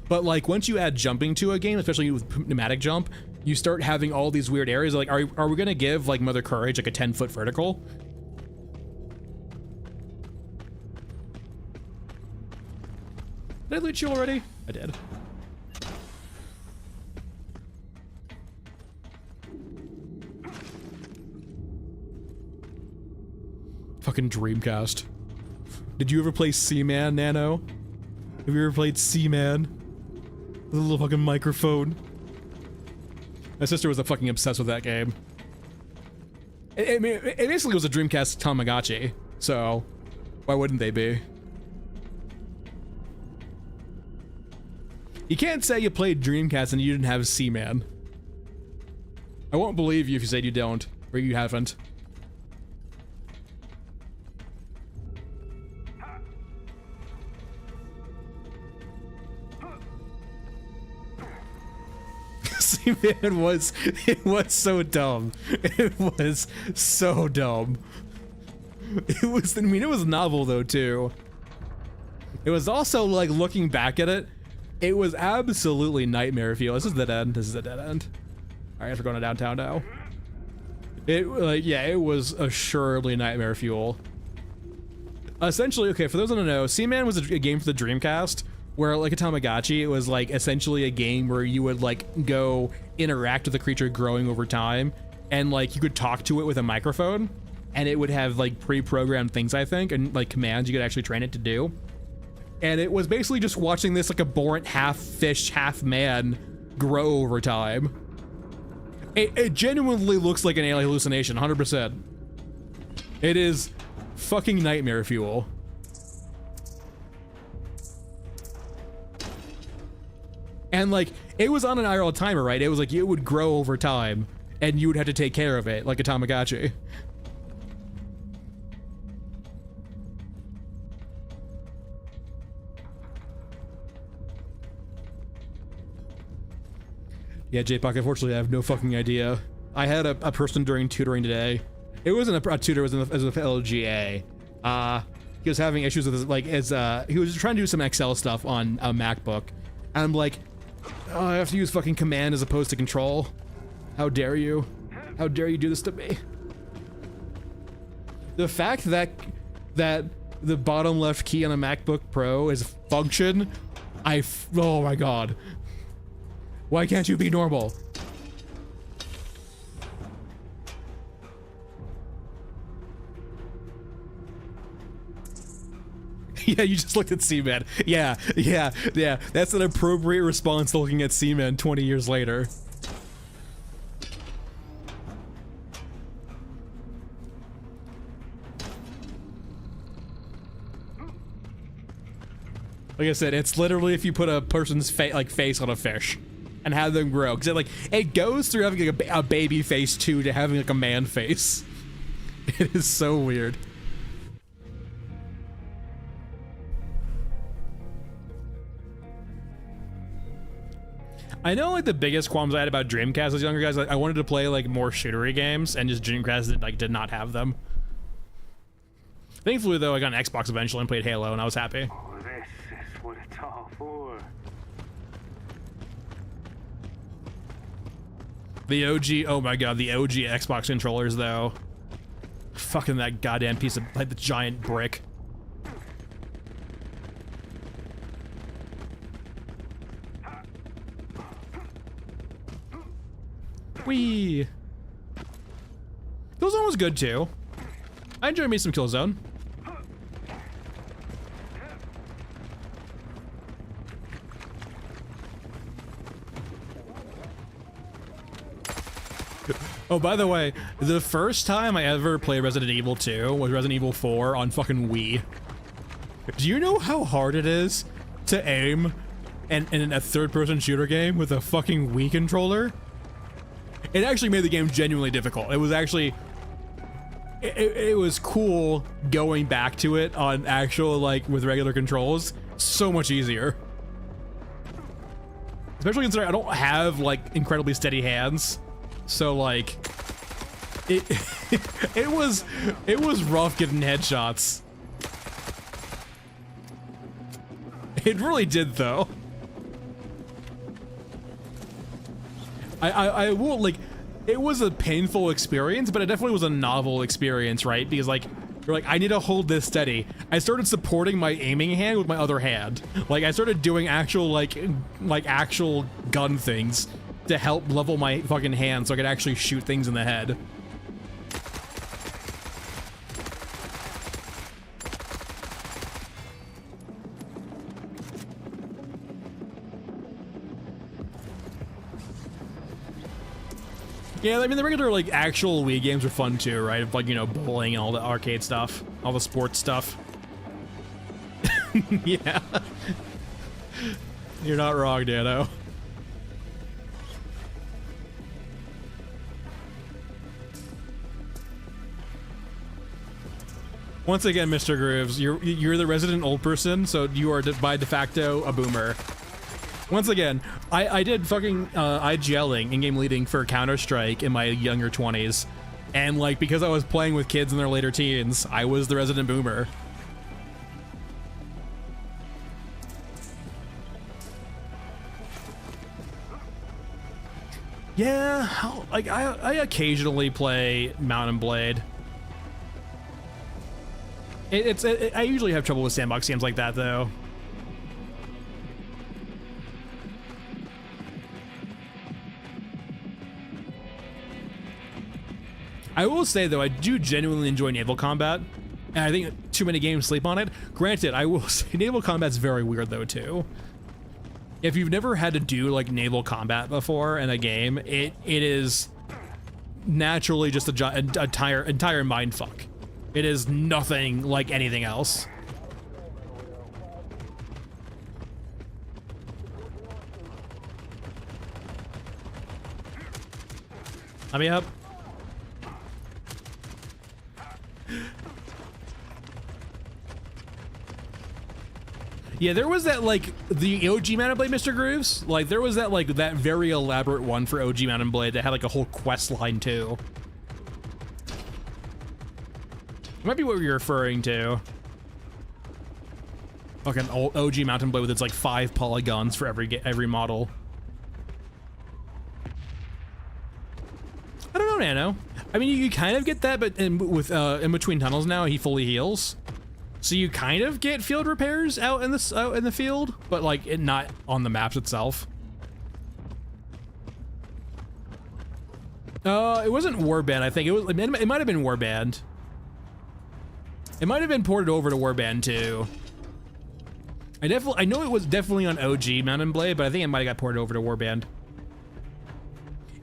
But like once you add jumping to a game, especially with pneumatic jump, you start having all these weird areas. Like, are we gonna give like Mother Courage like a 10-foot vertical? Did I loot you already? I did. Fucking Dreamcast. Did you ever play Seaman, Nano? Have you ever played Seaman? The little fucking microphone. My sister was fucking obsessed with that game. It basically was a Dreamcast Tamagotchi, so why wouldn't they be? You can't say you played Dreamcast and you didn't have Seaman. I won't believe you if you said you don't, or you haven't. Man, it was so dumb. It was so dumb. It was, I mean, it was novel though too. It was also like looking back at it, it was absolutely nightmare fuel. This is the dead end. This is the dead end. All right, we're going to downtown now. It like, yeah, it was assuredly nightmare fuel. Essentially, okay, for those who don't know, Seaman was a game for the Dreamcast, where like a Tamagotchi, it was like essentially a game where you would like go interact with the creature growing over time, and like you could talk to it with a microphone, and it would have like pre-programmed things, I think, and like commands you could actually train it to do. And it was basically just watching this like abhorrent half fish, half man grow over time. It genuinely looks like an alien hallucination, 100%. It is fucking nightmare fuel. And like, it was on an IRL timer, right? It was like, it would grow over time, and you would have to take care of it, like a Tamagotchi. Yeah, J-Pock, unfortunately, I have no fucking idea. I had a person during tutoring today. It wasn't a tutor, it was an LGA. He was having issues with his, like, he was trying to do some Excel stuff on a MacBook. And I'm like, Oh, I have to use fucking command as opposed to control. How dare you? How dare you do this to me? The fact that the bottom left key on a MacBook Pro is a function, oh my god. Why can't you be normal? Yeah, you just looked at C-Man. Yeah. That's an appropriate response to looking at C-Man 20 years later. Like I said, it's literally if you put a person's face on a fish and have them grow, because it goes through having like a baby face too to having like a man face. It is so weird. I know like the biggest qualms I had about Dreamcast as younger guys, like, I wanted to play like more shootery games, and just Dreamcast did not have them. Thankfully though, I got an Xbox eventually and played Halo, and I was happy. Oh, this is what it's all for. The OG, oh my god, the OG Xbox controllers though. Fucking that goddamn piece of, like the giant brick. Whee! Killzone was good too. I enjoyed me some Killzone. Oh, by the way, the first time I ever played Resident Evil 2 was Resident Evil 4 on fucking Wii. Do you know how hard it is to aim in a third-person shooter game with a fucking Wii controller? It actually made the game genuinely difficult. It was actually... It was cool going back to it on actual, like, with regular controls. So much easier. Especially considering I don't have, like, incredibly steady hands. So, like... It was rough getting headshots. It really did, though. I will, like, it was a painful experience, but it definitely was a novel experience, right? Because, like, you're like, I need to hold this steady. I started supporting my aiming hand with my other hand. Like, I started doing actual, like actual gun things to help level my fucking hand so I could actually shoot things in the head. Yeah, I mean, the regular, like, actual Wii games are fun too, right? Like, you know, bowling and all the arcade stuff, all the sports stuff. Yeah. You're not wrong, Dano. Once again, Mr. Grooves, you're the resident old person, so you are by de facto a boomer. Once again, I did fucking IGLing, in-game leading for Counter-Strike in my younger 20s. And, like, because I was playing with kids in their later teens, I was the resident boomer. Yeah, like, I occasionally play Mount and Blade. I usually have trouble with sandbox games like that, though. I will say, though, I do genuinely enjoy naval combat, and I think too many games sleep on it. Granted, I will say naval combat's very weird, though, too. If you've never had to do, like, naval combat before in a game, it is naturally just an entire mindfuck. It is nothing like anything else. Let me up. Yeah, there was that, like, the OG Mount and Blade, Mr. Grooves. Like, there was that, like, that very elaborate one for OG Mount and Blade that had, like, a whole quest line, too. It might be what you're referring to. Like an old OG Mount and Blade with its, like, 5 polygons for every model. I don't know, Nano. I mean, you kind of get that, but in between tunnels now, he fully heals. So you kind of get field repairs out in the field, but like not on the maps itself. It wasn't Warband. I think it might have been Warband. It might have been ported over to Warband too. I know it was definitely on OG Mount and Blade, but I think it might have got ported over to Warband.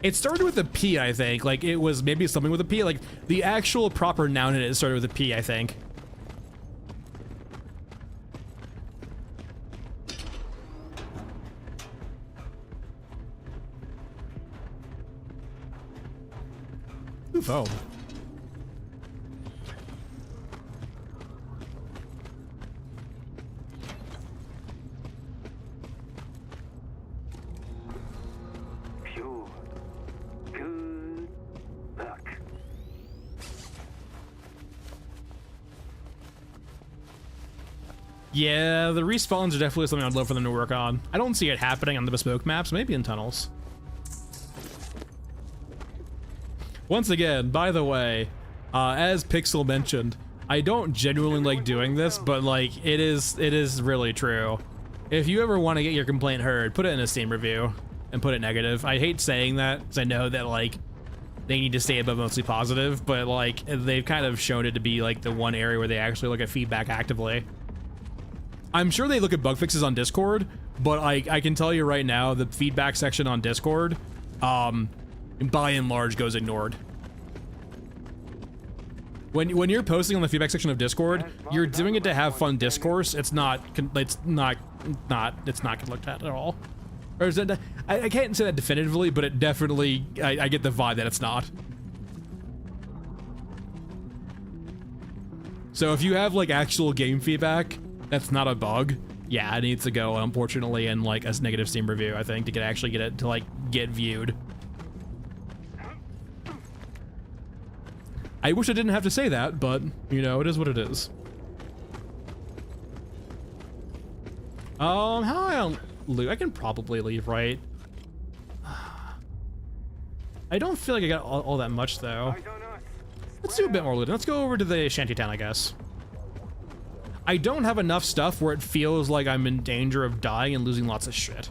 It started with a P, I think. Like it was maybe something with a P. Like the actual proper noun in it started with a P, I think. Ooh, foam. Phew. Good luck. Yeah, the respawns are definitely something I'd love for them to work on. I don't see it happening on the bespoke maps, maybe in tunnels. Once again, by the way, as Pixel mentioned, I don't genuinely like doing this, but like it is really true. If you ever want to get your complaint heard, put it in a Steam review and put it negative. I hate saying that because I know that like they need to stay above mostly positive, but like they've kind of shown it to be like the one area where they actually look at feedback actively. I'm sure they look at bug fixes on Discord, but I can tell you right now, the feedback section on Discord, by and large goes ignored. When you're posting on the feedback section of Discord, you're doing it to have fun discourse. It's not gonna get looked at all. Or is it, I can't say that definitively, but it definitely, I get the vibe that it's not. So if you have like actual game feedback, that's not a bug. Yeah, it needs to go, unfortunately, in like a negative Steam review, I think, to actually get it to like get viewed. I wish I didn't have to say that, but you know, it is what it is. How I loot? I can probably leave, right? I don't feel like I got all that much though. Let's do a bit more looting. Let's go over to the shantytown, I guess. I don't have enough stuff where it feels like I'm in danger of dying and losing lots of shit.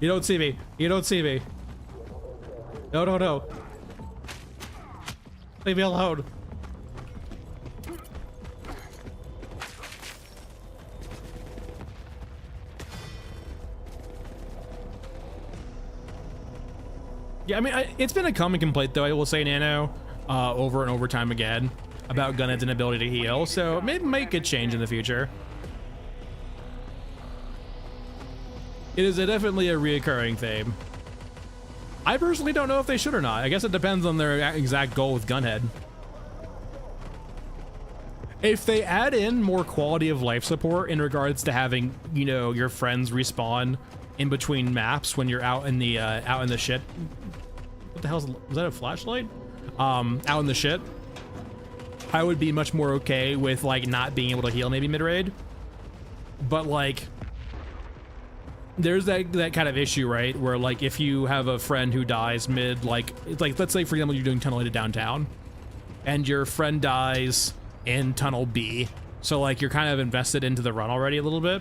You don't see me. You don't see me. No, no, no. Leave me alone. Yeah, I mean, it's been a common complaint, though, I will say, Nano, over and over time again, about Gunhead's inability to heal, so maybe make a change in the future. It is definitely a reoccurring theme. I personally don't know if they should or not. I guess it depends on their exact goal with Gunhead. If they add in more quality of life support in regards to having, you know, your friends respawn in between maps when you're out in the shit. What the hell was that, a flashlight? Out in the shit. I would be much more okay with like not being able to heal maybe mid-raid. But like, there's that kind of issue, right? Where like if you have a friend who dies mid, like let's say for example you're doing tunnel A to downtown, and your friend dies in tunnel B, so like you're kind of invested into the run already a little bit.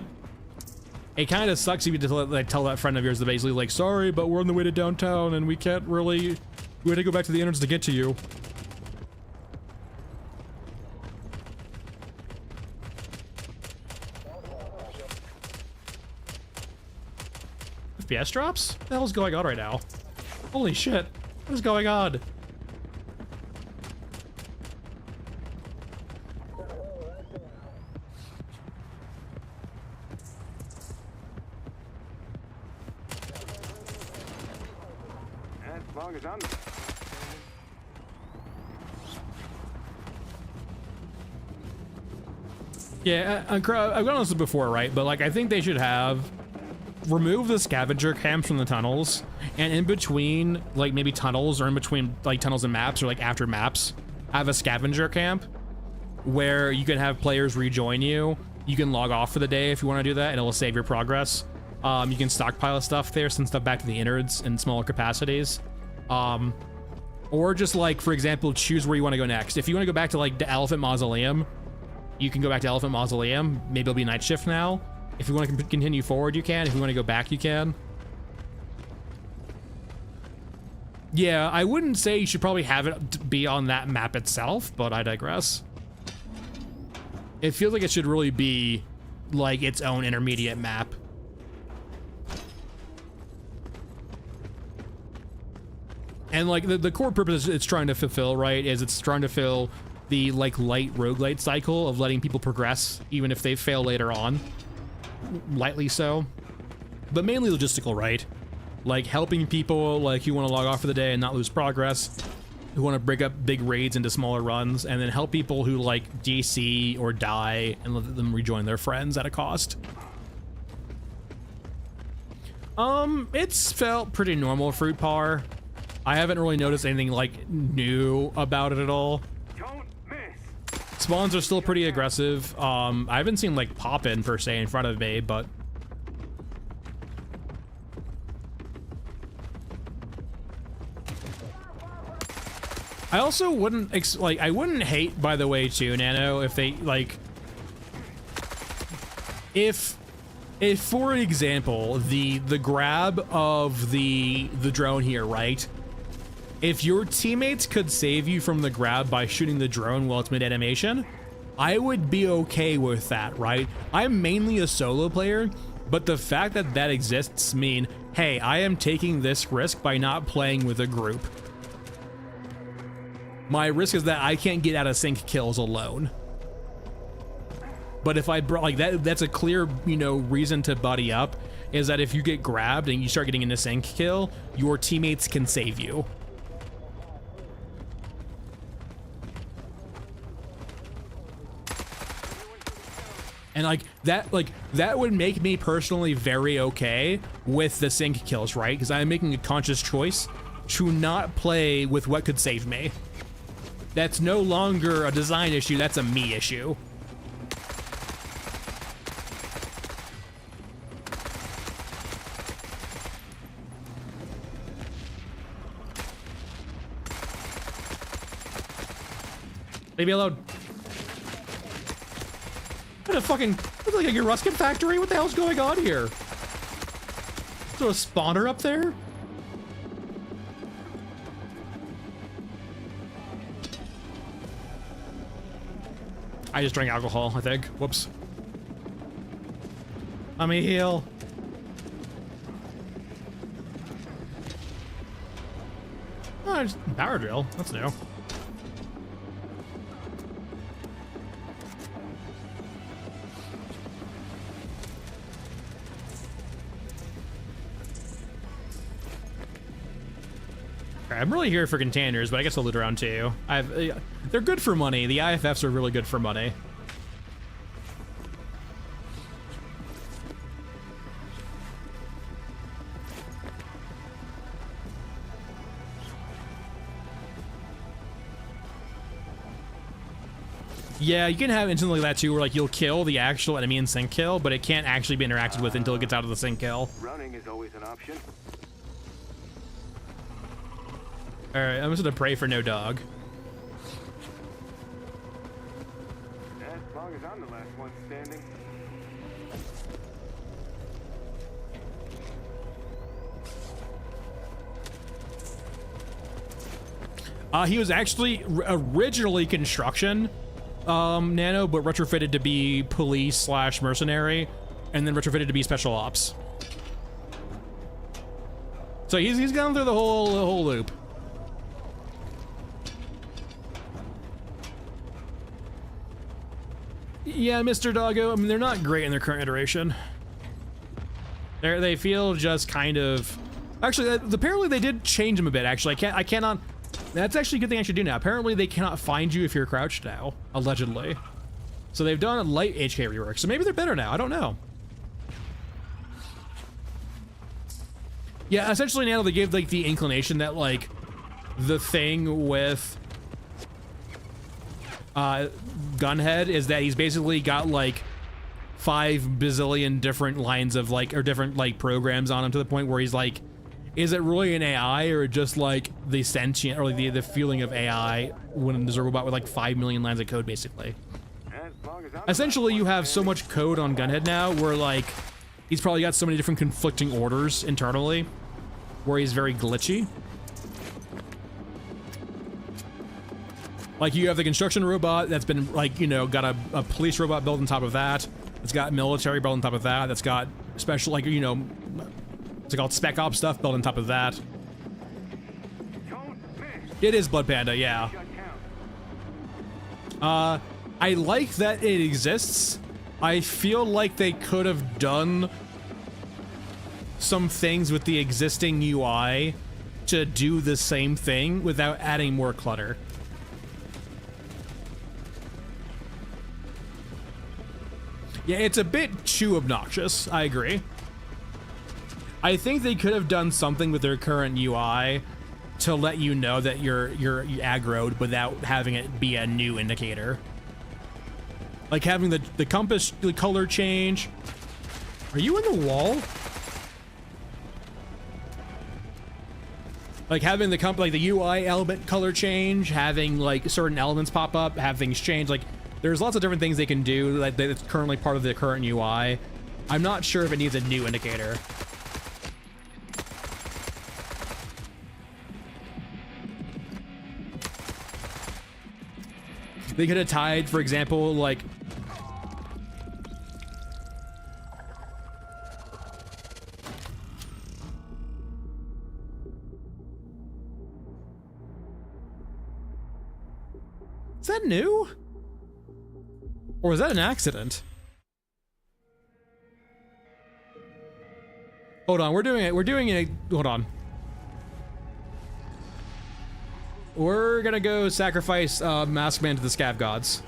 It kind of sucks if you just like tell that friend of yours to basically like, sorry, but we're on the way to downtown and we can't really, we had to go back to the entrance to get to you. FPS drops? What the hell's going on right now? Holy shit, what is going on? As long as I'm... Yeah, I've gone on this before, right? But like, I think they should have remove the scavenger camps from the tunnels, and in between, like maybe tunnels, or in between like tunnels and maps, or like after maps, have a scavenger camp. where you can have players rejoin you. You can log off for the day if you want to do that, and it'll save your progress. You can stockpile stuff there, send stuff back to the innards in smaller capacities. Or just like, for example, choose where you want to go next. If you want to go back to like the Elephant Mausoleum, you can go back to Elephant Mausoleum. Maybe it'll be night shift now. If you want to continue forward, you can. If you want to go back, you can. Yeah, I wouldn't say you should probably have it be on that map itself, but I digress. It feels like it should really be like its own intermediate map. And like the core purpose it's trying to fulfill, right, is it's trying to fill the like light roguelite cycle of letting people progress even if they fail later on. Lightly so. But mainly logistical, right? Like helping people like who want to log off for the day and not lose progress, who want to break up big raids into smaller runs, and then help people who like DC or die and let them rejoin their friends at a cost. It's felt pretty normal fruit par. I haven't really noticed anything like new about it at all. Don't miss. Spawns are still pretty aggressive. I haven't seen like pop in per se in front of me, but I also wouldn't I wouldn't hate, by the way, too, Nano, if they like if for example the grab of the drone here, right? If your teammates could save you from the grab by shooting the drone while it's mid-animation, I would be okay with that, right? I'm mainly a solo player, but the fact that that exists mean, hey, I am taking this risk by not playing with a group. My risk is that I can't get out of sync kills alone. But if I brought like that's a clear, you know, reason to buddy up, is that if you get grabbed and you start getting into sync kill, your teammates can save you. And like that would make me personally very okay with the sync kills, right? Because I'm making a conscious choice to not play with what could save me. That's no longer a design issue, that's a me issue. Leave me alone. What a fucking, it's like a Ruskin factory? What the hell's going on here? Is there a spawner up there? I just drank alcohol, I think. Whoops. Let me heal. Oh, just power drill. That's new. I'm really here for containers, but I guess I'll loot around too. They're good for money. The IFFs are really good for money. Yeah, you can have instance like that too, where like you'll kill the actual enemy in sync kill, but it can't actually be interacted with until it gets out of the sync kill. Running is always an option. Alright, I'm just gonna pray for no dog. As long as I'm the last one standing. He was actually originally construction, Nano, but retrofitted to be police / mercenary, and then retrofitted to be special ops. So he's gone through the whole loop. Yeah, Mr. Doggo, I mean, they're not great in their current iteration. They feel just kind of... Actually, apparently they did change them a bit, actually. I cannot... That's actually a good thing I should do now. Apparently they cannot find you if you're crouched now, allegedly. So they've done a light HK rework, so maybe they're better now, I don't know. Yeah, essentially now they gave like the inclination that like the thing with gunhead is that he's basically got like 5 bazillion different lines of like, or different like programs on him, to the point where he's like, is it really an AI or just like the sentient or like the feeling of AI when there's a robot with like 5 million lines of code, basically. Essentially, you have so much code on Gunhead now where like he's probably got so many different conflicting orders internally where he's very glitchy. Like you have the construction robot that's been like, you know, got a police robot built on top of that. It's got military built on top of that. That's got special, like, you know, what's it called, spec ops stuff built on top of that. It is Blood Panda, yeah. I like that it exists. I feel like they could have done some things with the existing UI to do the same thing without adding more clutter. Yeah, it's a bit too obnoxious, I agree. I think they could have done something with their current UI to let you know that you're aggroed without having it be a new indicator. Like having the compass, the color change. Are you in the wall? Like having the like the UI element color change, having like certain elements pop up, have things change. Like there's lots of different things they can do that's currently part of the current UI. I'm not sure if it needs a new indicator. They could have tied, for example, like is that new? Or was that an accident? Hold on, we're doing it, hold on. We're gonna go sacrifice Masked Man to the Scav gods.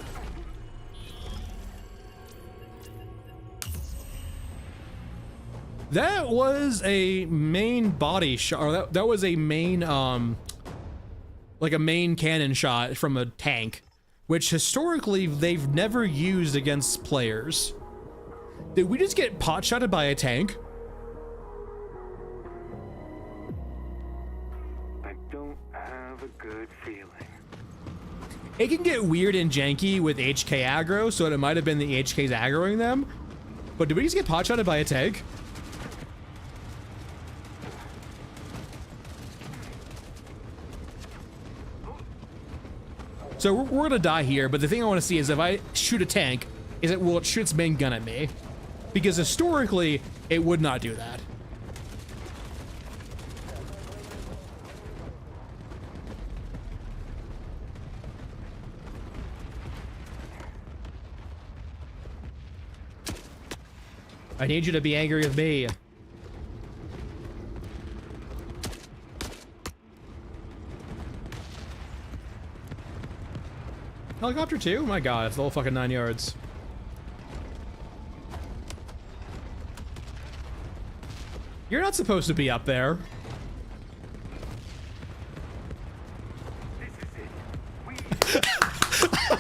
That was a main body shot, or that was a main, like a main cannon shot from a tank, which historically they've never used against players. Did we just get pot-shotted by a tank? I don't have a good feeling. It can get weird and janky with HK aggro, so it might have been the HKs aggroing them. But did we just get pot-shotted by a tank? So we're gonna die here, but the thing I want to see is if I shoot a tank, will it shoot its main gun at me? Because historically, it would not do that. I need you to be angry with me. Helicopter 2? My god, it's the whole fucking 9 yards. You're not supposed to be up there.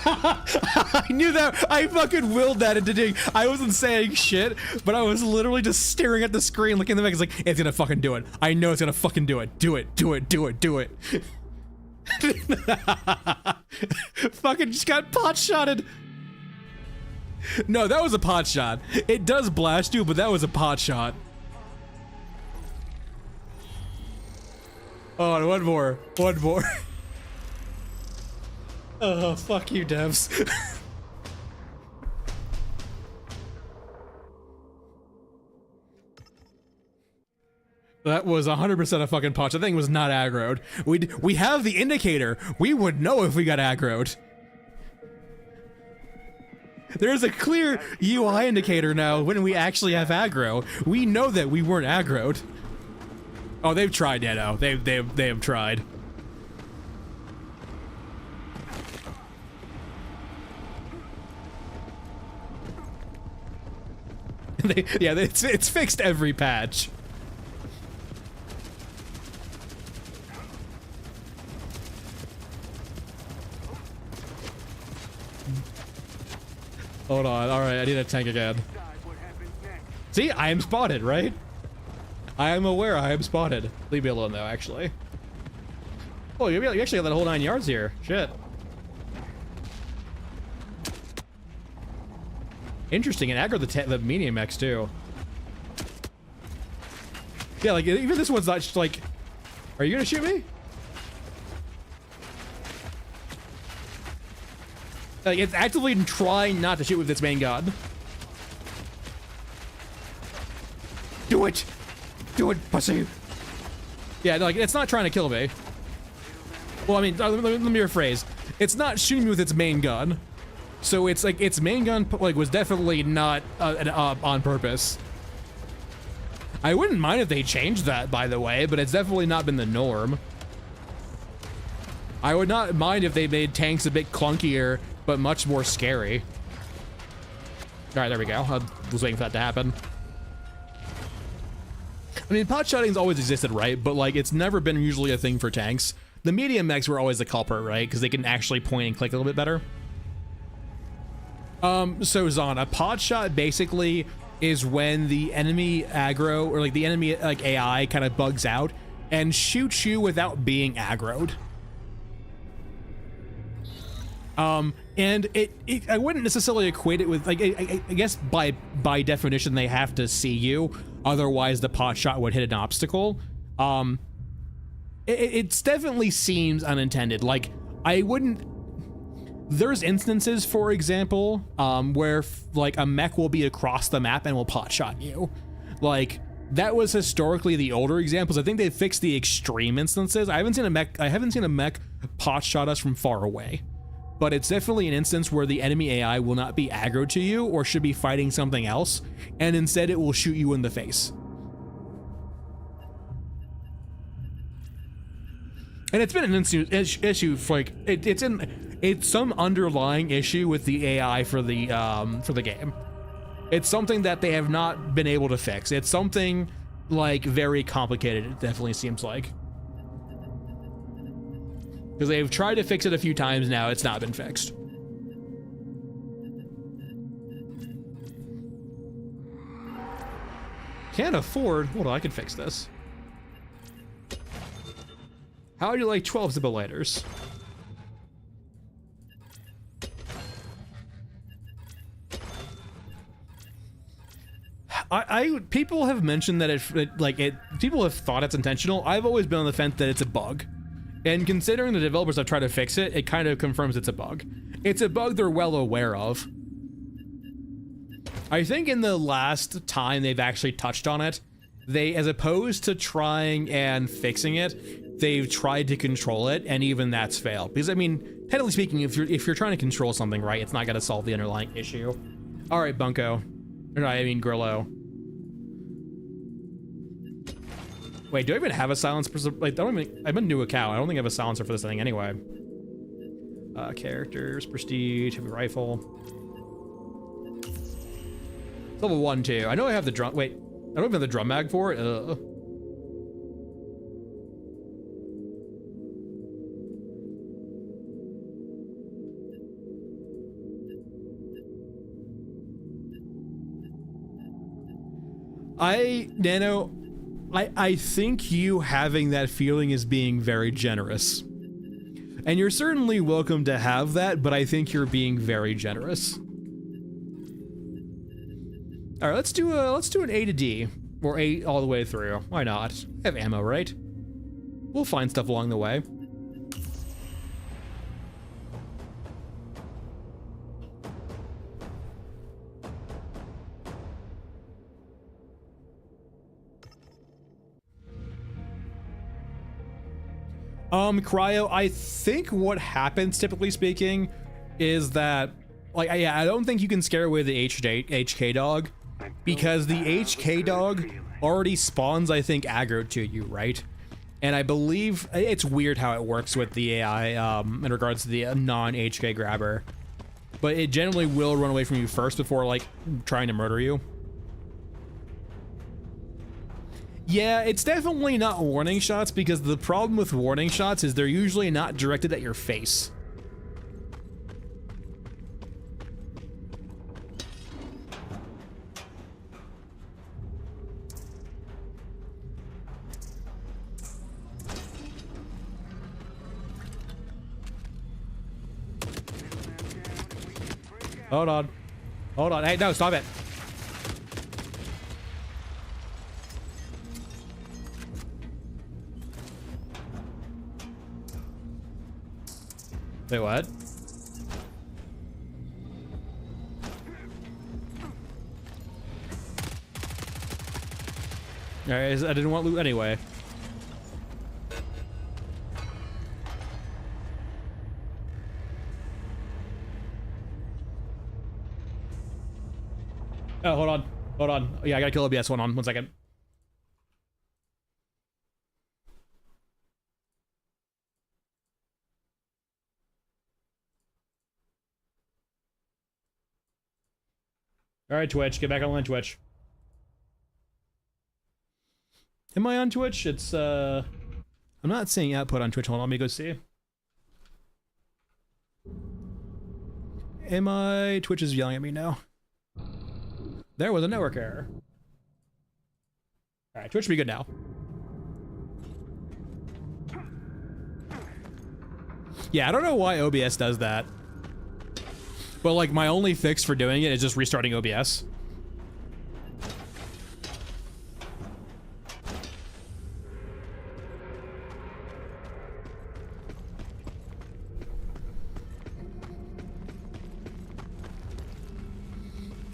I knew that. I fucking willed that into doing. I wasn't saying shit, but I was literally just staring at the screen, looking at the back. It's like, it's gonna fucking do it. I know it's gonna fucking do it. Do it. Do it. Do it. Do it. Fucking just got pot shotted. No, that was a pot shot. It does blast you, but that was a pot shot. Oh, one more. One more. Oh, fuck you, devs. That was 100% a fucking pot. The thing was not aggroed. We have the indicator. We would know if we got aggroed. There's a clear UI indicator now when we actually have aggro. We know that we weren't aggroed. Oh, they've tried, yeah, no. They have tried. Yeah, it's fixed every patch. Hold on. All right, I need a tank again. Decide what happens next. See, I am spotted, right? I am aware I am spotted. Leave me alone, though, actually. Oh, you actually got that whole 9 yards here. Shit. Interesting, and aggro the medium X, too. Yeah, like, even this one's not just like... Are you gonna shoot me? Like, it's actively trying not to shoot with its main gun. Do it! Do it, pussy! Yeah, like, it's not trying to kill me. Well, I mean, let me rephrase. It's not shooting me with its main gun. So it's like, its main gun, like, was definitely not on purpose. I wouldn't mind if they changed that, by the way, but it's definitely not been the norm. I would not mind if they made tanks a bit clunkier, but much more scary. All right, there we go. I was waiting for that to happen. I mean, pot shotting's always existed, right? But like, it's never been usually a thing for tanks. The medium mechs were always the culprit, right? Because they can actually point and click a little bit better. So Zon, a pot shot basically is when the enemy aggro, or like the enemy like AI kind of bugs out and shoots you without being aggroed. And I wouldn't necessarily equate it with, like, I guess by definition they have to see you, otherwise the pot shot would hit an obstacle. It definitely seems unintended. Like, there's instances, for example, where like a mech will be across the map and will pot shot you. Like, that was historically the older examples. I think they fixed the extreme instances. I haven't seen a mech pot shot us from far away. But it's definitely an instance where the enemy AI will not be aggro to you or should be fighting something else, and instead it will shoot you in the face. And it's been an issue for like, it's some underlying issue with the AI for the game. It's something that they have not been able to fix. It's something like very complicated, it definitely seems like. Because they've tried to fix it a few times now, it's not been fixed. Can't afford, hold on, I can fix this. How would you like 12 zibbillators? People have mentioned that people have thought it's intentional. I've always been on the fence that it's a bug. And considering the developers have tried to fix it, it kind of confirms it's a bug. It's a bug they're well aware of. I think in the last time they've actually touched on it, as opposed to trying and fixing it, they've tried to control it, and even that's failed. Because I mean, technically speaking, if you're trying to control something, right, it's not going to solve the underlying issue. All right, Bunko. Or no, I mean Grillo. Wait, do I even have a silencer? Like, I'm a new account. I don't think I have a silencer for this thing anyway. Characters, prestige, heavy rifle. Level 1, 2. I know I have the drum. Wait, I don't even have the drum mag for it. Nano, I think you having that feeling is being very generous. And you're certainly welcome to have that, but I think you're being very generous. All right, let's do an A to D, or A all the way through. Why not? I have ammo, right? We'll find stuff along the way. Cryo, I think what happens, typically speaking, is that, like, I don't think you can scare away the HK dog, because the HK dog already spawns, I think, aggro to you, right? And I believe, it's weird how it works with the AI, in regards to the non-HK grabber, but it generally will run away from you first before, like, trying to murder you. Yeah, it's definitely not warning shots, because the problem with warning shots is they're usually not directed at your face. Hold on. Hold on. Hey, no, stop it. Wait, what? Alright, I didn't want loot anyway. Oh, hold on. Hold on. Yeah, I gotta kill OBS. One second. Alright, Twitch. Get back online, Twitch. Am I on Twitch? It's, I'm not seeing output on Twitch. Hold on, let me go see. Am I? Twitch is yelling at me now. There was a network error. Alright, Twitch should be good now. Yeah, I don't know why OBS does that. But like, my only fix for doing it is just restarting OBS.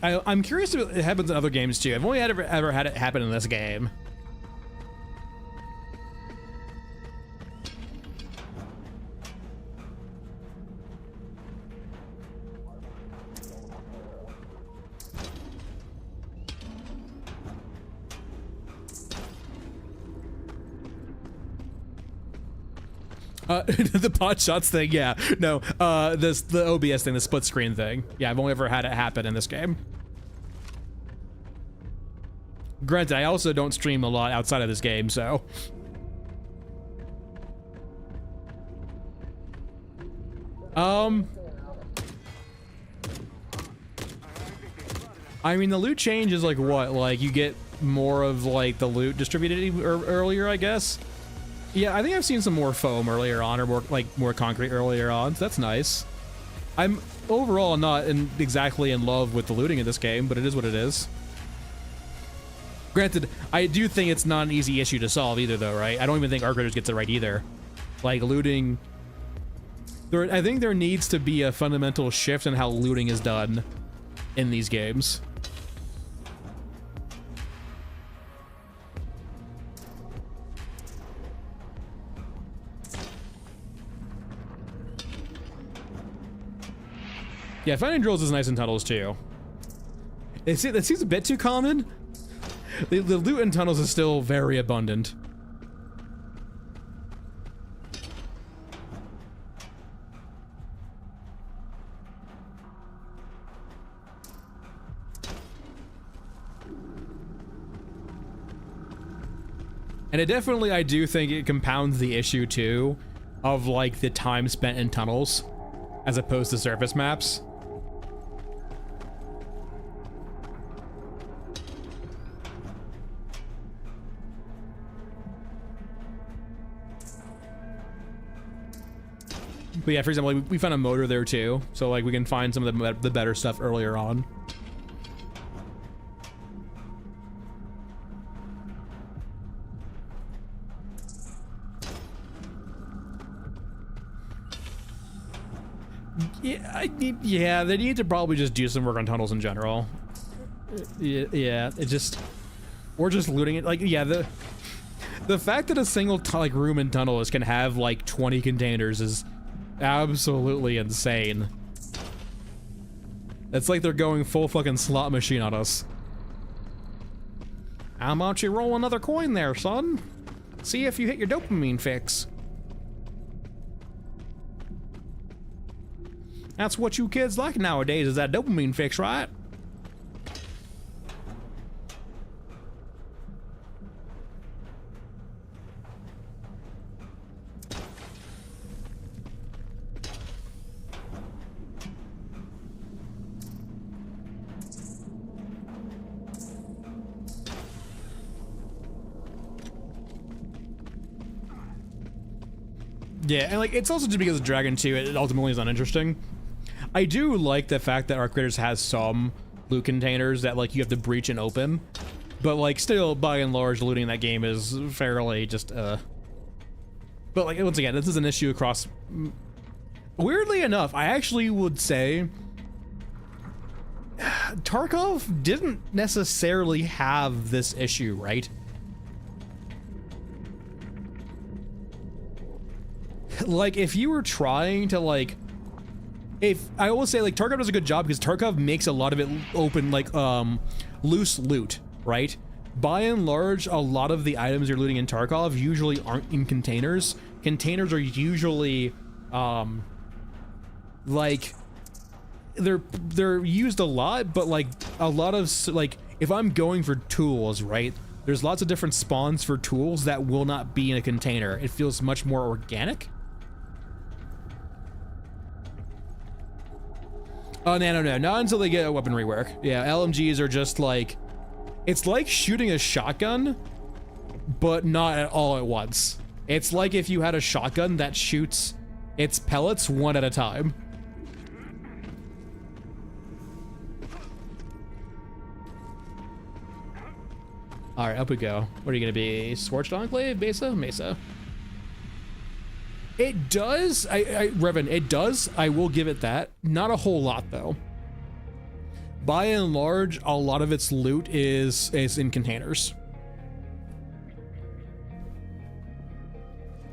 I'm curious if it happens in other games too. I've only ever had it happen in this game. The pot shots thing, yeah. No, the OBS thing, the split screen thing. Yeah, I've only ever had it happen in this game. Granted, I also don't stream a lot outside of this game, so. I mean, the loot change is like what? Like, you get more of like the loot distributed earlier, I guess? Yeah, I think I've seen some more foam earlier on, or more concrete earlier on, so that's nice. I'm overall not exactly in love with the looting in this game, but it is what it is. Granted, I do think it's not an easy issue to solve either, though, right? I don't even think Arcrators gets it right either. Like, looting... I think there needs to be a fundamental shift in how looting is done in these games. Yeah, finding drills is nice in tunnels, too. That seems a bit too common. The loot in tunnels is still very abundant. And it definitely, I do think it compounds the issue, too, of, like, the time spent in tunnels as opposed to surface maps. But yeah, for example, like, we found a motor there too, so like we can find some of the better stuff earlier on. Yeah, they need to probably just do some work on tunnels in general. Yeah, it just, or just looting it. Like, yeah, the fact that a single like room in tunnels can have like 20 containers is absolutely insane. It's like they're going full fucking slot machine on us. How about you roll another coin there, son? See if you hit your dopamine fix. That's what you kids like nowadays, is that dopamine fix, right? Yeah, and like, it's also just because of Dragon 2, it ultimately is uninteresting. I do like the fact that Arc Raiders has some loot containers that like you have to breach and open, but like still by and large looting in that game is fairly just but like once again, this is an issue across. Weirdly enough, I actually would say Tarkov didn't necessarily have this issue, right? Like if you were trying to like, if I will say like Tarkov does a good job because Tarkov makes a lot of it open, like loose loot, right? By and large, a lot of the items you're looting in Tarkov usually aren't in containers. Containers are usually like they're used a lot, but like a lot of like if I'm going for tools, right? There's lots of different spawns for tools that will not be in a container. It feels much more organic. Oh, no, not until they get a weapon rework. Yeah, LMGs are just like, it's like shooting a shotgun, but not at all at once. It's like if you had a shotgun that shoots its pellets one at a time. All right, up we go. What are you gonna be? Scorched Enclave? Mesa? Mesa. It does, Revan, it does, I will give it that. Not a whole lot though. By and large, a lot of its loot is in containers.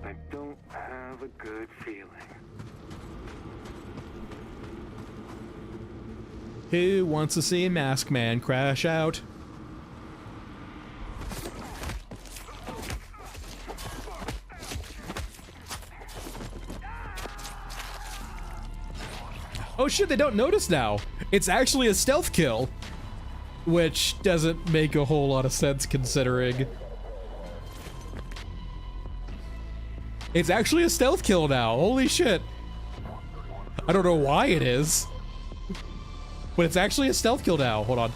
I don't have a good feeling. Who wants to see Mask Man crash out? Oh shit, they don't notice now. It's actually a stealth kill, which doesn't make a whole lot of sense considering it's actually a stealth kill now. Holy shit. I don't know why it is, but it's actually a stealth kill now. Hold on.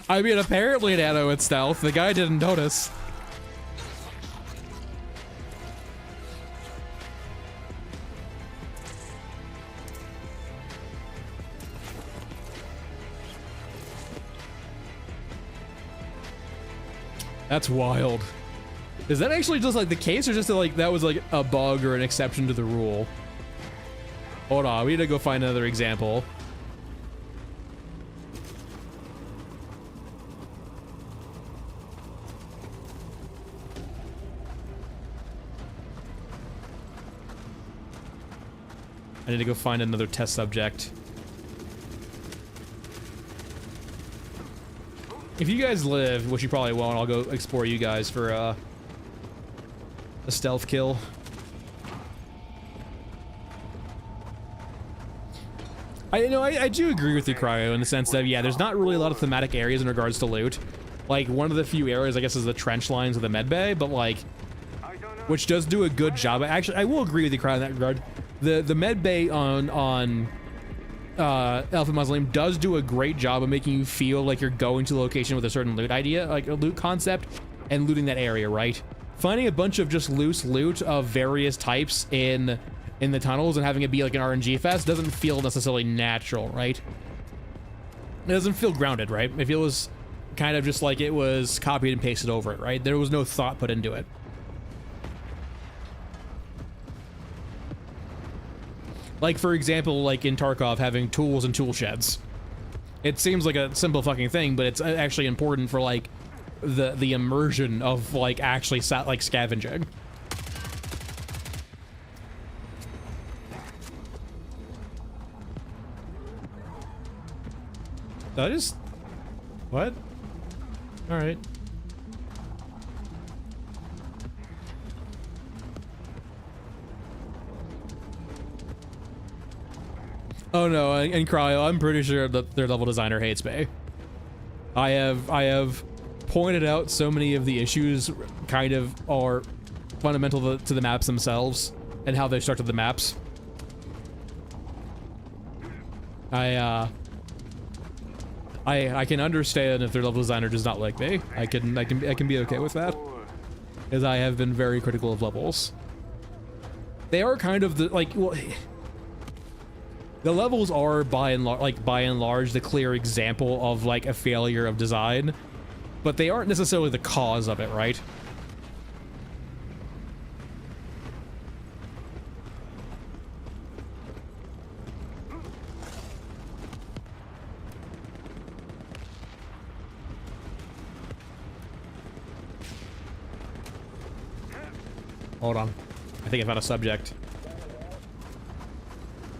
I mean, apparently Nano it's stealth. The guy didn't notice. That's wild. Is that actually just like the case, or just like that was like a bug or an exception to the rule? Hold on, we need to go find another example. I need to go find another test subject. If you guys live, which you probably won't, I'll go explore you guys for a stealth kill. I do agree with you, Cryo, in the sense that, yeah, there's not really a lot of thematic areas in regards to loot. Like, one of the few areas, I guess, is the trench lines of the med bay, but like, which does do a good job. Actually, I will agree with you, Cryo, in that regard. The med bay on Alpha Mausoleum does do a great job of making you feel like you're going to the location with a certain loot idea, like a loot concept, and looting that area, right? Finding a bunch of just loose loot of various types in the tunnels and having it be like an RNG fest doesn't feel necessarily natural, right? It doesn't feel grounded, right? It feels kind of just like it was copied and pasted over it, right? There was no thought put into it. Like, for example, like in Tarkov, having tools and tool sheds. It seems like a simple fucking thing, but it's actually important for, like, the immersion of, like, actually, like, scavenging. Did I just... What? Alright. Oh no, and Cryo, I'm pretty sure that their level designer hates me. I have pointed out so many of the issues kind of are fundamental to the maps themselves and how they structured the maps. I can understand if their level designer does not like me. I can be okay with that, as I have been very critical of levels. they are kind of the, like, well, the levels are by and large the clear example of like a failure of design, but they aren't necessarily the cause of it, right? Hold on. I think I found a subject.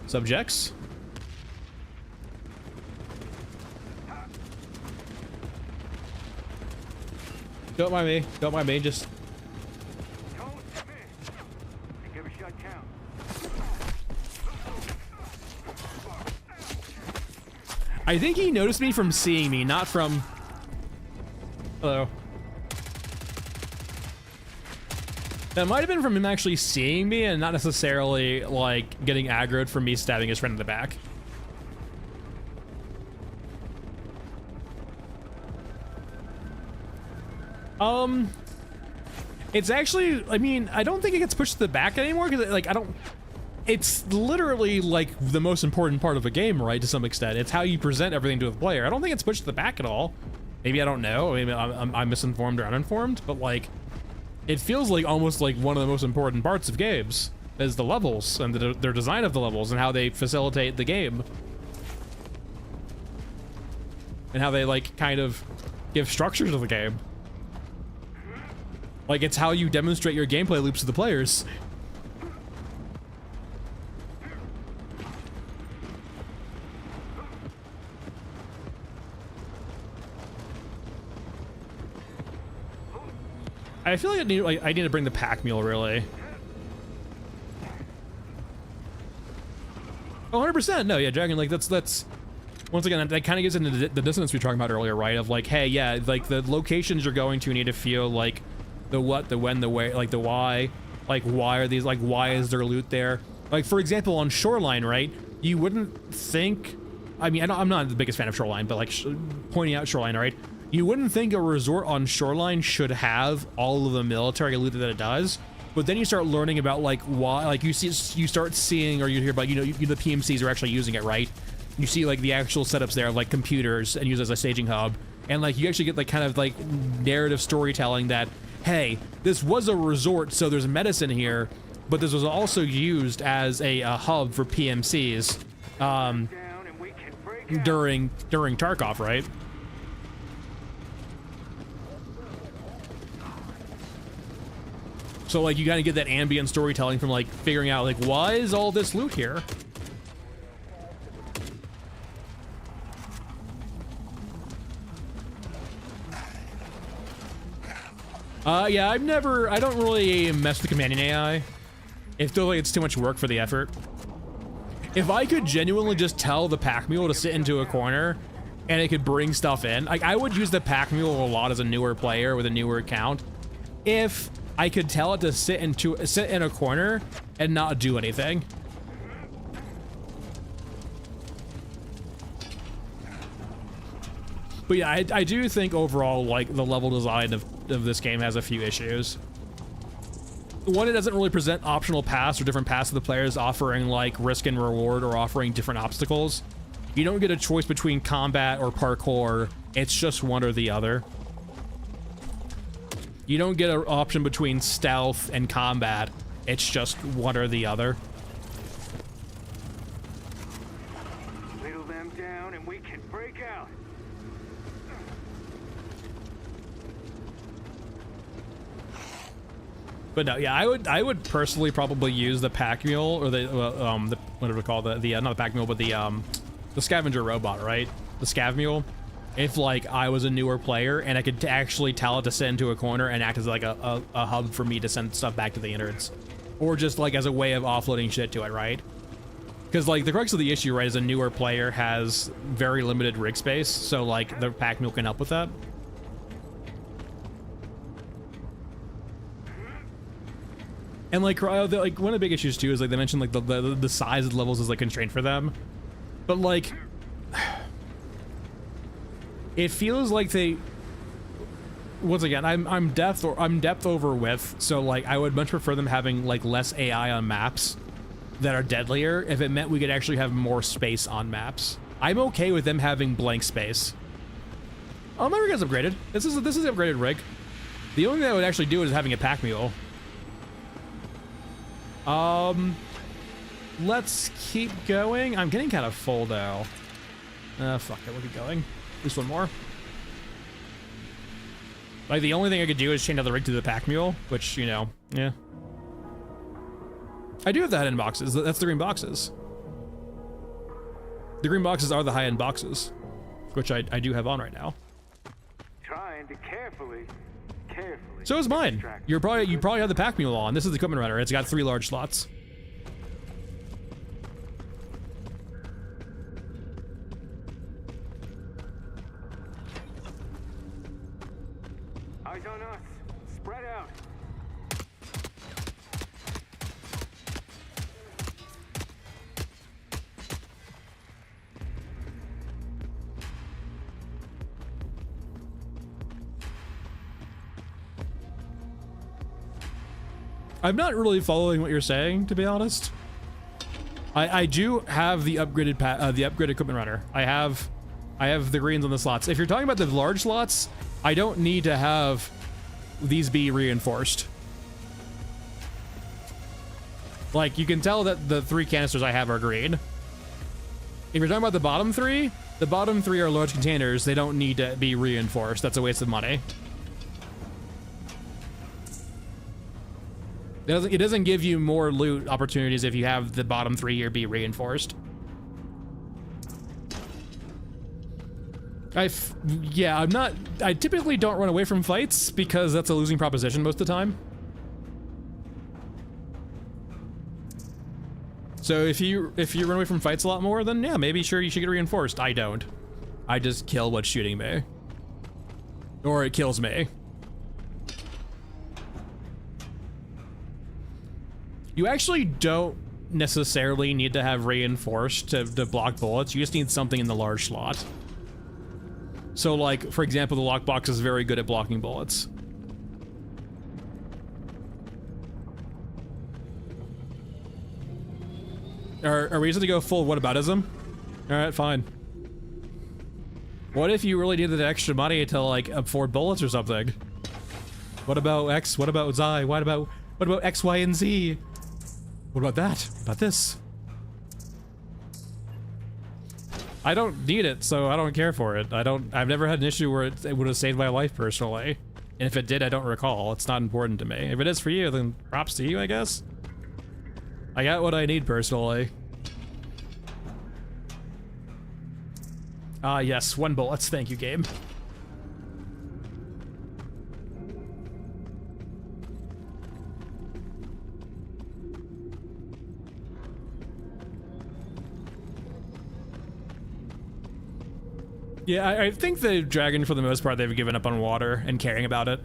Subjects? Don't mind me. Don't mind me. Just. Don't miss. Make every shot count. I think he noticed me from seeing me, not from. Hello. That might have been from him actually seeing me and not necessarily like getting aggroed from me stabbing his friend in the back. It's actually, I mean, I don't think it gets pushed to the back anymore because like it's literally like the most important part of a game, right? To some extent, it's how you present everything to the player. I don't think it's pushed to the back at all. Maybe I don't know. Maybe I'm misinformed or uninformed, but like. It feels like almost like one of the most important parts of games is the levels and their design of the levels and how they facilitate the game. And how they like kind of give structure to the game. Like it's how you demonstrate your gameplay loops to the players. I feel like I need to bring the pack mule, really. 100%. No, yeah, Dragon, like that's once again that kind of gets into the dissonance we were talking about earlier, right? Of like, hey, yeah, like the locations you're going to need to feel like the what, the when, the where, like the why, like why are these, like why is there loot there? Like for example, on Shoreline, right? You wouldn't think. I mean, I'm not the biggest fan of Shoreline, but like pointing out Shoreline, right? You wouldn't think a resort on Shoreline should have all of the military loot that it does, but then you start learning about like why, like you start seeing or you hear about, the PMCs are actually using it, right? You see like the actual setups there, like computers and used as a staging hub, and like you actually get like kind of like narrative storytelling that, hey, this was a resort, so there's medicine here, but this was also used as a hub for PMCs during Tarkov, right? So like you gotta get that ambient storytelling from like figuring out like why is all this loot here? Yeah, I don't really mess with the companion AI. It feels like it's too much work for the effort. If I could genuinely just tell the pack mule to sit into a corner and it could bring stuff in, like I would use the pack mule a lot as a newer player with a newer account. If I could tell it to sit in a corner and not do anything. But yeah, I do think overall, like, the level design of this game has a few issues. One, it doesn't really present optional paths or different paths to the players, offering, like, risk and reward or offering different obstacles. You don't get a choice between combat or parkour. It's just one or the other. You don't get an option between stealth and combat. It's just one or the other. Whittle them down and we can break out. But no, yeah, I would personally probably use the pack mule or the whatever we call the not the pack mule, but the scavenger robot, right? The scav mule. If like I was a newer player and I could actually tell it to sit into a corner and act as like a hub for me to send stuff back to the innards, or just like as a way of offloading shit to it, right? Because like the crux of the issue, right, is a newer player has very limited rig space, so like the pack mule can help with that. And like one of the big issues too is like they mentioned like the size of the levels is like constraint for them, but like it feels like once again, I'm depth over width, so like I would much prefer them having like less AI on maps that are deadlier if it meant we could actually have more space on maps. I'm okay with them having blank space. Oh, my rig is upgraded. This is an upgraded rig. The only thing that would actually do it is having a pack mule. Let's keep going. I'm getting kind of full though. Fuck it, we'll keep going. Just one more. Like, the only thing I could do is change out the rig to the pack mule, which, you know, yeah. I do have the high-end boxes. That's the green boxes. The green boxes are the high-end boxes, which I do have on right now. Trying to carefully. So is mine. You probably have the pack mule on. This is the equipment runner. It's got 3 large slots. Eyes on us. Spread out. I'm not really following what you're saying, to be honest. I do have the upgraded equipment runner. I have the greens on the slots. If you're talking about the large slots, I don't need to have these be reinforced. Like, you can tell that the 3 canisters I have are green. If you're talking about the bottom 3 are large containers. They don't need to be reinforced. That's a waste of money. It doesn't give you more loot opportunities if you have the bottom 3 here be reinforced. I typically don't run away from fights because that's a losing proposition most of the time. So if you run away from fights a lot more, then yeah, maybe sure you should get reinforced. I don't. I just kill what's shooting me. Or it kills me. You actually don't necessarily need to have reinforced to block bullets. You just need something in the large slot. So like, for example, the lockbox is very good at blocking bullets. Are we just gonna go full whataboutism? Alright, fine. What if you really needed extra money to like afford bullets or something? What about X? What about Y? What about X, Y, and Z? What about that? What about this? I don't need it, so I don't care for it. I've never had an issue where it would have saved my life personally. And if it did, I don't recall. It's not important to me. If it is for you, then props to you, I guess. I got what I need personally. Ah, yes, 1 bullets. Thank you, game. Yeah, I think the dragon, for the most part, they've given up on water and caring about it.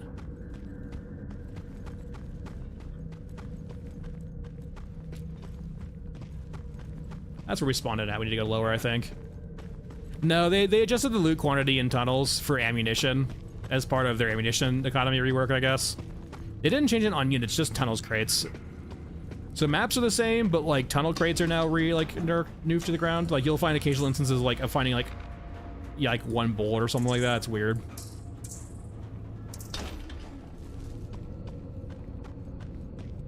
That's where we spawned it at. We need to go lower, I think. No, they adjusted the loot quantity in tunnels for ammunition as part of their ammunition economy rework, I guess. They didn't change it on units, just tunnels crates. So maps are the same, but like tunnel crates are now nuked to the ground. Like you'll find occasional instances like of finding like 1 bullet or something like that. It's weird.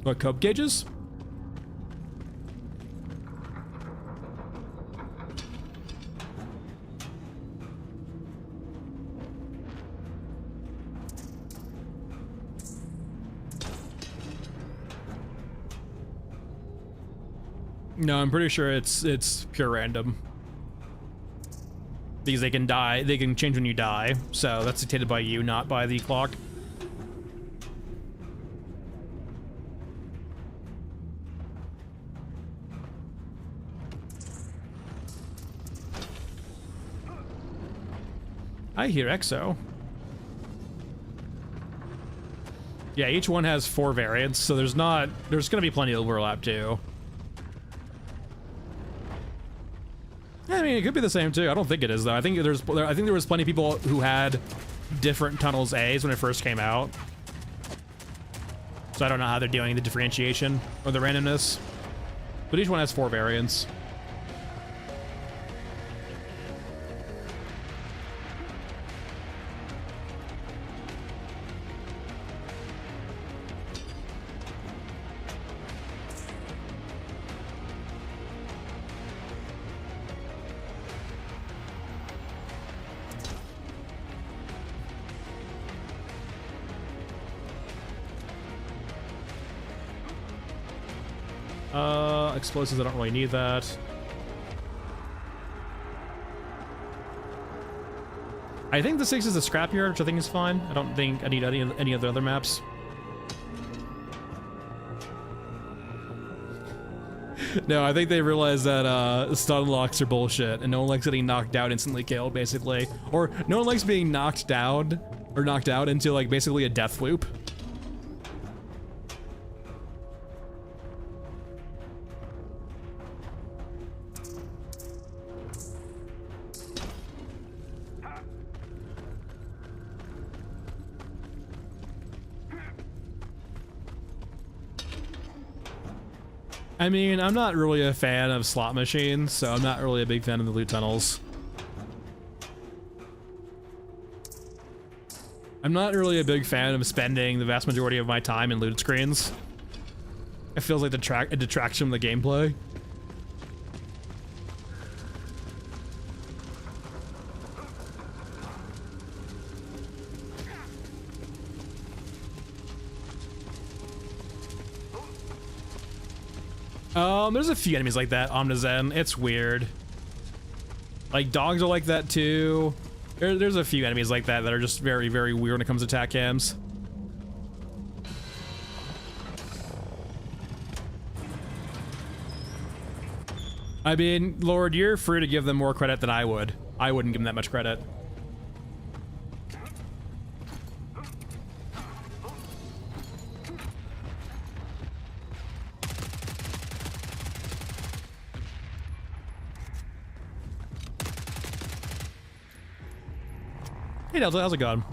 What, cope gauges? No, I'm pretty sure it's pure random. Because they can die, they can change when you die, so that's dictated by you, not by the clock. I hear EXO. Yeah, each one has 4 variants, so there's gonna be plenty of overlap too. I mean, it could be the same too. I don't think it is though. I think there was plenty of people who had different tunnels A's when it first came out. So I don't know how they're doing the differentiation or the randomness. But each one has 4 variants. Explosives, I don't really need that. I think the 6 is a scrapyard, which I think is fine. I don't think I need any of the other maps. No, I think they realize that stun locks are bullshit, and no one likes getting knocked out, instantly killed, basically. Or no one likes being knocked down, or knocked out into, like, basically a death loop. I mean, I'm not really a fan of slot machines, so I'm not really a big fan of the loot tunnels. I'm not really a big fan of spending the vast majority of my time in loot screens. It feels like a detraction from the gameplay. There's a few enemies like that, Omnizen. It's weird. Like, dogs are like that too. There's a few enemies like that that are just very, very weird when it comes to attack cams. I mean, Lord, you're free to give them more credit than I would. I wouldn't give them that much credit. Hey Delta, how's it going?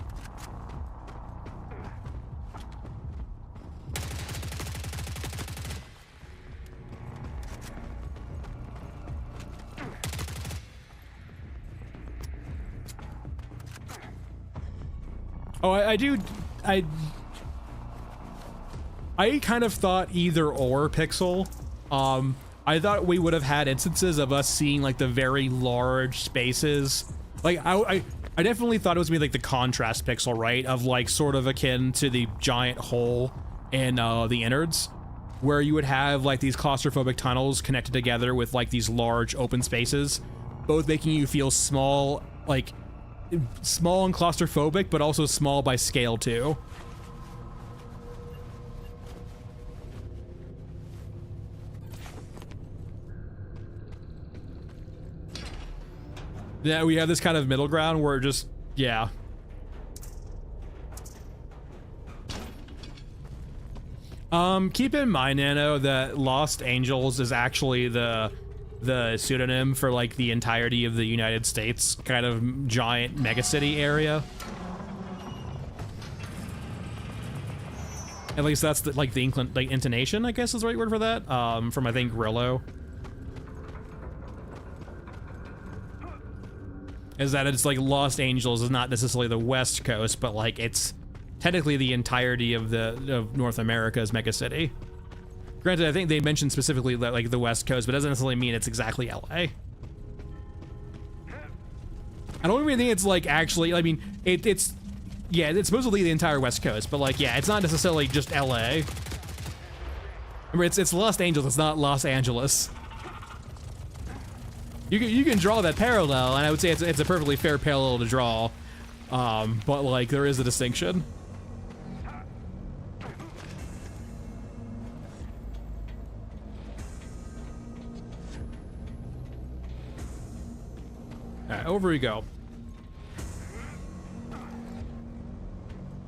Oh, I kind of thought either or, Pixel. I thought we would have had instances of us seeing like the very large spaces. Like I definitely thought it was gonna be like the contrast pixel, right? Of like sort of akin to the giant hole in the innards, where you would have like these claustrophobic tunnels connected together with like these large open spaces, both making you feel small, like small and claustrophobic, but also small by scale too. Yeah, we have this kind of middle ground where just, yeah. Keep in mind, Nano, that Lost Angels is actually the pseudonym for like the entirety of the United States kind of giant megacity area. At least that's the, like the intonation, I guess is the right word for that. From I think Grillo. Is that it's like Lost Angels is not necessarily the West Coast, but like it's technically the entirety of North America's megacity. Granted, I think they mentioned specifically that, like the West Coast, but it doesn't necessarily mean it's exactly LA. I don't even think it's like actually, I mean, it's yeah, it's supposedly the entire West Coast, but like, yeah, it's not necessarily just LA. Remember, it's Los Angeles, it's not Los Angeles. You can draw that parallel, and I would say it's a perfectly fair parallel to draw, but like there is a distinction. All right, over we go.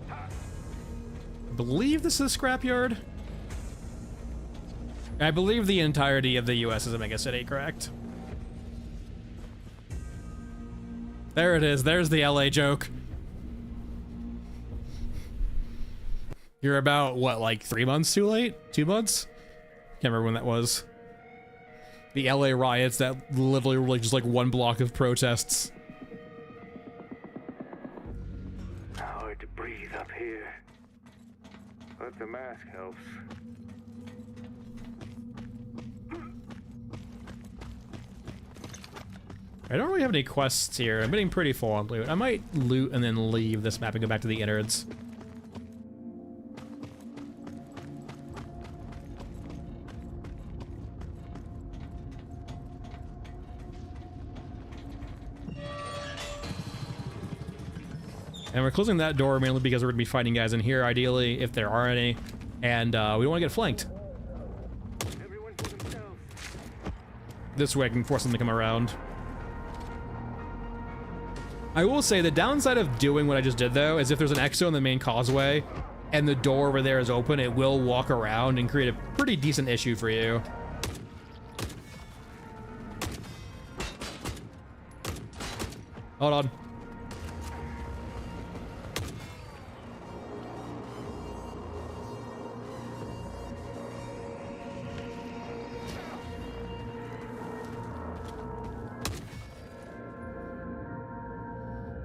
I believe this is a scrapyard. I believe the entirety of the U.S. is a megacity, correct? There it is. There's the LA joke. You're about, what, like 3 months too late? 2 months? Can't remember when that was. The LA riots that literally were like just like one block of protests. Hard to breathe up here. But the mask helps. I don't really have any quests here. I'm getting pretty full on loot. I might loot and then leave this map and go back to the innards. And we're closing that door mainly because we're going to be fighting guys in here, ideally, if there are any. And we don't want to get flanked. Everyone for themselves. This way I can force them to come around. I will say the downside of doing what I just did, though, is if there's an exo in the main causeway and the door over there is open, it will walk around and create a pretty decent issue for you. Hold on.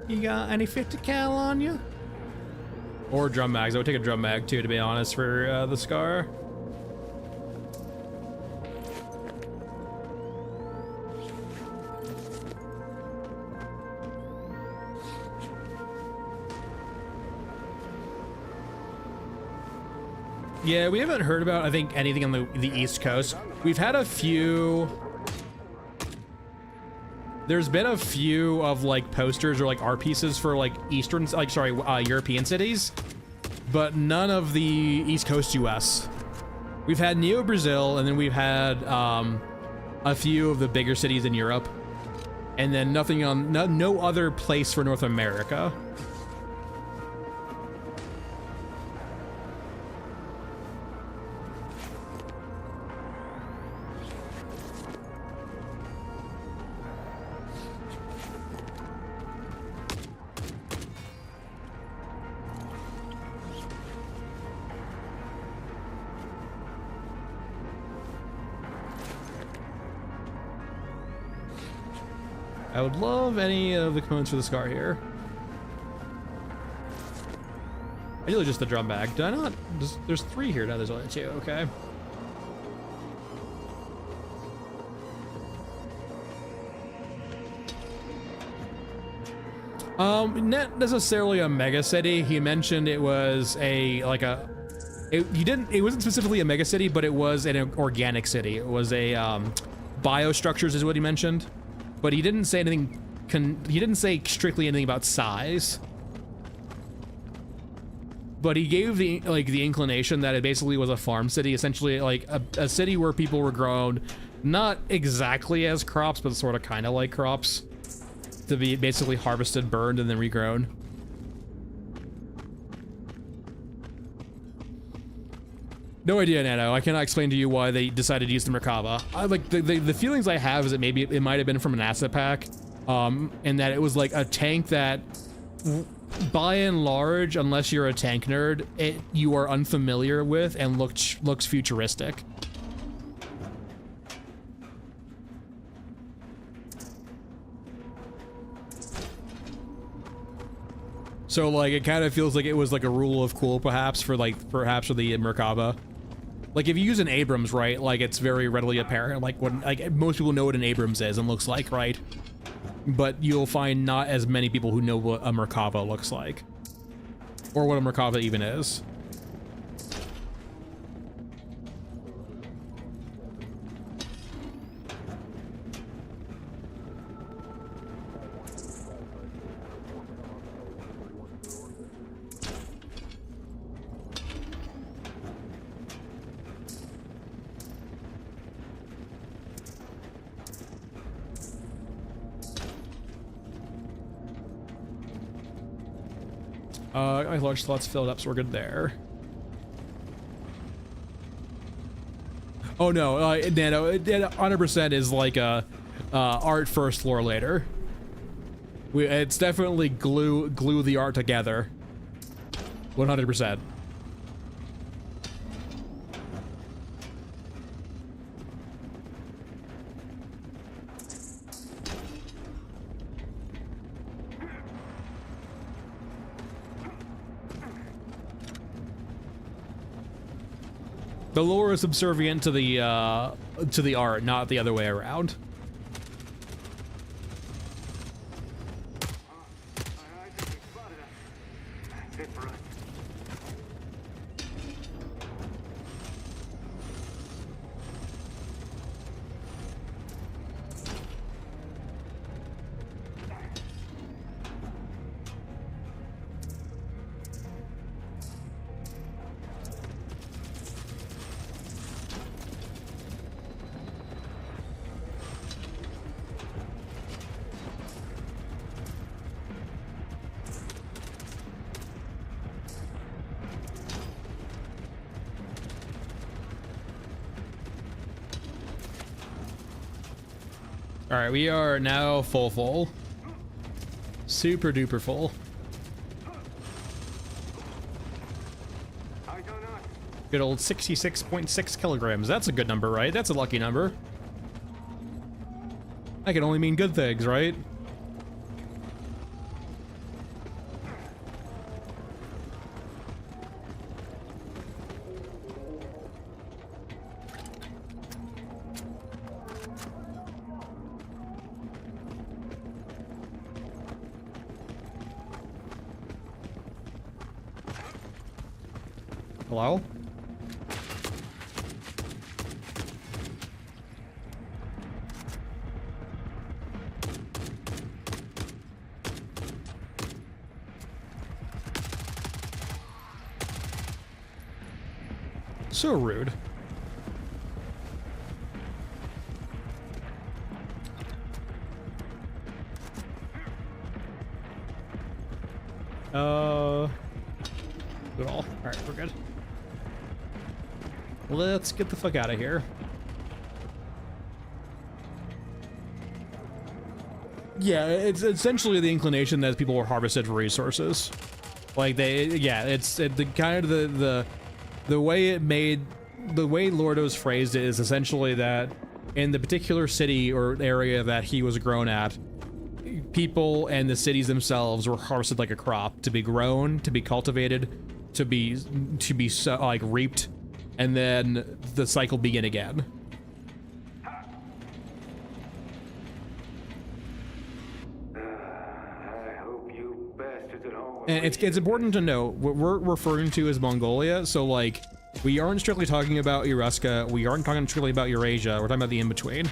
You got any 50 cal on you? Or drum mags. I would take a drum mag too, to be honest, for the scar. Yeah, we haven't heard about, I think, anything on the East Coast. We've had a few... There's been a few of like posters or like art pieces for like European cities, but none of the East Coast US. We've had Neo Brazil, and then we've had a few of the bigger cities in Europe, and then nothing on no other place for North America. I would love any of the components for the scar here. Ideally just the drum bag. Did I not? There's 3 here. Now there's only 2. Okay. Not necessarily a mega city. He mentioned it was it wasn't specifically a mega city, but it was an organic city. It was a biostructures is what he mentioned. But he didn't say anything, he didn't say strictly anything about size. But he gave the inclination that it basically was a farm city, essentially like a city where people were grown, not exactly as crops, but sort of kind of like crops, to be basically harvested, burned, and then regrown. No idea, Nano. I cannot explain to you why they decided to use the Merkaba. The feelings I have is that maybe it might have been from an asset pack, and that it was like a tank that, by and large, unless you're a tank nerd, you are unfamiliar with and looks futuristic. So like it kind of feels like it was like a rule of cool perhaps for the Merkaba. Like if you use an Abrams, right, like it's very readily apparent, like most people know what an Abrams is and looks like, right? But you'll find not as many people who know what a Merkaba looks like, or what a Merkaba even is. My large slot's filled up, so we're good there. Oh no, Nano, it 100% is like a art first, floor later. It's definitely glue the art together. 100%. The lore is subservient to the art, not the other way around. I think they spotted us. That's it for us. All right, we are now full. Super duper full. I do not. Good old 66.6 kilograms. That's a good number, right? That's a lucky number. That can only mean good things, right? Hello? So rude. Good all. All right, we're good. Let's get the fuck out of here. Yeah, it's essentially the inclination that people were harvested for resources. Like it's the kind of the way it made, the way Lordo's phrased it is essentially that in the particular city or area that he was grown at, people and the cities themselves were harvested like a crop, to be grown, to be cultivated, to be so, like reaped, and then the cycle begin again. I hope you bastards at home. And it's important to note what we're referring to as Mongolia, so like we aren't strictly talking about Eruska, we aren't talking strictly about Eurasia, we're talking about the in-between.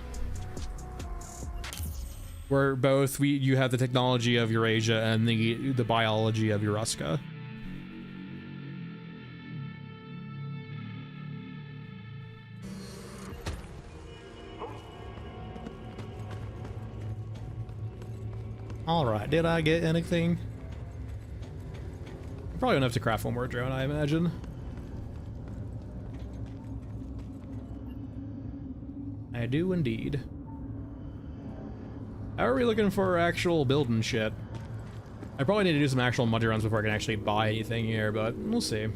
Where both you have the technology of Eurasia and the biology of Eruska. All right, did I get anything? Probably enough to craft one more drone, I imagine. I do indeed. How are we looking for actual building shit? I probably need to do some actual muddy runs before I can actually buy anything here, but we'll see.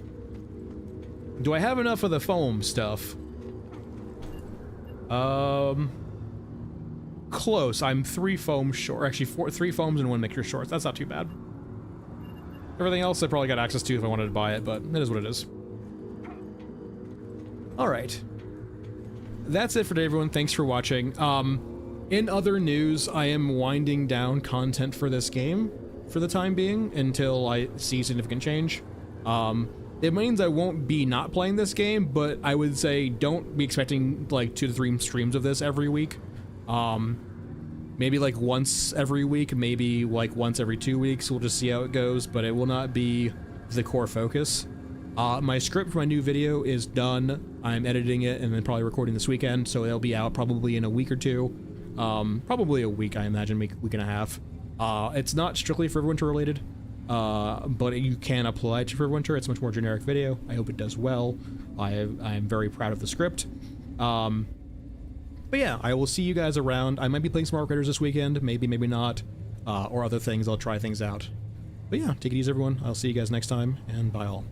Do I have enough of the foam stuff? Close. I'm 3 foams short. Actually, 3 foams and 1 mixture short. That's not too bad. Everything else I probably got access to if I wanted to buy it, but it is what it is. All right. That's it for today, everyone. Thanks for watching. In other news, I am winding down content for this game for the time being until I see significant change. It means I won't be not playing this game, but I would say don't be expecting like 2 to 3 streams of this every week. Maybe like once every week, maybe like once every 2 weeks. We'll just see how it goes, but it will not be the core focus. My script for my new video is done. I'm editing it and then probably recording this weekend, so it'll be out probably in a week or 2. Probably a week, I imagine, week and a half. It's not strictly for winter related, but you can apply it for winter. It's a much more generic video. I hope it does well. I am very proud of the script. But yeah, I will see you guys around. I might be playing some more Critters this weekend, maybe not, or other things. I'll try things out. But yeah, take it easy, everyone. I'll see you guys next time, and bye all.